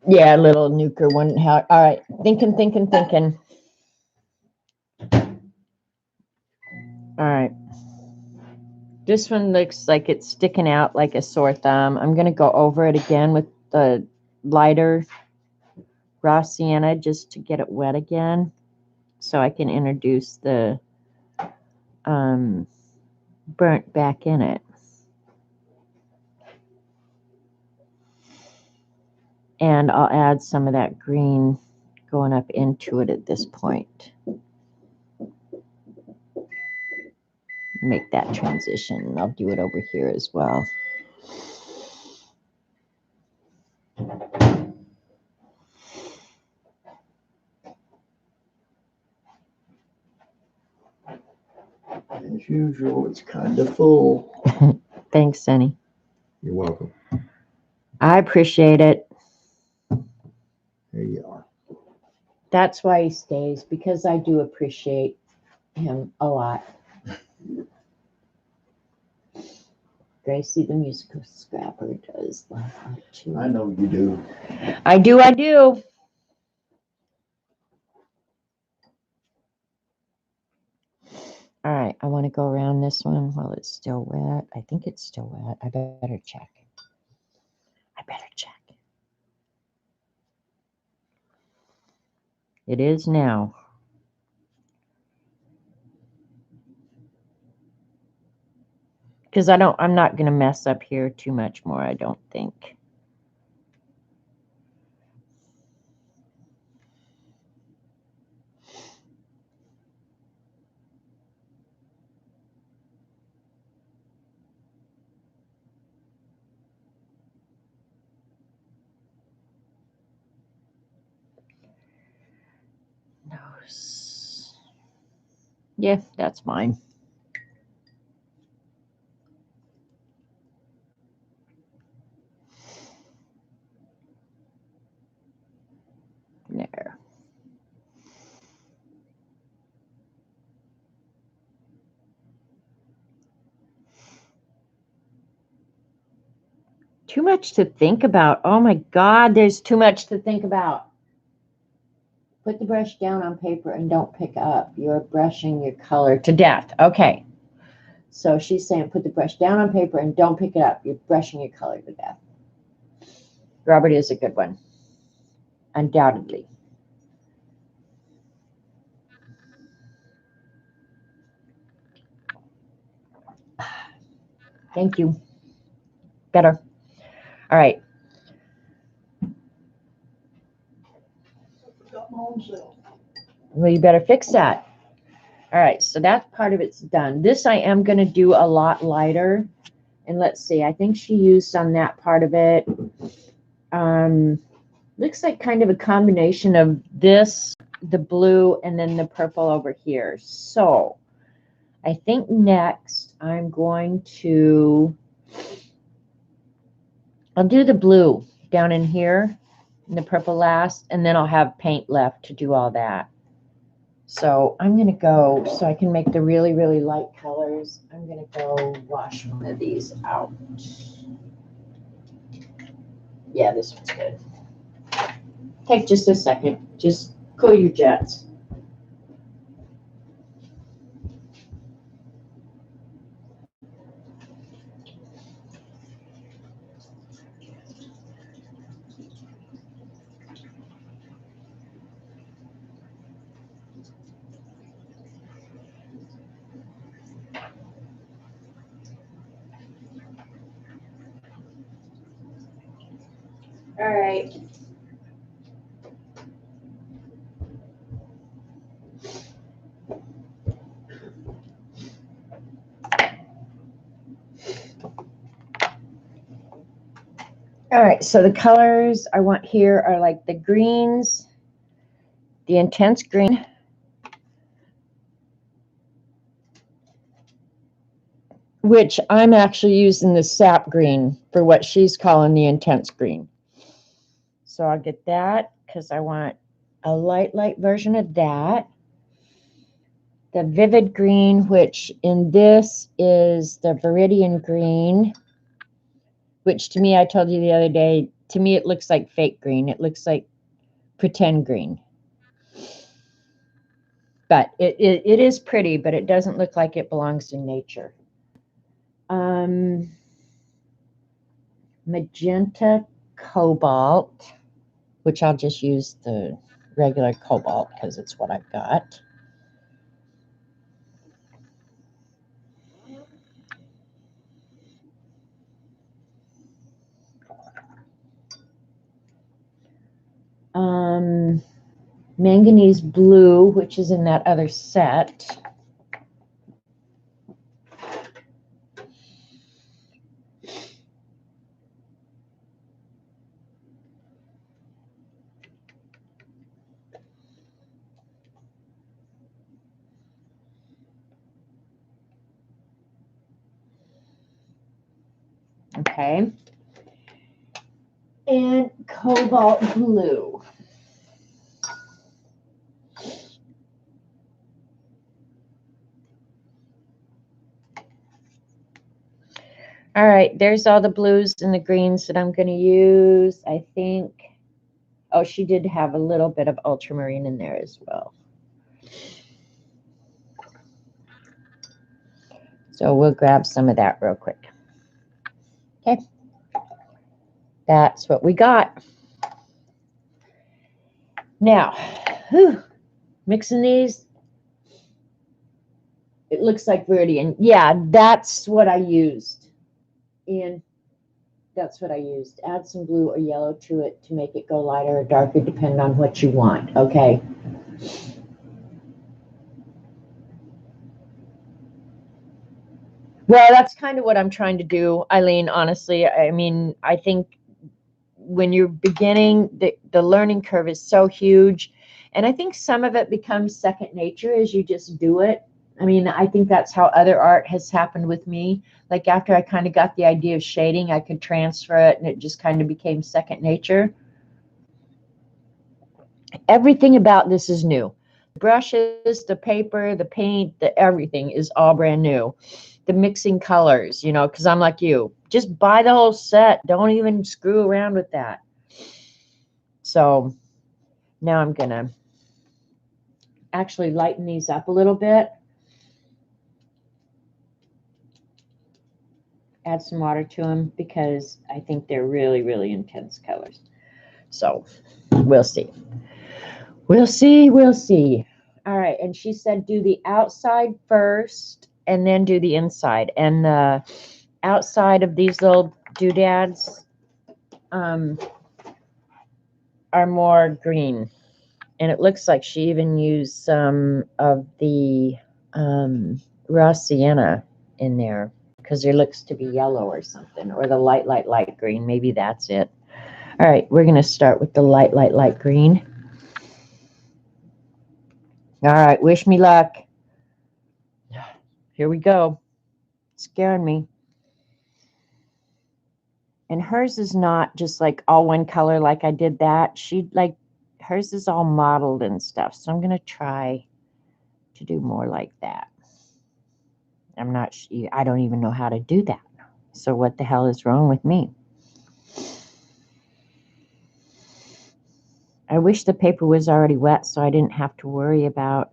Speaker 1: Yeah, a little nuker one. All right. Thinking. All right. This one looks like it's sticking out like a sore thumb. I'm going to go over it again with the lighter raw sienna just to get it wet again so I can introduce the burnt back in it. And I'll add some of that green going up into it at this point. Make that transition. I'll do it over here as well.
Speaker 2: As usual, it's kind of full.
Speaker 1: Thanks, Sonny.
Speaker 2: You're welcome.
Speaker 1: I appreciate it.
Speaker 2: There you are.
Speaker 1: That's why he stays, because I do appreciate him a lot. Gracie, the musical scrapper, does love art too.
Speaker 2: I know you do.
Speaker 1: I do. All right, I want to go around this one while it's still wet. I think it's still wet. I better check. It is now. Because I'm not going to mess up here too much more, I don't think. Nose. Yeah, that's fine. There. Too much to think about. Oh my God, there's too much to think about. Put the brush down on paper and don't pick up. You're brushing your color to death. Okay. So she's saying put the brush down on paper and don't pick it up. You're brushing your color to death. Robert is a good one. Undoubtedly. Thank you. Better. All right. Well, you better fix that. All right, so that part of it's done. This I am going to do a lot lighter. And let's see, I think she used on that part of it. Looks like kind of a combination of this, the blue, and then the purple over here. So I think next I'm going to, I'll do the blue down in here and the purple last, and then I'll have paint left to do all that. So I'm going to go, so I can make the really, really light colors, I'm going to go wash one of these out. Yeah, this one's good. Take just a second. Just cool your jets. All right. All right, so the colors I want here are like the greens, the intense green, which I'm actually using the sap green for what she's calling the intense green. So I'll get that because I want a light version of that. The vivid green, which in this is the Viridian green, which to me, I told you the other day, to me it looks like fake green. It looks like pretend green. But it is pretty, but it doesn't look like it belongs in nature. Magenta cobalt, which I'll just use the regular cobalt because it's what I've got. Manganese blue, which is in that other set. Okay. And cobalt blue. All right, there's all the blues and the greens that I'm going to use. I think, oh, she did have a little bit of ultramarine in there as well. So we'll grab some of that real quick. Okay, that's what we got. Now, mixing these, it looks like Viridian. Yeah, that's what I used. And that's what I used. Add some blue or yellow to it to make it go lighter or darker, depending on what you want. Okay. Well, that's kind of what I'm trying to do, Eileen, honestly. I mean, I think when you're beginning, the learning curve is so huge. And I think some of it becomes second nature as you just do it. I mean, I think that's how other art has happened with me. Like after I kind of got the idea of shading, I could transfer it and it just kind of became second nature. Everything about this is new. The brushes, the paper, the paint, the everything is all brand new. The mixing colors, you know, because I'm like you, just buy the whole set. Don't even screw around with that. So now I'm going to actually lighten these up a little bit. Add some water to them because I think they're really, really intense colors. So we'll see. We'll see. We'll see. All right. And she said do the outside first and then do the inside. And the outside of these little doodads are more green. And it looks like she even used some of the raw sienna in there because there looks to be yellow or something, or the light green. Maybe that's it. All right, we're going to start with the light green. All right, wish me luck. Here we go. Scaring me. And hers is not just like all one color like I did that. Hers is all modeled and stuff. So I'm going to try to do more like that. I don't even know how to do that. So what the hell is wrong with me? I wish the paper was already wet so I didn't have to worry about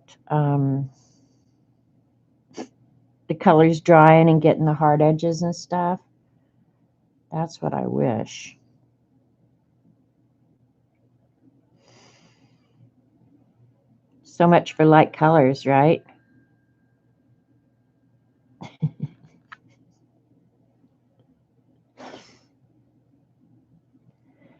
Speaker 1: the colors drying and getting the hard edges and stuff. That's what I wish. So much for light colors, right?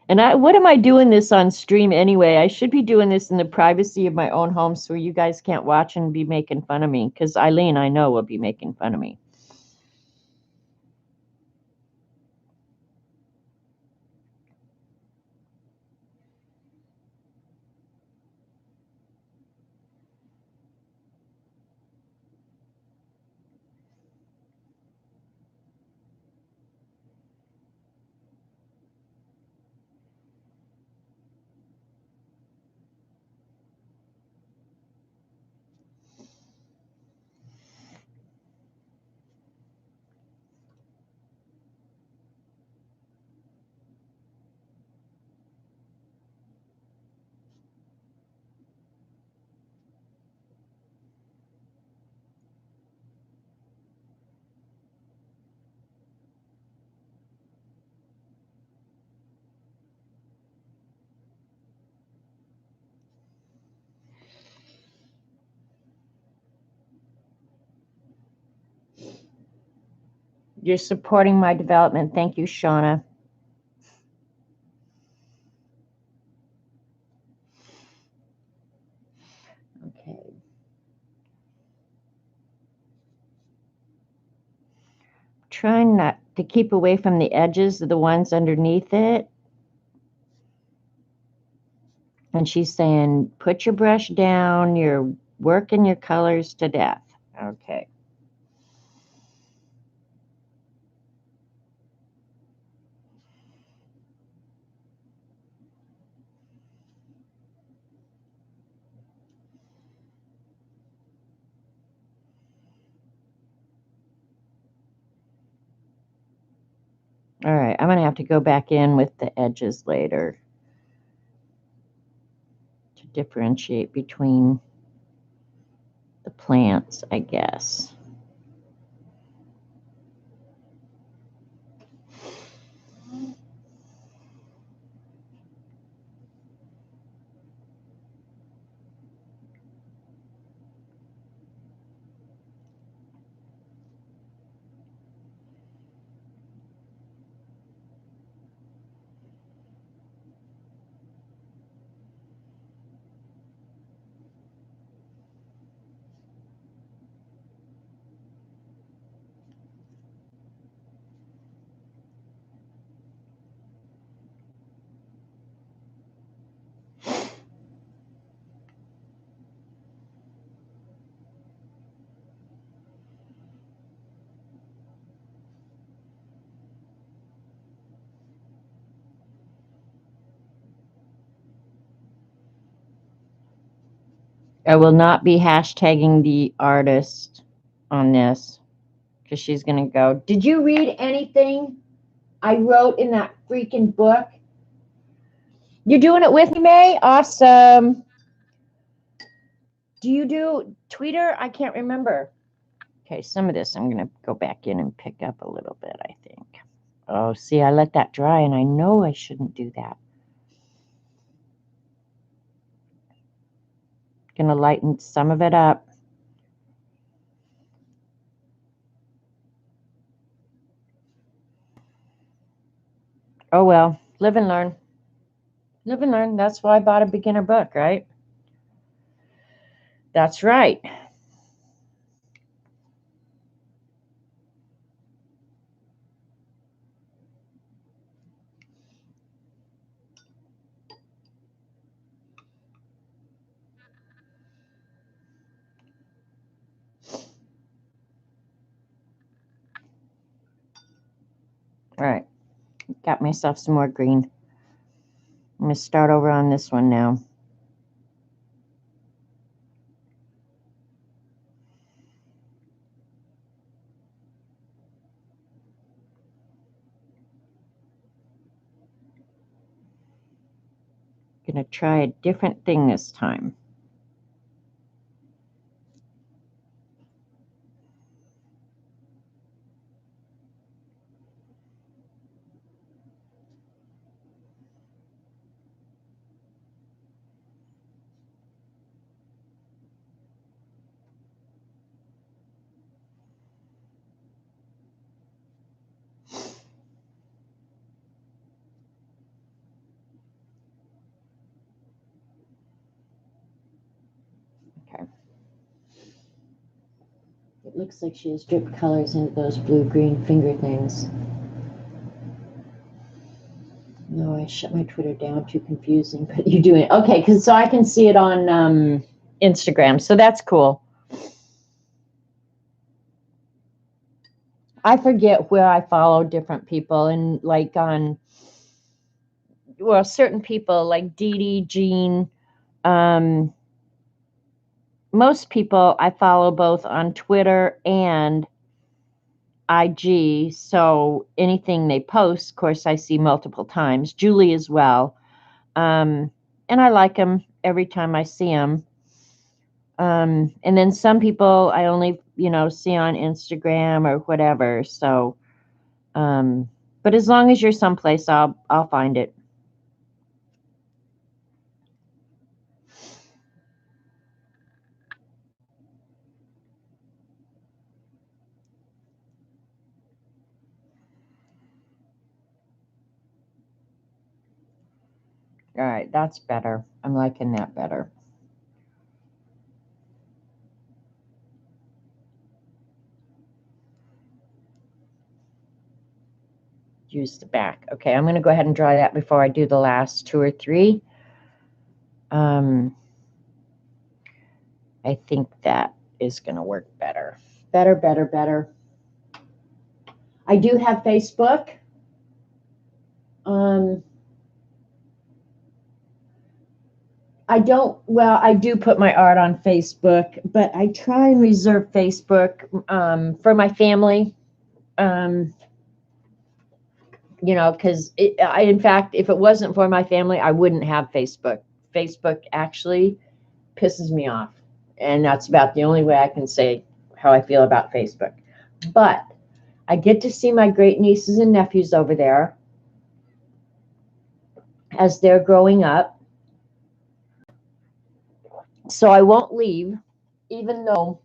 Speaker 1: And what am I doing this on stream anyway? I should be doing this in the privacy of my own home so you guys can't watch and be making fun of me, because Eileen, I know, will be making fun of me. You're supporting my development. Thank you, Shauna. Okay. Trying not to keep away from the edges of the ones underneath it. And she's saying, put your brush down. You're working your colors to death. Okay. All right, I'm going to have to go back in with the edges later to differentiate between the plants, I guess. I will not be hashtagging the artist on this because she's going to go, did you read anything I wrote in that freaking book? You're doing it with me, May? Awesome. Do you do Twitter? I can't remember. Okay, some of this I'm going to go back in and pick up a little bit, I think. Oh, see, I let that dry, and I know I shouldn't do that. Going to lighten some of it up. Oh, well, live and learn. Live and learn. That's why I bought a beginner book, right? That's right. All right. Got myself some more green. I'm going to start over on this one now. Going to try a different thing this time. Okay. It looks like she has dripped colors into those blue-green finger things. No, I shut my Twitter down. Too confusing, but you do it. Okay, because so I can see it on Instagram. So that's cool. I forget where I follow different people, and like on, well, certain people like Dee Dee, Jean, most people I follow both on Twitter and IG. So anything they post, of course, I see multiple times. Julie as well. And I like them every time I see them. And then some people I only, see on Instagram or whatever. So, but as long as you're someplace, I'll find it. All right, that's better. I'm liking that better. Use the back. Okay, I'm going to go ahead and draw that before I do the last 2 or 3. I think that is going to work better. Better. I do have Facebook. I do put my art on Facebook, but I try and reserve Facebook for my family. Because in fact, if it wasn't for my family, I wouldn't have Facebook. Facebook actually pisses me off. And that's about the only way I can say how I feel about Facebook. But I get to see my great nieces and nephews over there as they're growing up. So I won't leave, even though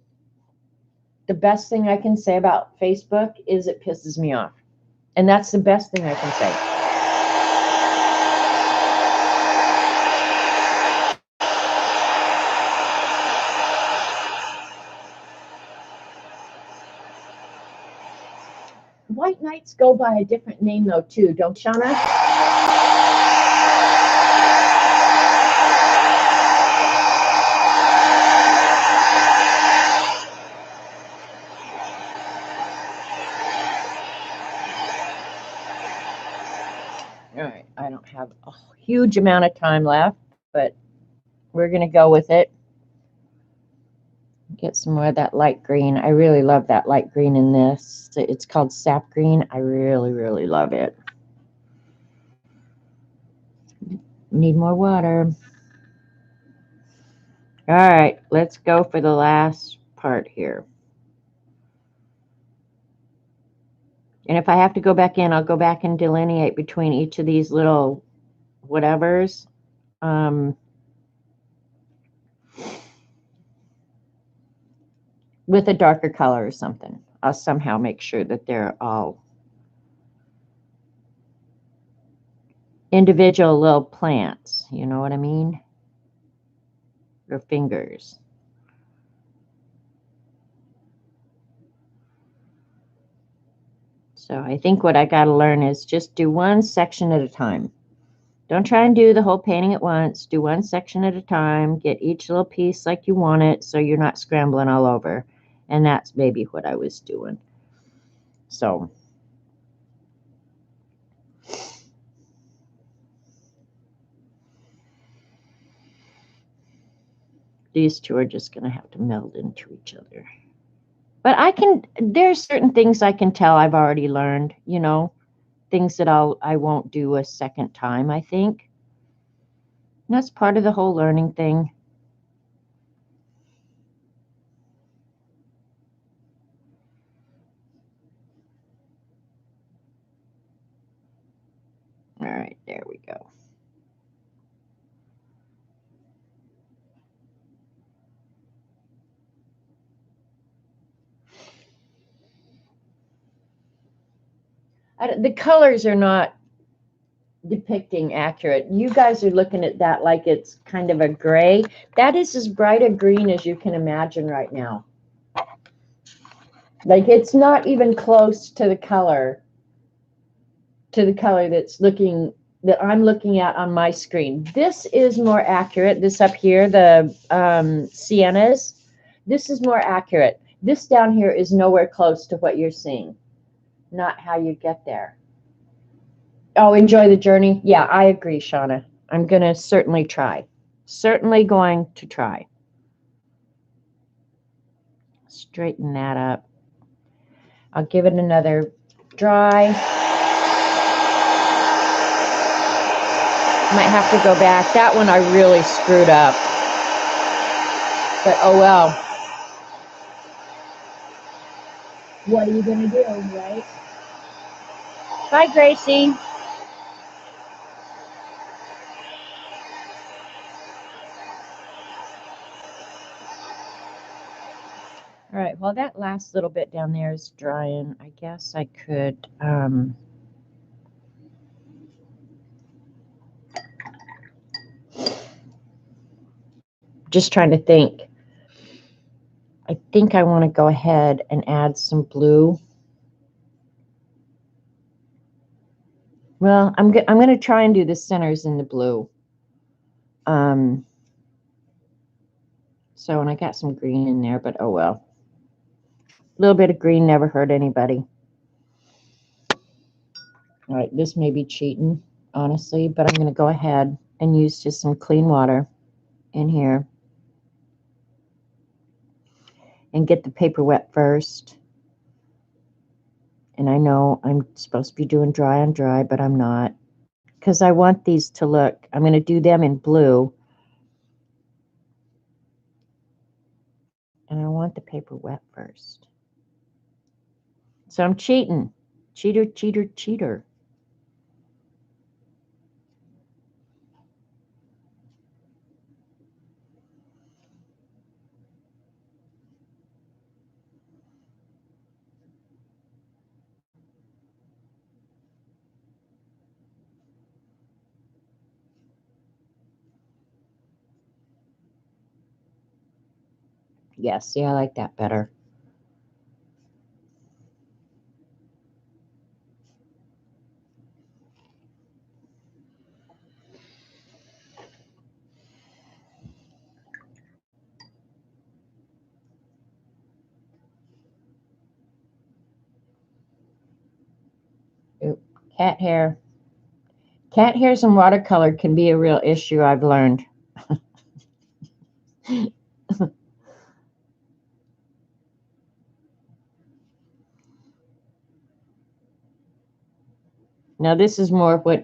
Speaker 1: the best thing I can say about Facebook is it pisses me off. And that's the best thing I can say. White Knights go by a different name, though, too, don't you, Shauna? All right, I don't have a huge amount of time left, but we're going to go with it. Get some more of that light green. I really love that light green in this. It's called sap green. I really love it. Need more water. All right, let's go for the last part here. And if I have to go back in, I'll go back and delineate between each of these little whatevers. With a darker color or something. I'll somehow make sure that they're all individual little plants. You know what I mean? Your fingers. So I think what I got to learn is just do one section at a time. Don't try and do the whole painting at once. Do one section at a time. Get each little piece like you want it so you're not scrambling all over. And that's maybe what I was doing. So these two are just going to have to meld into each other. But there's certain things I can tell I've already learned, you know, things that I won't do a second time, I think. And that's part of the whole learning thing. All right, there we go. The colors are not depicting accurate. You guys are looking at that like it's kind of a gray. That is as bright a green as you can imagine right now. Like it's not even close to the color that I'm looking at on my screen. This is more accurate. This up here, the siennas, this is more accurate. This down here is nowhere close to what you're seeing. Not how you get there. Oh, enjoy the journey. Yeah, I agree, Shauna. I'm going to certainly try. Certainly going to try. Straighten that up. I'll give it another dry. Might have to go back. That one I really screwed up. But oh well. What are you going to do, right? Bye, Gracie. All right, well, that last little bit down there is drying. I guess I could just trying to think. I think I want to go ahead and add some blue. Well, I'm going to try and do the centers in the blue. So, and I got some green in there, but oh well. A little bit of green never hurt anybody. All right, this may be cheating, honestly, but I'm going to go ahead and use just some clean water in here and get the paper wet first. And I know I'm supposed to be doing dry on dry, but I'm not, because I want these to look, I'm going to do them in blue. And I want the paper wet first. So I'm cheating. Cheater, cheater, cheater. Yes, see, I like that better. Oop, cat hair. Cat hairs and watercolor can be a real issue, I've learned. Now this is more of what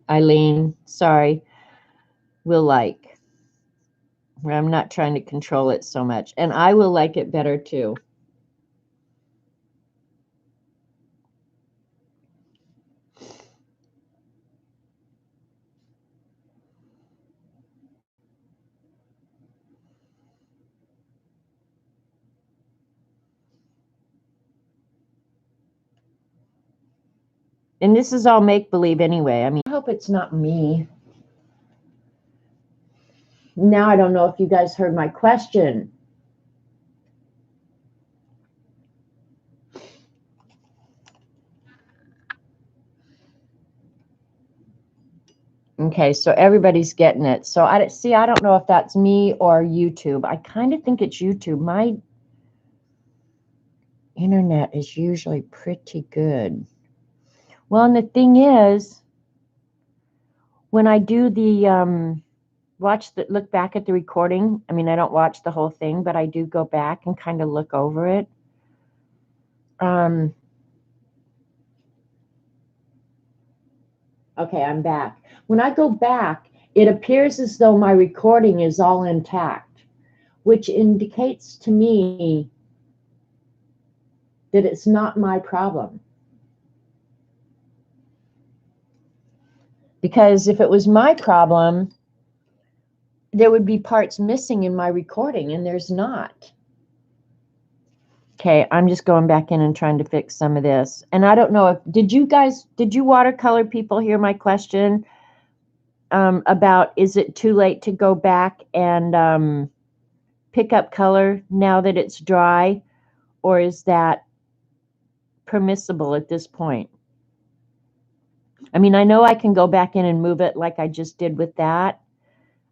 Speaker 1: Eileen, sorry, will like. Where I'm not trying to control it so much. And I will like it better too. And this is all make-believe anyway. I mean, hope it's not me. Now I don't know if you guys heard my question. Okay, so everybody's getting it. So I don't know if that's me or YouTube. I kind of think it's YouTube. My internet is usually pretty good. Well, and the thing is, when I do the look back at the recording, I mean, I don't watch the whole thing, but I do go back and kind of look over it. Okay, I'm back. When I go back, it appears as though my recording is all intact, which indicates to me that it's not my problem. Because if it was my problem, there would be parts missing in my recording, and there's not. Okay, I'm just going back in and trying to fix some of this. And I don't know if, did you watercolor people hear my question about, is it too late to go back and pick up color now that it's dry, or is that permissible at this point? I mean, I know I can go back in and move it like I just did with that.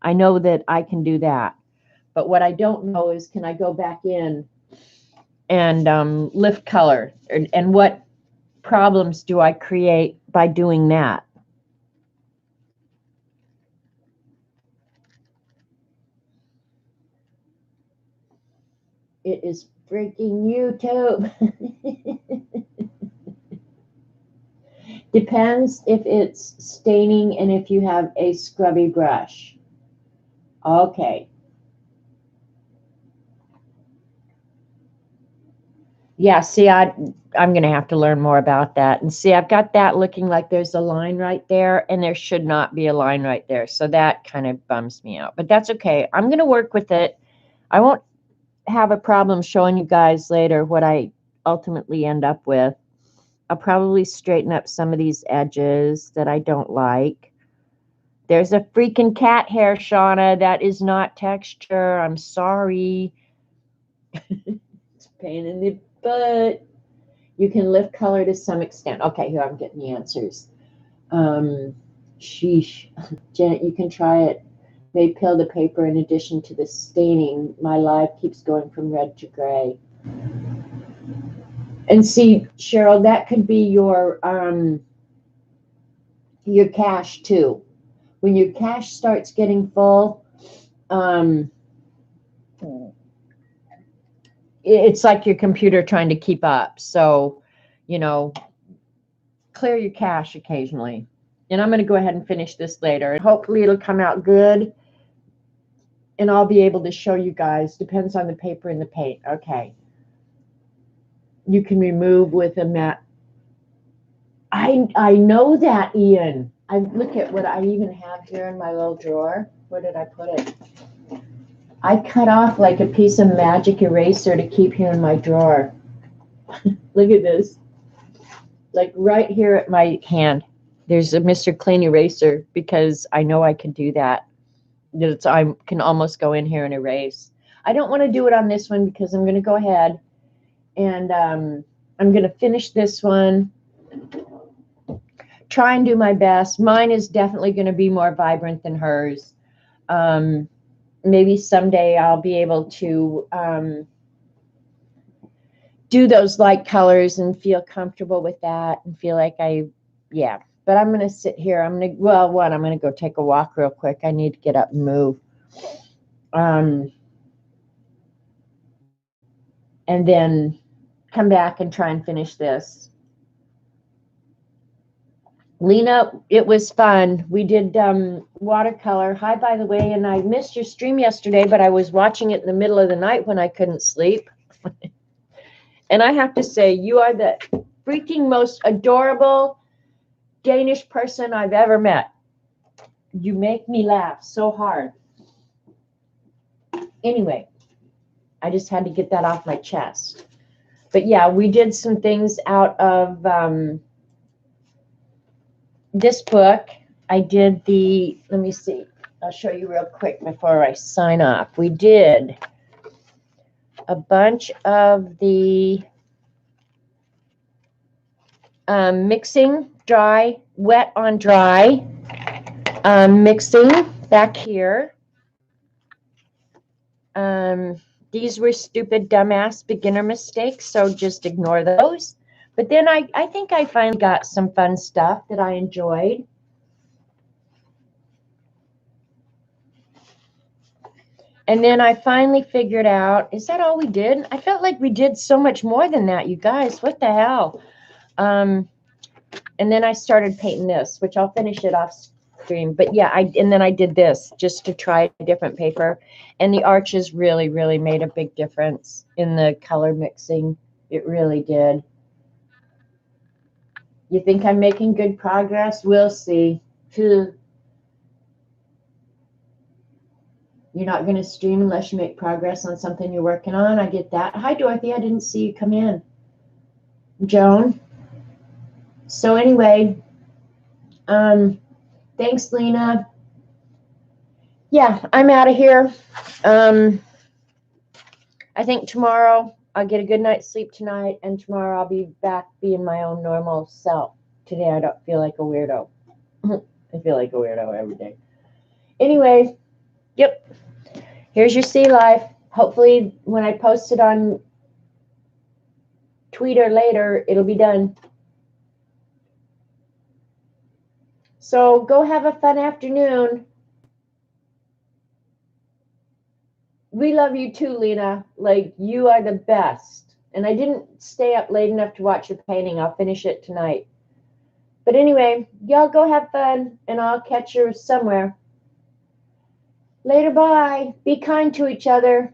Speaker 1: I know that I can do that. But what I don't know is, can I go back in and lift color? And what problems do I create by doing that? It is freaking YouTube. Depends if it's staining and if you have a scrubby brush. Okay. Yeah, see, I'm going to have to learn more about that. And see, I've got that looking like there's a line right there, and there should not be a line right there. So that kind of bums me out. But that's okay. I'm going to work with it. I won't have a problem showing you guys later what I ultimately end up with. I'll probably straighten up some of these edges that I don't like. There's a freaking cat hair, Shauna. That is not texture. I'm sorry. It's a pain in the butt. You can lift color to some extent. Okay, here I'm getting the answers. Sheesh. Janet, you can try it. May peel the paper in addition to the staining. My live keeps going from red to gray. And see, Cheryl, that could be your cache too. When your cache starts getting full, it's like your computer trying to keep up. So, clear your cache occasionally. And I'm going to go ahead and finish this later. And hopefully it'll come out good. And I'll be able to show you guys. Depends on the paper and the paint. Okay. You can remove with a matte. I know that, Ian. I look at what I even have here in my little drawer. Where did I put it? I cut off like a piece of magic eraser to keep here in my drawer. Look at this. Like right here at my hand. There's a Mr. Clean eraser because I know I can do that. I can almost go in here and erase. I don't want to do it on this one because I'm going to go ahead and I'm going to finish this one. Try and do my best. Mine is definitely going to be more vibrant than hers. Maybe someday I'll be able to do those light colors and feel comfortable with that and feel like yeah. But I'm going to sit here. I'm going to go take a walk real quick. I need to get up and move. And then come back and try and finish this. Lena, it was fun. We did watercolor. Hi, by the way, and I missed your stream yesterday, but I was watching it in the middle of the night when I couldn't sleep. And I have to say, you are the freaking most adorable Danish person I've ever met. You make me laugh so hard. Anyway, I just had to get that off my chest. But yeah, we did some things out of this book. I did the, let me see, I'll show you real quick before I sign off. We did a bunch of the mixing dry, wet on dry, mixing back here. These were stupid, dumbass beginner mistakes, so just ignore those. But then I think I finally got some fun stuff that I enjoyed. And then I finally figured out, is that all we did? I felt like we did so much more than that, you guys. What the hell? And then I started painting this, which I'll finish it off stream. But yeah, and then I did this just to try a different paper. And the arches really, really made a big difference in the color mixing. It really did. You think I'm making good progress? We'll see. You're not going to stream unless you make progress on something you're working on. I get that. Hi, Dorothy. I didn't see you come in. Joan. So anyway, thanks, Lena. Yeah, I'm out of here. I think tomorrow I'll get a good night's sleep tonight, and tomorrow I'll be back being my own normal self. Today I don't feel like a weirdo. I feel like a weirdo every day. Anyway, yep. Here's your sea life. Hopefully, when I post it on Twitter later, it'll be done. So go have a fun afternoon. We love you too, Lena. Like, you are the best. And I didn't stay up late enough to watch your painting. I'll finish it tonight. But anyway, y'all go have fun, and I'll catch you somewhere. Later, bye. Be kind to each other.